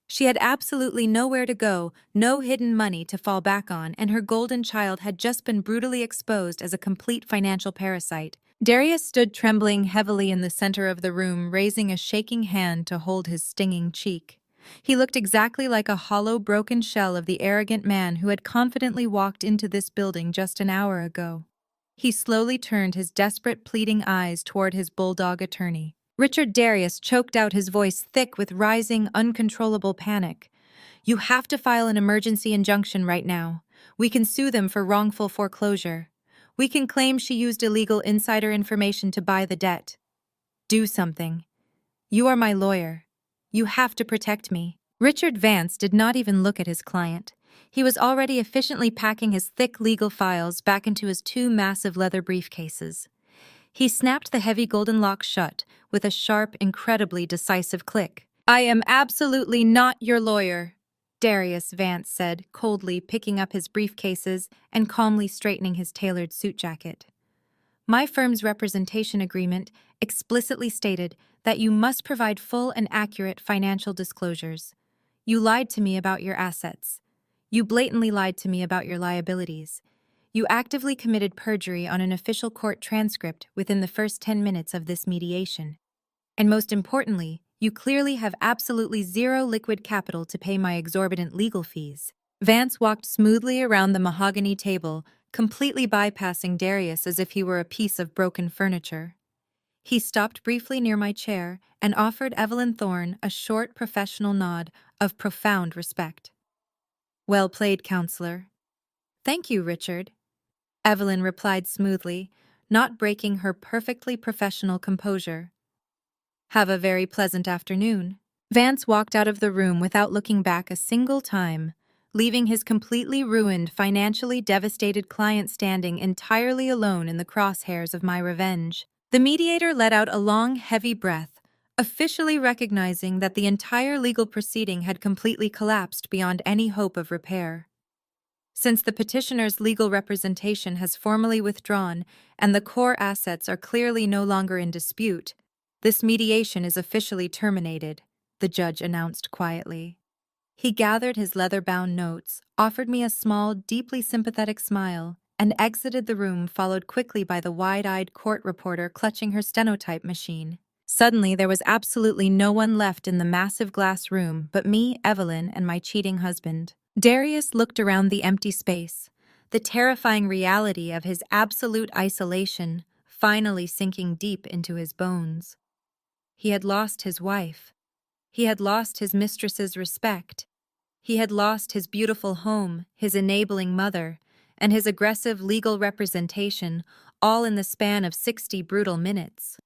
Speaker 1: She had absolutely nowhere to go, no hidden money to fall back on, and her golden child had just been brutally exposed as a complete financial parasite. Darius stood trembling heavily in the center of the room, raising a shaking hand to hold his stinging cheek. He looked exactly like a hollow, broken shell of the arrogant man who had confidently walked into this building just an hour ago. He slowly turned his desperate, pleading eyes toward his bulldog attorney. Richard Darius choked out, his voice thick with rising, uncontrollable panic. "You have to file an emergency injunction right now. We can sue them for wrongful foreclosure. We can claim she used illegal insider information to buy the debt. Do something. You are my lawyer. You have to protect me." Richard Vance did not even look at his client. He was already efficiently packing his thick legal files back into his two massive leather briefcases. He snapped the heavy golden lock shut with a sharp, incredibly decisive click. "I am absolutely not your lawyer," Darius Vance said, coldly picking up his briefcases and calmly straightening his tailored suit jacket. "My firm's representation agreement explicitly stated that you must provide full and accurate financial disclosures. You lied to me about your assets. You blatantly lied to me about your liabilities. You actively committed perjury on an official court transcript within the first 10 minutes of this mediation. And most importantly, you clearly have absolutely zero liquid capital to pay my exorbitant legal fees." Vance walked smoothly around the mahogany table, completely bypassing Darius as if he were a piece of broken furniture. He stopped briefly near my chair and offered Evelyn Thorne a short, professional nod of profound respect. "Well played, counselor." "Thank you, Richard," Evelyn replied smoothly, not breaking her perfectly professional composure. "Have a very pleasant afternoon." Vance walked out of the room without looking back a single time, leaving his completely ruined, financially devastated client standing entirely alone in the crosshairs of my revenge. The mediator let out a long, heavy breath, officially recognizing that the entire legal proceeding had completely collapsed beyond any hope of repair. Since the petitioner's legal representation has formally withdrawn and the core assets are clearly no longer in dispute, this mediation is officially terminated, the judge announced quietly. He gathered his leather-bound notes, offered me a small, deeply sympathetic smile, and exited the room, followed quickly by the wide-eyed court reporter clutching her stenotype machine. Suddenly, there was absolutely no one left in the massive glass room but me, Evelyn, and my cheating husband. Darius looked around the empty space, the terrifying reality of his absolute isolation finally sinking deep into his bones. He had lost his wife. He had lost his mistress's respect. He had lost his beautiful home, his enabling mother, and his aggressive legal representation, all in the span of 60 brutal minutes.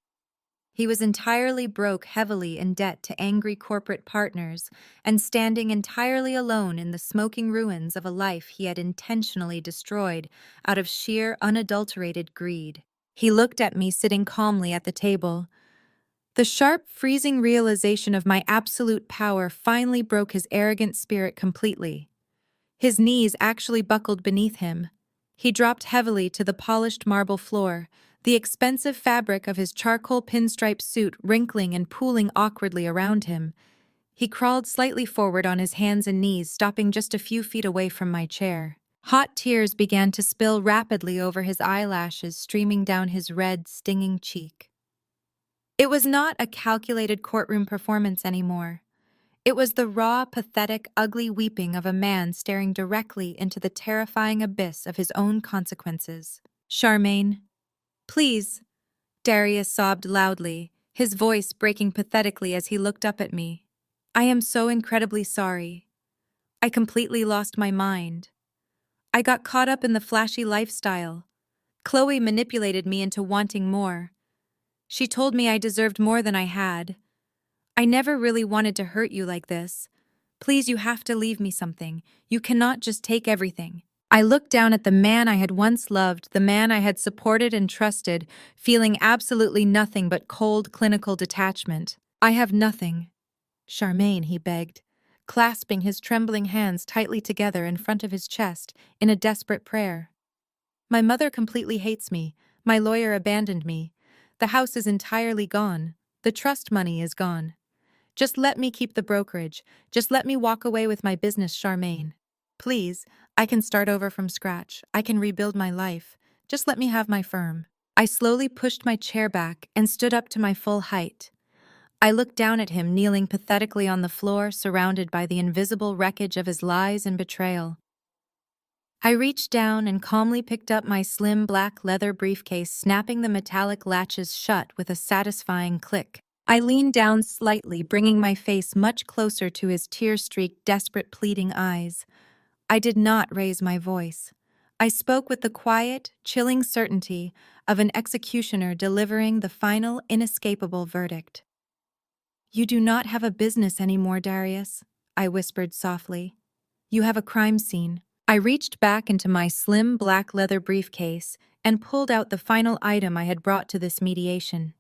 Speaker 1: He was entirely broke, heavily in debt to angry corporate partners, and standing entirely alone in the smoking ruins of a life he had intentionally destroyed out of sheer, unadulterated greed. He looked at me sitting calmly at the table. The sharp, freezing realization of my absolute power finally broke his arrogant spirit completely. His knees actually buckled beneath him. He dropped heavily to the polished marble floor, the expensive fabric of his charcoal pinstripe suit wrinkling and pooling awkwardly around him. He crawled slightly forward on his hands and knees, stopping just a few feet away from my chair. Hot tears began to spill rapidly over his eyelashes, streaming down his red, stinging cheek. It was not a calculated courtroom performance anymore. It was the raw, pathetic, ugly weeping of a man staring directly into the terrifying abyss of his own consequences. "Charmaine, please," Darius sobbed loudly, his voice breaking pathetically as he looked up at me. "I am so incredibly sorry. I completely lost my mind. I got caught up in the flashy lifestyle. Chloe manipulated me into wanting more. She told me I deserved more than I had. I never really wanted to hurt you like this. Please, you have to leave me something. You cannot just take everything." I looked down at the man I had once loved, the man I had supported and trusted, feeling absolutely nothing but cold, clinical detachment. "I have nothing, Charmaine," he begged, clasping his trembling hands tightly together in front of his chest in a desperate prayer. "My mother completely hates me. My lawyer abandoned me. The house is entirely gone. The trust money is gone. Just let me keep the brokerage. Just let me walk away with my business, Charmaine. Please, I can start over from scratch. I can rebuild my life. Just let me have my firm." I slowly pushed my chair back and stood up to my full height. I looked down at him, kneeling pathetically on the floor, surrounded by the invisible wreckage of his lies and betrayal. I reached down and calmly picked up my slim black leather briefcase, snapping the metallic latches shut with a satisfying click. I leaned down slightly, bringing my face much closer to his tear-streaked, desperate, pleading eyes. I did not raise my voice. I spoke with the quiet, chilling certainty of an executioner delivering the final, inescapable verdict. "You do not have a business anymore, Darius," I whispered softly. "You have a crime scene." I reached back into my slim black leather briefcase and pulled out the final item I had brought to this mediation.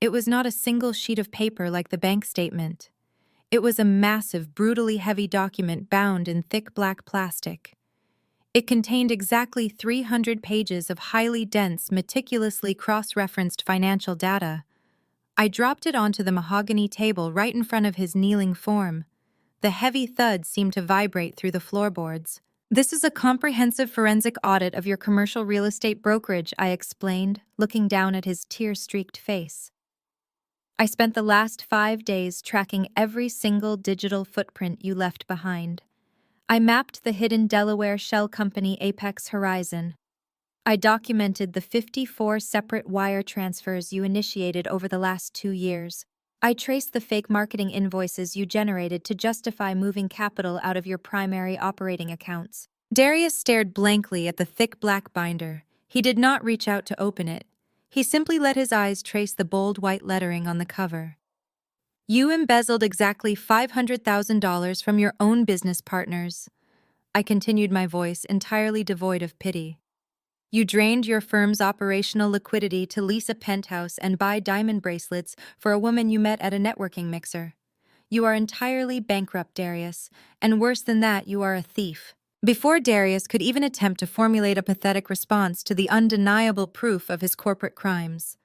Speaker 1: It was not a single sheet of paper like the bank statement. It was a massive, brutally heavy document bound in thick black plastic. It contained exactly 300 pages of highly dense, meticulously cross-referenced financial data. I dropped it onto the mahogany table right in front of his kneeling form. The heavy thud seemed to vibrate through the floorboards. "This is a comprehensive forensic audit of your commercial real estate brokerage," I explained, looking down at his tear-streaked face. "I spent the last 5 days tracking every single digital footprint you left behind. I mapped the hidden Delaware shell company Apex Horizon. I documented the 54 separate wire transfers you initiated over the last 2 years. I traced the fake marketing invoices you generated to justify moving capital out of your primary operating accounts." Darius stared blankly at the thick black binder. He did not reach out to open it. He simply let his eyes trace the bold white lettering on the cover. "You embezzled exactly $500,000 from your own business partners." I continued, my voice entirely devoid of pity. "You drained your firm's operational liquidity to lease a penthouse and buy diamond bracelets for a woman you met at a networking mixer. You are entirely bankrupt, Darius, and worse than that, you are a thief." Before Darius could even attempt to formulate a pathetic response to the undeniable proof of his corporate crimes,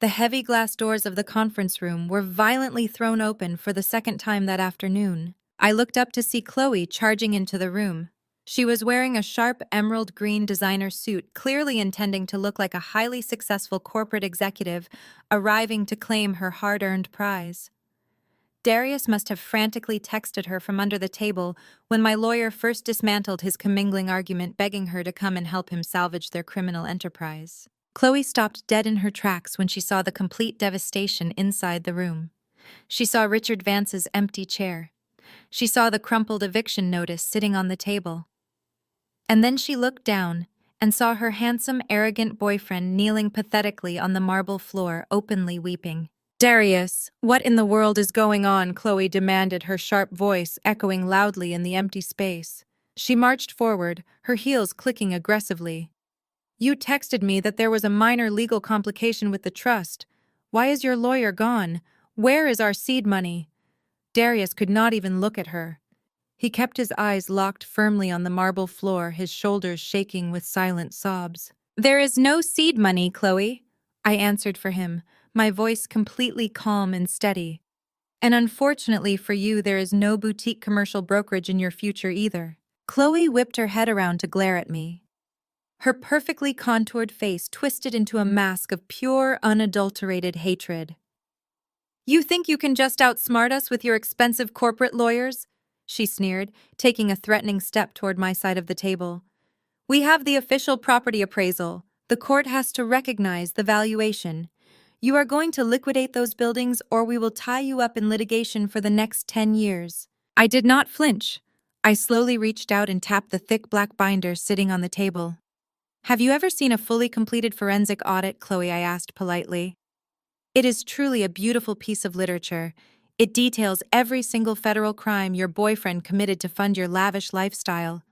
Speaker 1: the heavy glass doors of the conference room were violently thrown open for the second time that afternoon. I looked up to see Chloe charging into the room. She was wearing a sharp emerald green designer suit, clearly intending to look like a highly successful corporate executive arriving to claim her hard-earned prize. Darius must have frantically texted her from under the table when my lawyer first dismantled his commingling argument, begging her to come and help him salvage their criminal enterprise. Chloe stopped dead in her tracks when she saw the complete devastation inside the room. She saw Richard Vance's empty chair. She saw the crumpled eviction notice sitting on the table. And then she looked down and saw her handsome, arrogant boyfriend kneeling pathetically on the marble floor, openly weeping. "Darius, what in the world is going on?" Chloe demanded, her sharp voice echoing loudly in the empty space. She marched forward, her heels clicking aggressively. "You texted me that there was a minor legal complication with the trust. Why is your lawyer gone? Where is our seed money?" Darius could not even look at her. He kept his eyes locked firmly on the marble floor, his shoulders shaking with silent sobs. "There is no seed money, Chloe," I answered for him, my voice completely calm and steady. "And unfortunately for you, there is no boutique commercial brokerage in your future either." Chloe whipped her head around to glare at me. Her perfectly contoured face twisted into a mask of pure, unadulterated hatred. "You think you can just outsmart us with your expensive corporate lawyers?" she sneered, taking a threatening step toward my side of the table. "We have the official property appraisal. The court has to recognize the valuation. You are going to liquidate those buildings, or we will tie you up in litigation for the next 10 years. I did not flinch. I slowly reached out and tapped the thick black binder sitting on the table. "Have you ever seen a fully completed forensic audit?" Chloe, I asked politely. "It is truly a beautiful piece of literature. It details every single federal crime your boyfriend committed to fund your lavish lifestyle.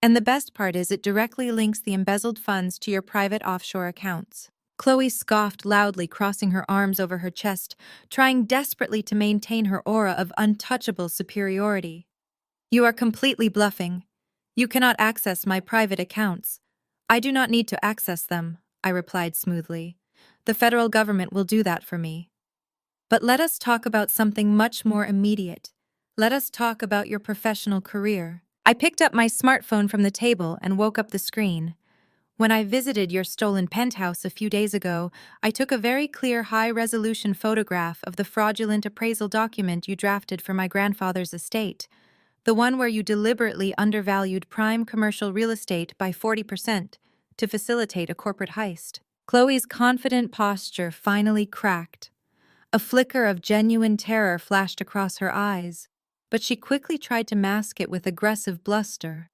Speaker 1: And the best part is it directly links the embezzled funds to your private offshore accounts." Chloe scoffed loudly, crossing her arms over her chest, trying desperately to maintain her aura of untouchable superiority. "You are completely bluffing. You cannot access my private accounts." "I do not need to access them," I replied smoothly. "The federal government will do that for me." "But let us talk about something much more immediate. Let us talk about your professional career." I picked up my smartphone from the table and woke up the screen. "When I visited your stolen penthouse a few days ago, I took a very clear, high-resolution photograph of the fraudulent appraisal document you drafted for my grandfather's estate, the one where you deliberately undervalued prime commercial real estate by 40% to facilitate a corporate heist." Chloe's confident posture finally cracked. A flicker of genuine terror flashed across her eyes, but she quickly tried to mask it with aggressive bluster.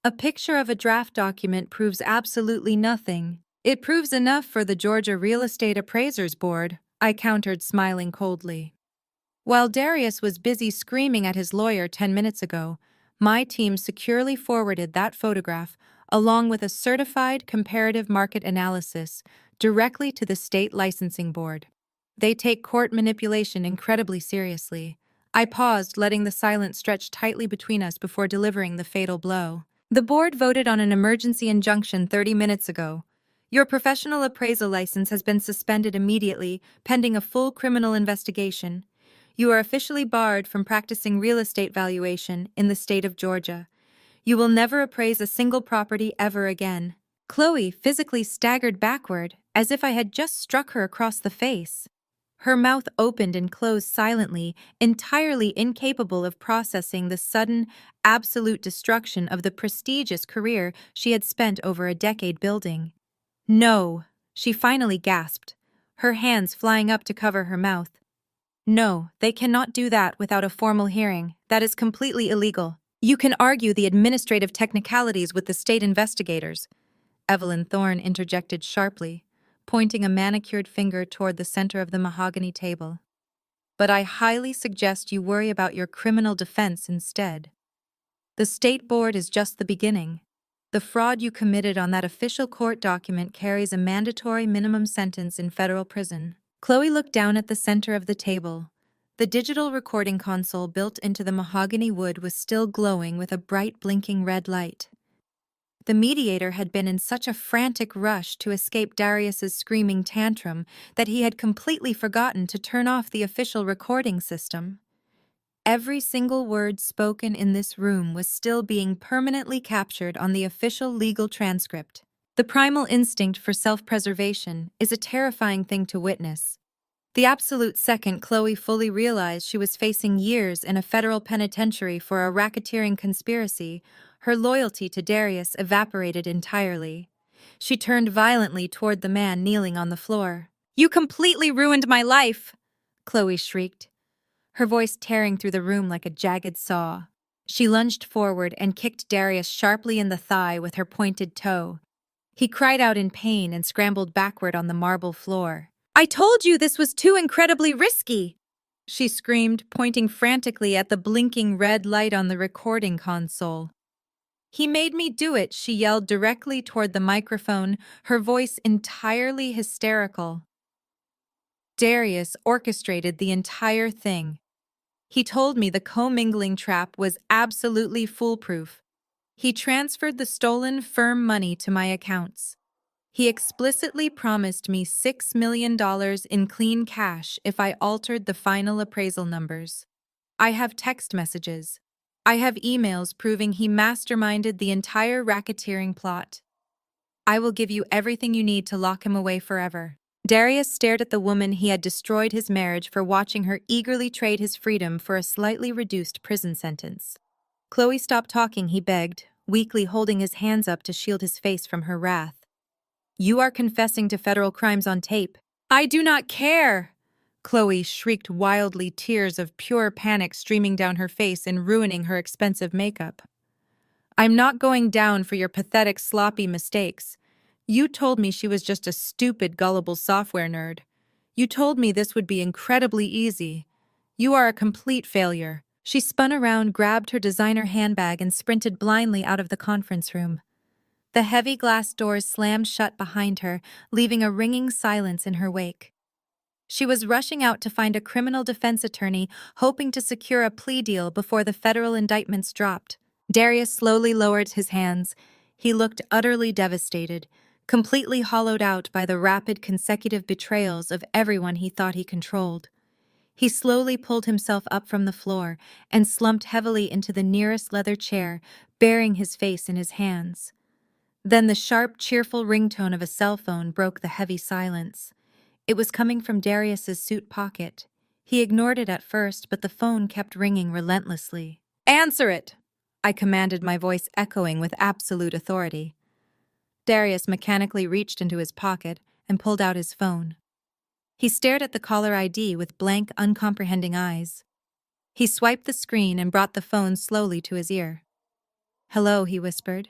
Speaker 1: "A picture of a draft document proves absolutely nothing. It proves enough for the Georgia Real Estate Appraisers Board," I countered, smiling coldly. "While Darius was busy screaming at his lawyer 10 minutes ago, my team securely forwarded that photograph, along with a certified comparative market analysis, directly to the state licensing board. They take court manipulation incredibly seriously." I paused, letting the silence stretch tightly between us before delivering the fatal blow. "The board voted on an emergency injunction 30 minutes ago. Your professional appraisal license has been suspended immediately, pending a full criminal investigation. You are officially barred from practicing real estate valuation in the state of Georgia. You will never appraise a single property ever again." Chloe physically staggered backward, as if I had just struck her across the face. Her mouth opened and closed silently, entirely incapable of processing the sudden, absolute destruction of the prestigious career she had spent over a decade building. "No," she finally gasped, her hands flying up to cover her mouth. "No, they cannot do that without a formal hearing. That is completely illegal. You can argue the administrative technicalities with the state investigators," Evelyn Thorne interjected sharply, pointing a manicured finger toward the center of the mahogany table. "But I highly suggest you worry about your criminal defense instead. The state board is just the beginning. The fraud you committed on that official court document carries a mandatory minimum sentence in federal prison." Chloe looked down at the center of the table. The digital recording console built into the mahogany wood was still glowing with a bright blinking red light. The mediator had been in such a frantic rush to escape Darius's screaming tantrum that he had completely forgotten to turn off the official recording system. Every single word spoken in this room was still being permanently captured on the official legal transcript. The primal instinct for self-preservation is a terrifying thing to witness. The absolute second Chloe fully realized she was facing years in a federal penitentiary for a racketeering conspiracy, her loyalty to Darius evaporated entirely. She turned violently toward the man kneeling on the floor. "You completely ruined my life!" Chloe shrieked, her voice tearing through the room like a jagged saw. She lunged forward and kicked Darius sharply in the thigh with her pointed toe. He cried out in pain and scrambled backward on the marble floor. "I told you this was too incredibly risky!" she screamed, pointing frantically at the blinking red light on the recording console. "He made me do it," she yelled directly toward the microphone, her voice entirely hysterical. Darius orchestrated the entire thing. He told me the commingling trap was absolutely foolproof. He transferred the stolen firm money to my accounts. He explicitly promised me $6 million in clean cash if I altered the final appraisal numbers. I have text messages. I have emails proving he masterminded the entire racketeering plot. I will give you everything you need to lock him away forever. Darius stared at the woman he had destroyed his marriage for, watching her eagerly trade his freedom for a slightly reduced prison sentence. "Chloe, stop talking," he begged, weakly holding his hands up to shield his face from her wrath. "You are confessing to federal crimes on tape." "I do not care!" Chloe shrieked wildly, tears of pure panic streaming down her face and ruining her expensive makeup. "I'm not going down for your pathetic, sloppy mistakes. You told me she was just a stupid, gullible software nerd. You told me this would be incredibly easy. You are a complete failure." She spun around, grabbed her designer handbag, and sprinted blindly out of the conference room. The heavy glass doors slammed shut behind her, leaving a ringing silence in her wake. She was rushing out to find a criminal defense attorney, hoping to secure a plea deal before the federal indictments dropped. Darius slowly lowered his hands. He looked utterly devastated, completely hollowed out by the rapid consecutive betrayals of everyone he thought he controlled. He slowly pulled himself up from the floor and slumped heavily into the nearest leather chair, burying his face in his hands. Then the sharp, cheerful ringtone of a cell phone broke the heavy silence. It was coming from Darius's suit pocket. He ignored it at first, but the phone kept ringing relentlessly. "Answer it!" I commanded, my voice echoing with absolute authority. Darius mechanically reached into his pocket and pulled out his phone. He stared at the caller ID with blank, uncomprehending eyes. He swiped the screen and brought the phone slowly to his ear. "Hello," he whispered.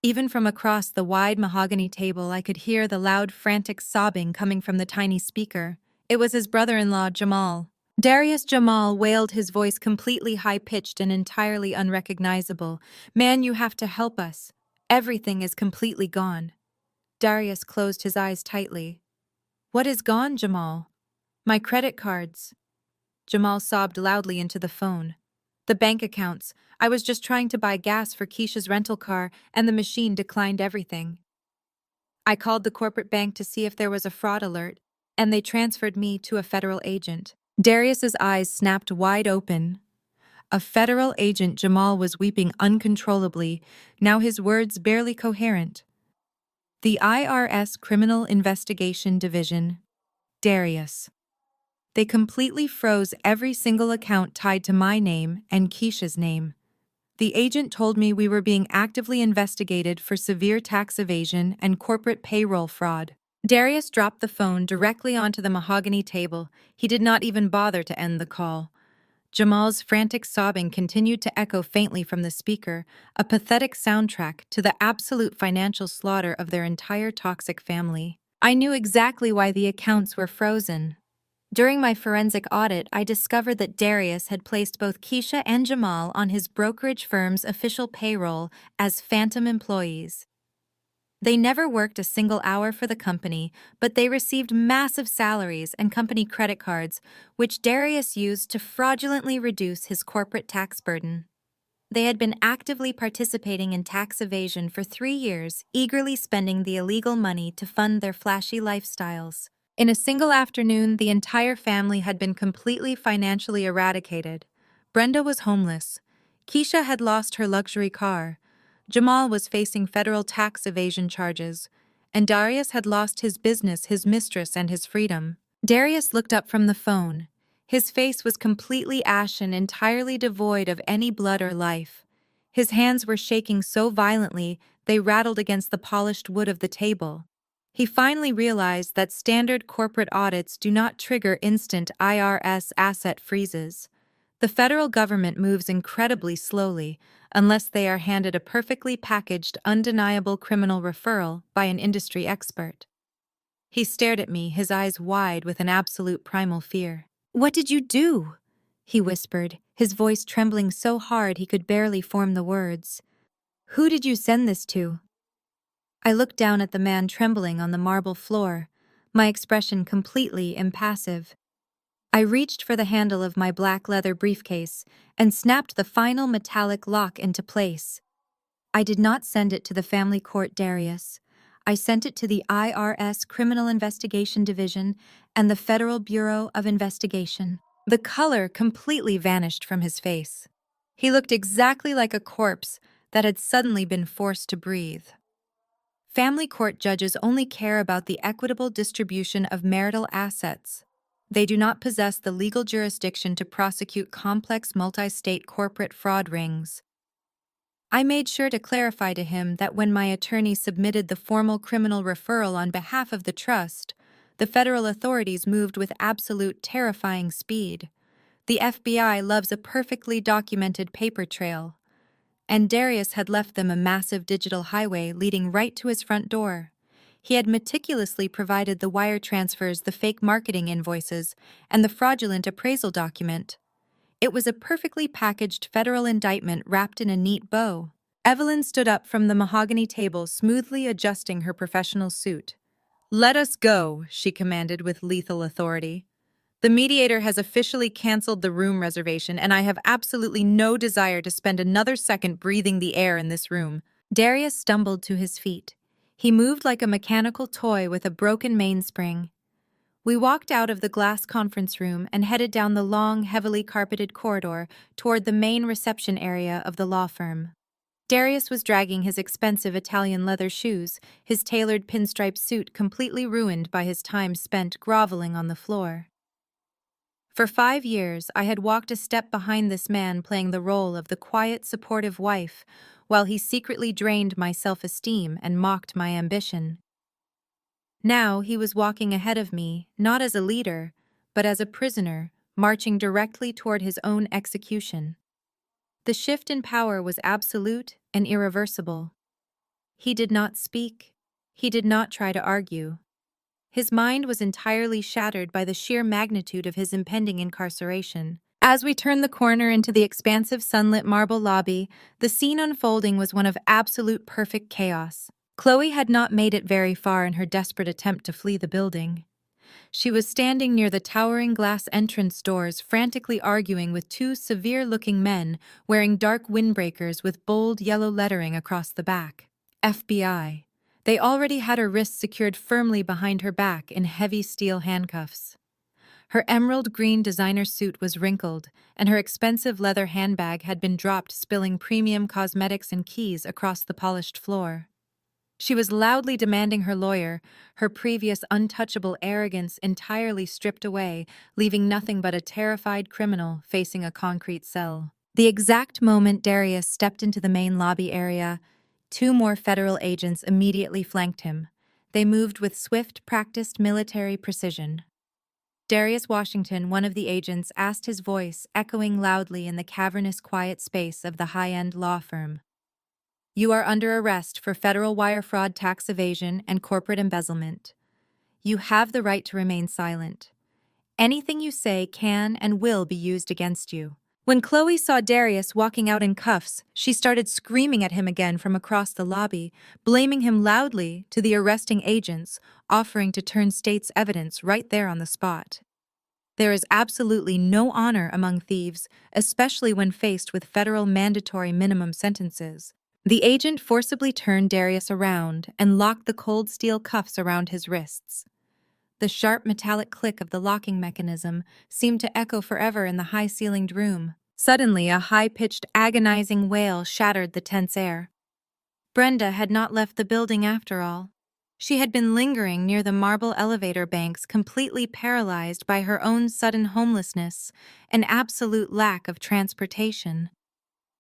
Speaker 1: Even from across the wide mahogany table, I could hear the loud, frantic sobbing coming from the tiny speaker. It was his brother-in-law, Jamal. Darius Jamal wailed, his voice completely high-pitched and entirely unrecognizable. "Man, you have to help us. Everything is completely gone." Darius closed his eyes tightly. "What is gone, Jamal?" "My credit cards." Jamal sobbed loudly into the phone. "The bank accounts. I was just trying to buy gas for Keisha's rental car, and the machine declined everything. I called the corporate bank to see if there was a fraud alert, and they transferred me to a federal agent." Darius's eyes snapped wide open. A federal agent! Jamal was weeping uncontrollably, now his words barely coherent. "The IRS Criminal Investigation Division. Darius. They completely froze every single account tied to my name and Keisha's name. The agent told me we were being actively investigated for severe tax evasion and corporate payroll fraud." Darius dropped the phone directly onto the mahogany table. He did not even bother to end the call. Jamal's frantic sobbing continued to echo faintly from the speaker, a pathetic soundtrack to the absolute financial slaughter of their entire toxic family. I knew exactly why the accounts were frozen. During my forensic audit, I discovered that Darius had placed both Keisha and Jamal on his brokerage firm's official payroll as phantom employees. They never worked a single hour for the company, but they received massive salaries and company credit cards, which Darius used to fraudulently reduce his corporate tax burden. They had been actively participating in tax evasion for 3 years, eagerly spending the illegal money to fund their flashy lifestyles. In a single afternoon, the entire family had been completely financially eradicated. Brenda was homeless. Keisha had lost her luxury car. Jamal was facing federal tax evasion charges. And Darius had lost his business, his mistress, and his freedom. Darius looked up from the phone. His face was completely ashen, entirely devoid of any blood or life. His hands were shaking so violently they rattled against the polished wood of the table. He finally realized that standard corporate audits do not trigger instant IRS asset freezes. The federal government moves incredibly slowly unless they are handed a perfectly packaged, undeniable criminal referral by an industry expert. He stared at me, his eyes wide with an absolute primal fear. "What did you do?" he whispered, his voice trembling so hard he could barely form the words. "Who did you send this to?" I looked down at the man trembling on the marble floor, my expression completely impassive. I reached for the handle of my black leather briefcase and snapped the final metallic lock into place. I did not send it to the family court, Darius. I sent it to the IRS Criminal Investigation Division and the Federal Bureau of Investigation. The color completely vanished from his face. He looked exactly like a corpse that had suddenly been forced to breathe. Family court judges only care about the equitable distribution of marital assets. They do not possess the legal jurisdiction to prosecute complex multi-state corporate fraud rings. I made sure to clarify to him that when my attorney submitted the formal criminal referral on behalf of the trust, the federal authorities moved with absolute terrifying speed. The FBI loves a perfectly documented paper trail, and Darius had left them a massive digital highway leading right to his front door. He had meticulously provided the wire transfers, the fake marketing invoices, and the fraudulent appraisal document. It was a perfectly packaged federal indictment wrapped in a neat bow. Evelyn stood up from the mahogany table, smoothly adjusting her professional suit. "Let us go," she commanded with lethal authority. "The mediator has officially canceled the room reservation, and I have absolutely no desire to spend another second breathing the air in this room." Darius stumbled to his feet. He moved like a mechanical toy with a broken mainspring. We walked out of the glass conference room and headed down the long, heavily carpeted corridor toward the main reception area of the law firm. Darius was dragging his expensive Italian leather shoes, his tailored pinstripe suit completely ruined by his time spent groveling on the floor. For 5 years, I had walked a step behind this man playing the role of the quiet, supportive wife, while he secretly drained my self-esteem and mocked my ambition. Now he was walking ahead of me, not as a leader, but as a prisoner, marching directly toward his own execution. The shift in power was absolute and irreversible. He did not speak. He did not try to argue. His mind was entirely shattered by the sheer magnitude of his impending incarceration. As we turned the corner into the expansive sunlit marble lobby, the scene unfolding was one of absolute perfect chaos. Chloe had not made it very far in her desperate attempt to flee the building. She was standing near the towering glass entrance doors, frantically arguing with two severe-looking men wearing dark windbreakers with bold yellow lettering across the back. FBI. They already had her wrists secured firmly behind her back in heavy steel handcuffs. Her emerald green designer suit was wrinkled, and her expensive leather handbag had been dropped, spilling premium cosmetics and keys across the polished floor. She was loudly demanding her lawyer, her previous untouchable arrogance entirely stripped away, leaving nothing but a terrified criminal facing a concrete cell. The exact moment Darius stepped into the main lobby area, 2 more federal agents immediately flanked him. They moved with swift, practiced military precision. Darius Washington, one of the agents, asked, his voice echoing loudly in the cavernous quiet space of the high-end law firm. "You are under arrest for federal wire fraud, tax evasion, and corporate embezzlement. You have the right to remain silent. Anything you say can and will be used against you." When Chloe saw Darius walking out in cuffs, she started screaming at him again from across the lobby, blaming him loudly to the arresting agents, offering to turn state's evidence right there on the spot. There is absolutely no honor among thieves, especially when faced with federal mandatory minimum sentences. The agent forcibly turned Darius around and locked the cold steel cuffs around his wrists. The sharp metallic click of the locking mechanism seemed to echo forever in the high-ceilinged room. Suddenly, a high-pitched, agonizing wail shattered the tense air. Brenda had not left the building after all. She had been lingering near the marble elevator banks, completely paralyzed by her own sudden homelessness and absolute lack of transportation.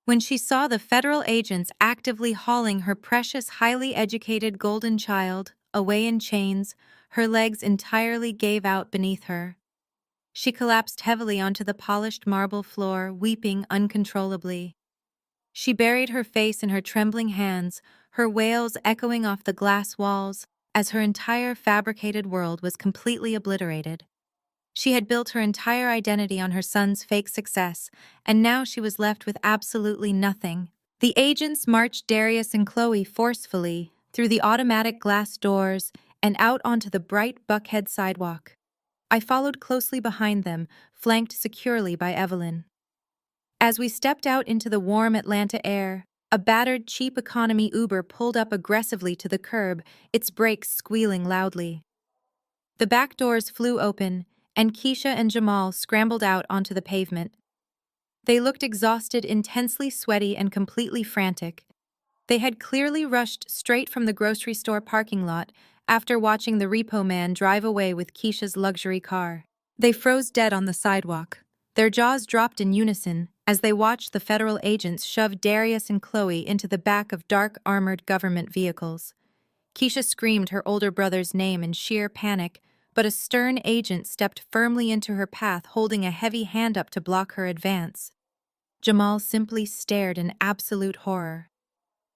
Speaker 1: When she saw the federal agents actively hauling her precious, highly educated golden child away in chains, her legs entirely gave out beneath her. She collapsed heavily onto the polished marble floor, weeping uncontrollably. She buried her face in her trembling hands, her wails echoing off the glass walls, as her entire fabricated world was completely obliterated. She had built her entire identity on her son's fake success, and now she was left with absolutely nothing. The agents marched Darius and Chloe forcefully through the automatic glass doors and out onto the bright Buckhead sidewalk. I followed closely behind them, flanked securely by Evelyn. As we stepped out into the warm Atlanta air, a battered cheap economy Uber pulled up aggressively to the curb, its brakes squealing loudly. The back doors flew open, and Keisha and Jamal scrambled out onto the pavement. They looked exhausted, intensely sweaty, and completely frantic. They had clearly rushed straight from the grocery store parking lot after watching the repo man drive away with Keisha's luxury car. They froze dead on the sidewalk. Their jaws dropped in unison as they watched the federal agents shove Darius and Chloe into the back of dark armored government vehicles. Keisha screamed her older brother's name in sheer panic, but a stern agent stepped firmly into her path, holding a heavy hand up to block her advance. Jamal simply stared in absolute horror.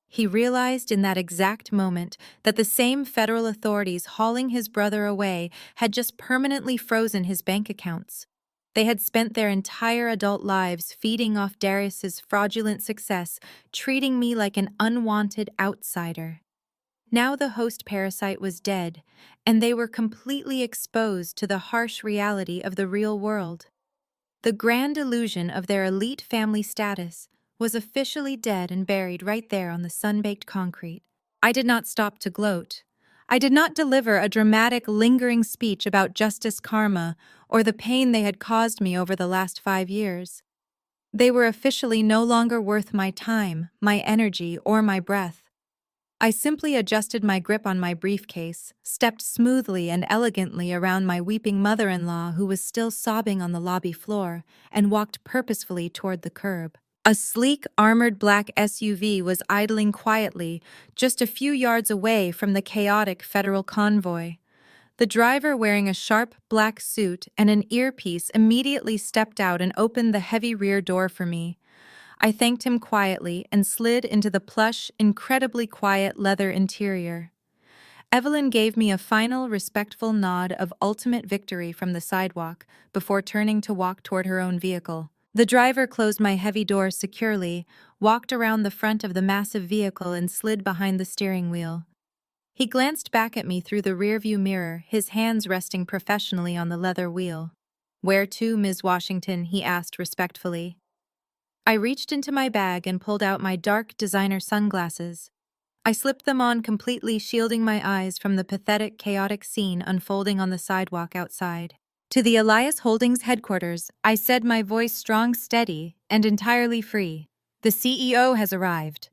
Speaker 1: He realized in that exact moment that the same federal authorities hauling his brother away had just permanently frozen his bank accounts. They had spent their entire adult lives feeding off Darius's fraudulent success, treating me like an unwanted outsider. Now the host parasite was dead, and they were completely exposed to the harsh reality of the real world. The grand illusion of their elite family status was officially dead and buried right there on the sun-baked concrete. I did not stop to gloat. I did not deliver a dramatic, lingering speech about justice karma or the pain they had caused me over the last 5 years. They were officially no longer worth my time, my energy, or my breath. I simply adjusted my grip on my briefcase, stepped smoothly and elegantly around my weeping mother-in-law who was still sobbing on the lobby floor, and walked purposefully toward the curb. A sleek, armored black SUV was idling quietly, just a few yards away from the chaotic federal convoy. The driver, wearing a sharp black suit and an earpiece, immediately stepped out and opened the heavy rear door for me. I thanked him quietly and slid into the plush, incredibly quiet leather interior. Evelyn gave me a final, respectful nod of ultimate victory from the sidewalk before turning to walk toward her own vehicle. The driver closed my heavy door securely, walked around the front of the massive vehicle, and slid behind the steering wheel. He glanced back at me through the rearview mirror, his hands resting professionally on the leather wheel. "Where to, Ms. Washington?" he asked respectfully. I reached into my bag and pulled out my dark designer sunglasses. I slipped them on completely, shielding my eyes from the pathetic, chaotic scene unfolding on the sidewalk outside. "To the Elias Holdings headquarters," I said, my voice strong, steady, and entirely free. "The CEO has arrived."